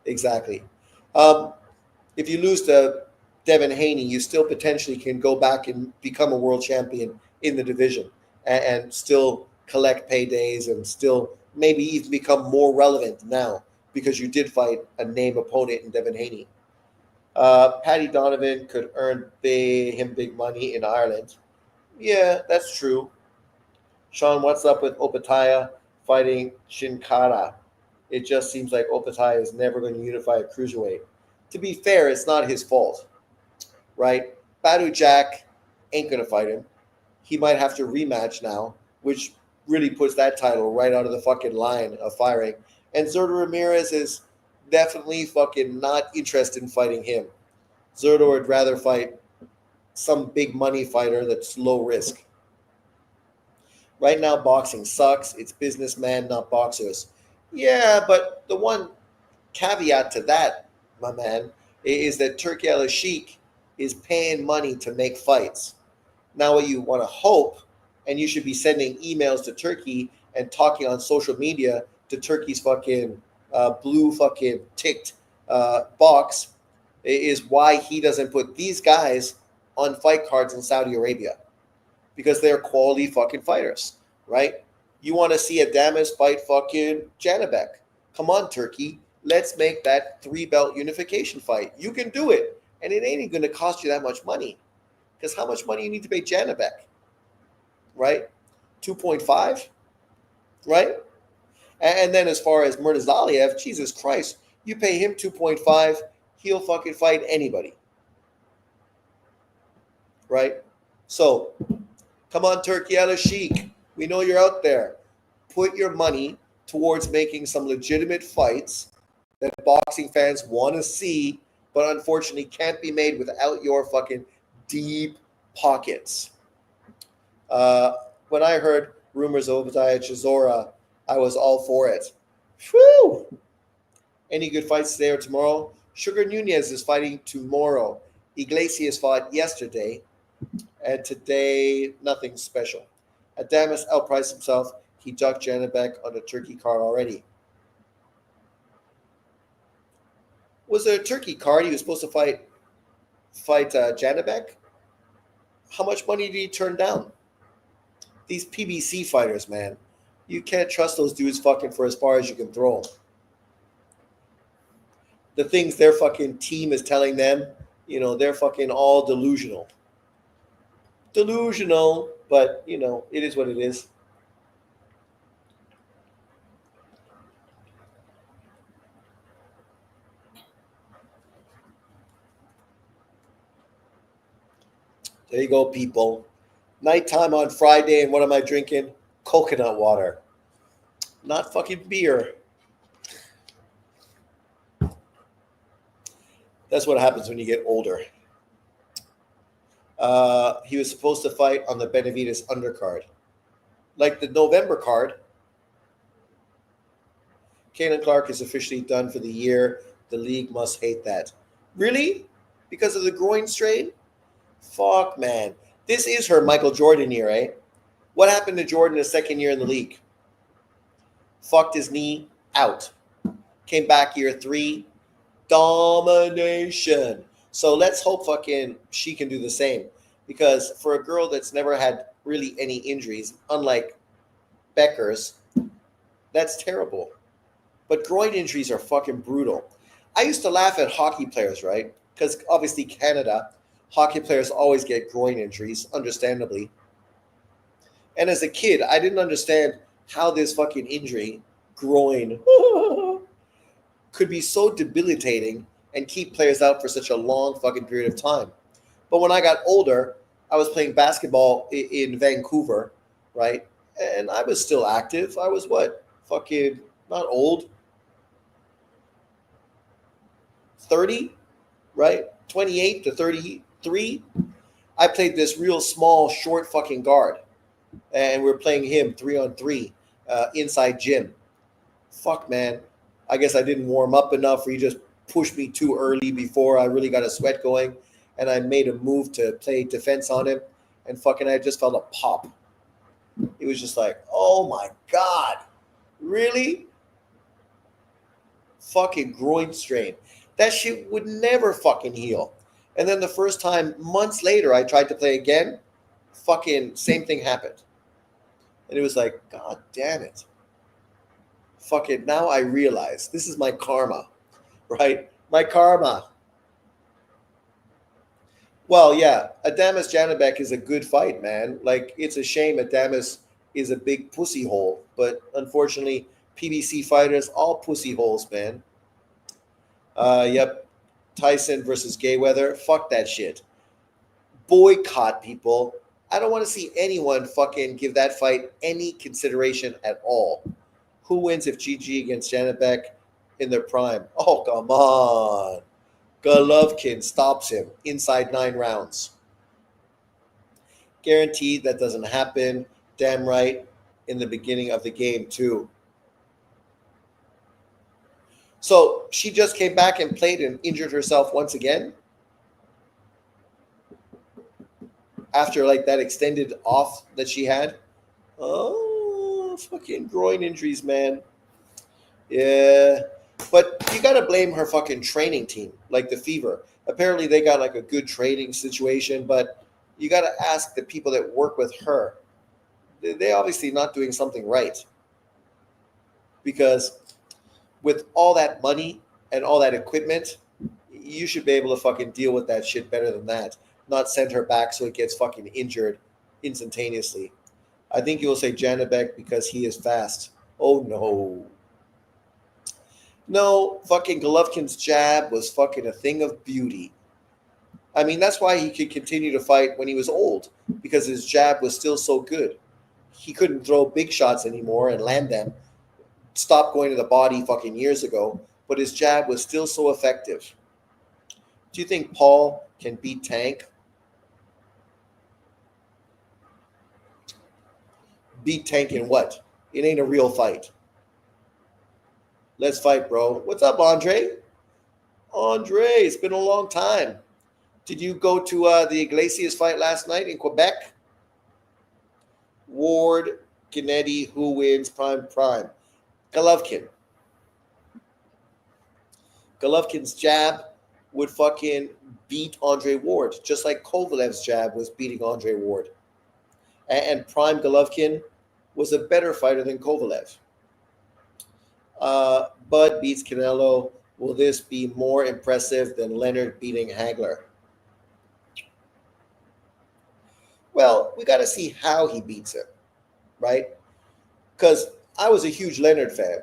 [SPEAKER 1] If you lose to Devin Haney, you still potentially can go back and become a world champion in the division and still collect paydays and still maybe even become more relevant now because you did fight a name opponent in Devin Haney. Paddy Donovan could earn him big money in Ireland. Yeah, that's true. Sean, what's up with Opataya fighting Shinkara? It just seems like Opataya is never going to unify a cruiserweight. To be fair, it's not his fault, right? Badu Jack ain't going to fight him. He might have to rematch now, which really puts that title right out of the fucking line of firing. And Zurdo Ramirez is definitely fucking not interested in fighting him. Zurdo would rather fight some big money fighter that's low risk. Right now, boxing sucks. It's businessmen, not boxers. Yeah, but the one caveat to that, my man, is that Turki Al Sheikh is paying money to make fights. Now, what you want to hope, and you should be sending emails to Turkey and talking on social media to Turkey's fucking blue fucking ticked box, is why he doesn't put these guys on fight cards in Saudi Arabia because they're quality fucking fighters, right? You want to see Adamas fight fucking Janabek. Come on, Turkey. Let's make that 3-belt unification fight. You can do it. And it ain't going to cost you that much money. Because how much money you need to pay Janabek? Right? 2.5? Right? And then as far as Murtazaliev, Jesus Christ, you pay him 2.5, he'll fucking fight anybody. Right? So, come on, Turki Al Sheikh. We know you're out there. Put your money towards making some legitimate fights that boxing fans want to see, but unfortunately can't be made without your fucking deep pockets. When I heard rumors of Obadiah Chisora, I was all for it. Whew! Any good fights today or tomorrow? Sugar Nunez is fighting tomorrow. Iglesias fought yesterday, and today nothing special. Adamas outpriced himself. He ducked Janabek on the Turkey card already. Was there a Turkey card? He was supposed to fight Janabek? How much money did he turn down? These PBC fighters, man. You can't trust those dudes fucking for as far as you can throw them. The things their fucking team is telling them, they're fucking all delusional. Delusional, but, it is what it is. There you go, people. Nighttime on Friday, and what am I drinking? Coconut water. Not fucking beer. That's what happens when you get older. He was supposed to fight on the Benavides undercard. Like the November card. Kanan Clark is officially done for the year. The league must hate that. Really? Because of the groin strain? Fuck, man. This is her Michael Jordan year, eh? What happened to Jordan his second year in the league? Fucked his knee, out. Came back year 3, domination. So let's hope fucking she can do the same. Because for a girl that's never had really any injuries, unlike Becker's, that's terrible. But groin injuries are fucking brutal. I used to laugh at hockey players, right? Because obviously Canada, hockey players always get groin injuries, understandably. And as a kid, I didn't understand how this fucking injury, groin, could be so debilitating and keep players out for such a long fucking period of time. But when I got older, I was playing basketball in Vancouver, right? And I was still active. I was what? Fucking not old. 30, right? 28 to 33. I played this real small, short fucking guard. And we're playing him 3-on-3 inside gym. Fuck, man. I guess I didn't warm up enough, or he just pushed me too early before I really got a sweat going. And I made a move to play defense on him. And fucking I just felt a pop. It was just like, oh my God. Really? Fucking groin strain. That shit would never fucking heal. And then the first time, months later, I tried to play again. Fucking same thing happened. And it was like, God damn it. Fucking now I realize this is my karma, right? My karma. Well, yeah, Adamus Janibek is a good fight, man. Like, it's a shame Adamus is a big pussy hole, but unfortunately, PBC fighters all pussy holes, man. Yep, Tyson versus Gayweather. Fuck that shit. Boycott, people. I don't want to see anyone fucking give that fight any consideration at all. Who wins if GG against Janibek in their prime? Oh, come on. Golovkin stops him inside 9 rounds. Guaranteed that doesn't happen. Damn right. In the beginning of the game, too. So she just came back and played and injured herself once again after like that extended off that she had. Oh, fucking groin injuries, man. Yeah. But you got to blame her fucking training team, like the Fever. Apparently, they got like a good training situation, but you got to ask the people that work with her. They obviously not doing something right because with all that money and all that equipment, you should be able to fucking deal with that shit better than that. Not send her back so it gets fucking injured instantaneously. I think you'll say Janibek because he is fast. Oh no. No, fucking Golovkin's jab was fucking a thing of beauty. I mean, that's why he could continue to fight when he was old, because his jab was still so good. He couldn't throw big shots anymore and land them. Stopped going to the body fucking years ago, but his jab was still so effective. Do you think Paul can beat Tank? Beat Tank in what? It ain't a real fight. Let's fight, bro. What's up, Andre? Andre, it's been a long time. Did you go to the Iglesias fight last night in Quebec? Ward, Gennady, who wins? Prime. Golovkin. Golovkin's jab would fucking beat Andre Ward, just like Kovalev's jab was beating Andre Ward. And Prime Golovkin was a better fighter than Kovalev. Bud beats Canelo. Will this be more impressive than Leonard beating Hagler? Well, we got to see how he beats him, right? Because I was a huge Leonard fan.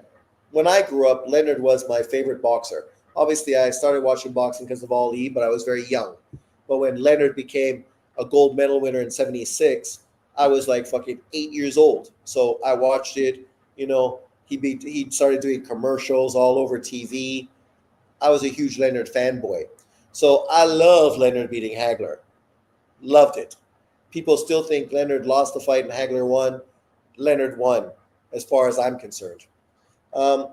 [SPEAKER 1] When I grew up, Leonard was my favorite boxer. Obviously, I started watching boxing because of Ali, but I was very young. But when Leonard became a gold medal winner in '76, I was like fucking 8 years old. So I watched it. You know, he started doing commercials all over TV. I was a huge Leonard fanboy. So I love Leonard beating Hagler. Loved it. People still think Leonard lost the fight and Hagler won. Leonard won, as far as I'm concerned. Um,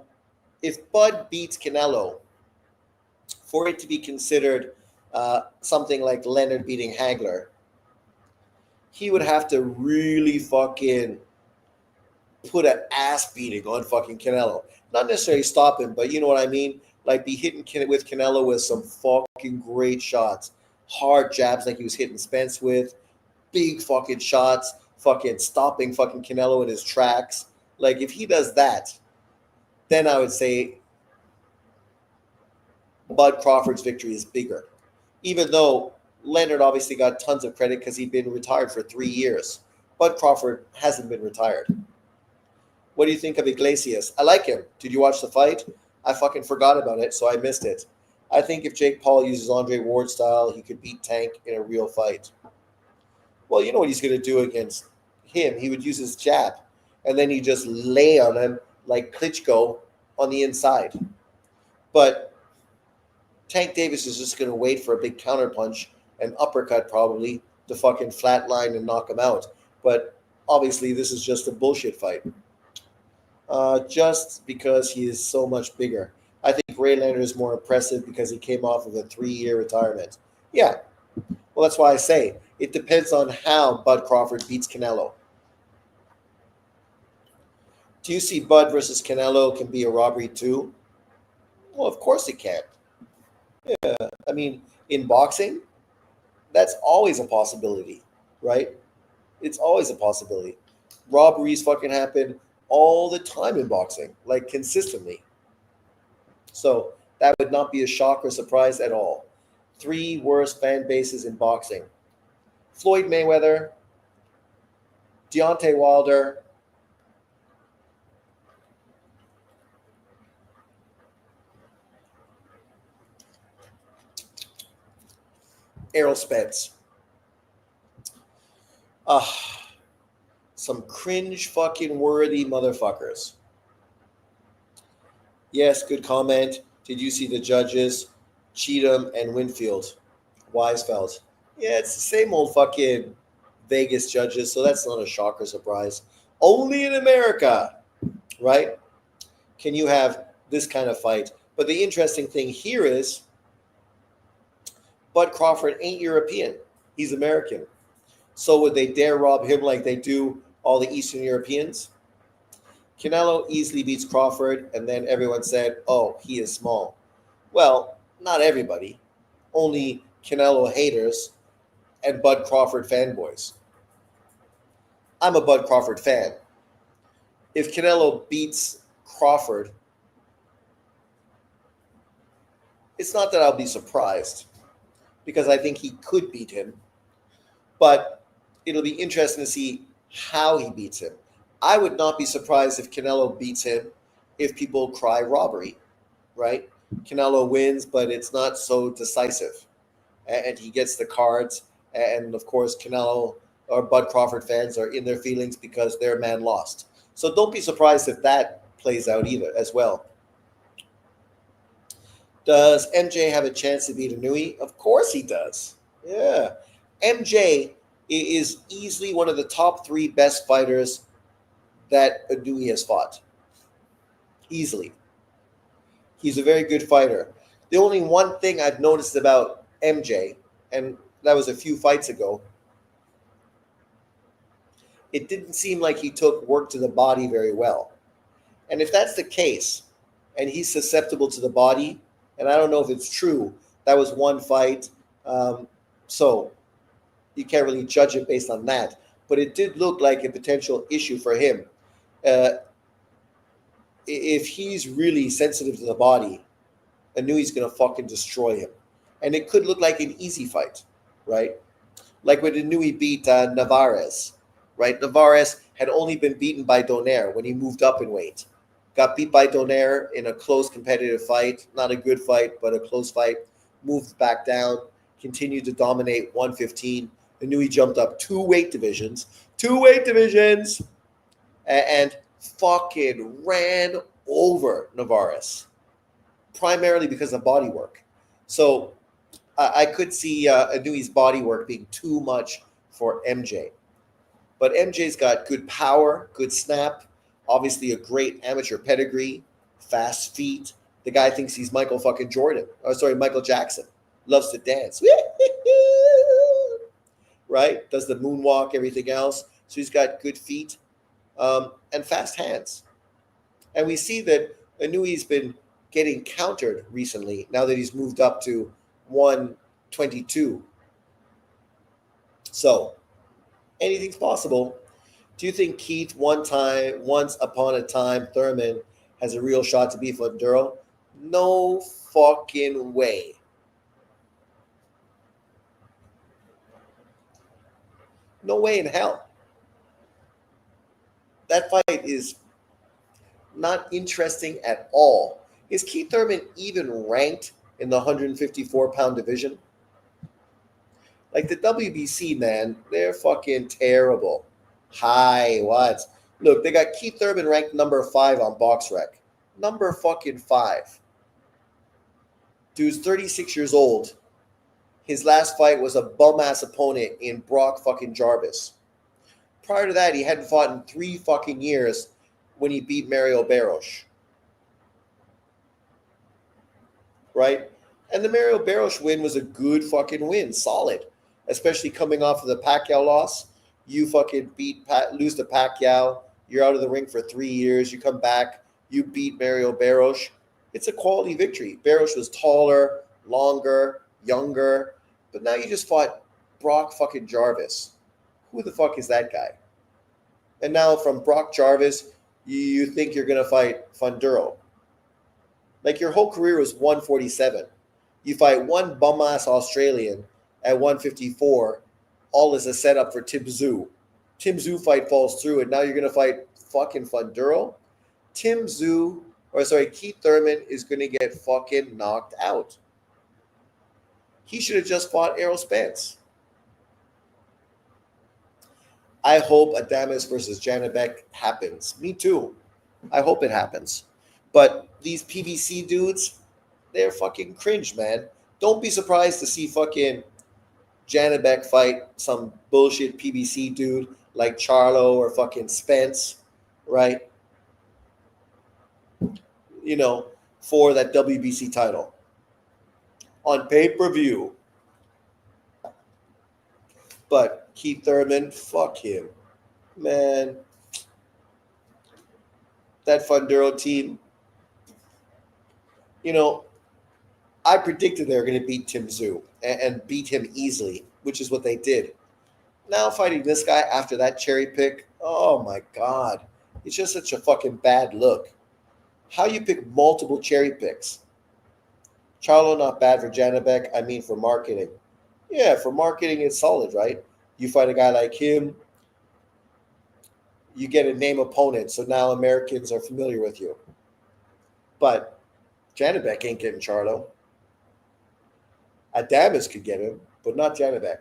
[SPEAKER 1] if Bud beats Canelo, for it to be considered something like Leonard beating Hagler, he would have to really fucking put an ass beating on fucking Canelo. Not necessarily stop him, but you know what I mean? Like be hitting with Canelo with some fucking great shots. Hard jabs like he was hitting Spence with. Big fucking shots. Fucking stopping fucking Canelo in his tracks. Like if he does that, then I would say Bud Crawford's victory is bigger. Even though Leonard obviously got tons of credit because he'd been retired for 3 years. Bud Crawford hasn't been retired. What do you think of Iglesias? I like him. Did you watch the fight? I fucking forgot about it, so I missed it. I think if Jake Paul uses Andre Ward style, he could beat Tank in a real fight. Well, you know what he's going to do against him? He would use his jab, and then he just lay on him like Klitschko on the inside. But Tank Davis is just going to wait for a big counterpunch, an uppercut probably, to fucking flatline and knock him out. But obviously, this is just a bullshit fight. Just because he is so much bigger. I think Ray Leonard is more impressive because he came off of a 3-year retirement. Yeah. Well, that's why I say it depends on how Bud Crawford beats Canelo. Do you see Bud versus Canelo can be a robbery too? Well, of course it can. I mean, in boxing, That's always a possibility, right? It's always a possibility. Robberies fucking happen all the time in boxing, like consistently. So that would not be a shock or surprise at all. Three worst fan bases in boxing: Floyd Mayweather, Deontay Wilder, Errol Spence. Ah, some cringe fucking worthy motherfuckers. Yes, good comment. Did you see the judges? Cheatham and Winfield. Weisfeld. Yeah, it's the same old fucking Vegas judges, so that's not a shock or surprise. Only in America, right? Can you have this kind of fight? But the interesting thing here is Bud Crawford ain't European. He's American. So would they dare rob him like they do all the Eastern Europeans? Canelo easily beats Crawford, and then everyone said, oh, he is small. Well, not everybody. Only Canelo haters and Bud Crawford fanboys. I'm a Bud Crawford fan. If Canelo beats Crawford, it's not that I'll be surprised because I think he could beat him, but it'll be interesting to see how he beats him. I would not be surprised if Canelo beats him if people cry robbery, right? Canelo wins, but it's not so decisive. And he gets the cards. And of course, Canelo or Bud Crawford fans are in their feelings because their man lost. So don't be surprised if that plays out either as well. Does MJ have a chance to beat Inui? Of course he does. Yeah. MJ is easily one of the top three best fighters that Inui has fought. Easily. He's a very good fighter. The only one thing I've noticed about MJ, and that was a few fights ago, it didn't seem like he took work to the body very well. And if that's the case, and he's susceptible to the body, and I don't know if it's true, that was one fight. So you can't really judge it based on that. But it did look like a potential issue for him. Uh, if he's really sensitive to the body, I knew he's going to fucking destroy him. And it could look like an easy fight, right? Like when Inui beat Navarez, right? Navarez had only been beaten by Donaire when he moved up in weight. Got beat by Donaire in a close competitive fight, not a good fight, but a close fight. Moved back down, continued to dominate 115. Inui jumped up two weight divisions, and fucking ran over Navarez, primarily because of body work. So I could see Inui's body work being too much for MJ. But MJ's got good power, good snap, obviously a great amateur pedigree, fast feet. The guy thinks he's Michael fucking Jordan. Oh, sorry, Michael Jackson. Loves to dance. Right? Does the moonwalk, everything else. So he's got good feet and fast hands. And we see that Inui's been getting countered recently now that he's moved up to 122. So anything's possible. Do you think Keith once upon a time, Thurman has a real shot to beat Maduro? No fucking way. No way in hell. That fight is not interesting at all. Is Keith Thurman even ranked in the 154-pound division? Like the WBC, man, they're fucking terrible. Hi, what? Look, they got Keith Thurman ranked number 5 on BoxRec. Number fucking 5. Dude's 36 years old. His last fight was a bum-ass opponent in Brock fucking Jarvis. Prior to that, he hadn't fought in 3 fucking years when he beat Mario Barros. Right? And the Mario Barros win was a good fucking win. Solid. Especially coming off of the Pacquiao loss. You fucking lose to Pacquiao. You're out of the ring for 3 years. You come back. You beat Mario Barros. It's a quality victory. Barros was taller, longer, younger. But now you just fought Brock fucking Jarvis. Who the fuck is that guy? And now from Brock Jarvis, you think you're gonna fight Funduro. Like your whole career was 147. You fight one bum ass Australian at 154, all as a setup for Tim Tszyu. Tim Tszyu fight falls through, and now you're gonna fight fucking Funduro. Keith Thurman is gonna get fucking knocked out. He should have just fought Errol Spence. I hope Adames versus Janibek happens. Me too. I hope it happens. But these PBC dudes, they're fucking cringe, man. Don't be surprised to see fucking Janibek fight some bullshit PBC dude like Charlo or fucking Spence, right? You know, for that WBC title on pay-per-view. But Keith Thurman, fuck him. Man, that Funduro team, you know, I predicted they were going to beat Tim Tszyu and beat him easily, which is what they did. Now fighting this guy after that cherry pick, oh my God. It's just such a fucking bad look. How you pick multiple cherry picks? Charlo not bad for Janibek, I mean for marketing. Yeah, for marketing it's solid, right? You fight a guy like him, you get a name opponent, so now Americans are familiar with you. But Janibek ain't getting Charlo. Adames could get him, but not Janibek.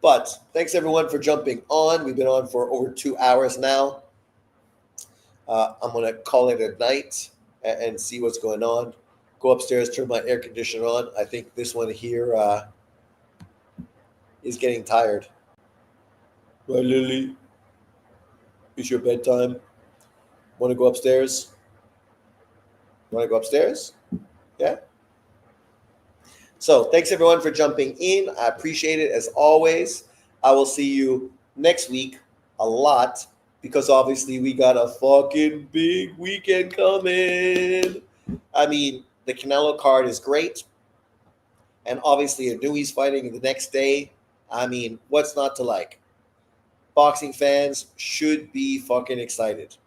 [SPEAKER 1] But thanks everyone for jumping on. We've been on for over 2 hours now. I'm going to call it a night and see what's going on. Go upstairs, turn my air conditioner on. I think this one here is getting tired. Right, Lily? It's your bedtime. Want to go upstairs? Want to go upstairs? Yeah? So thanks everyone for jumping in. I appreciate it as always. I will see you next week a lot because obviously we got a fucking big weekend coming. I mean, the Canelo card is great. And obviously Nunez fighting the next day. I mean, what's not to like? Boxing fans should be fucking excited.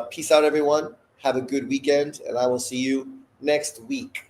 [SPEAKER 1] Peace out, everyone. Have a good weekend, and I will see you next week.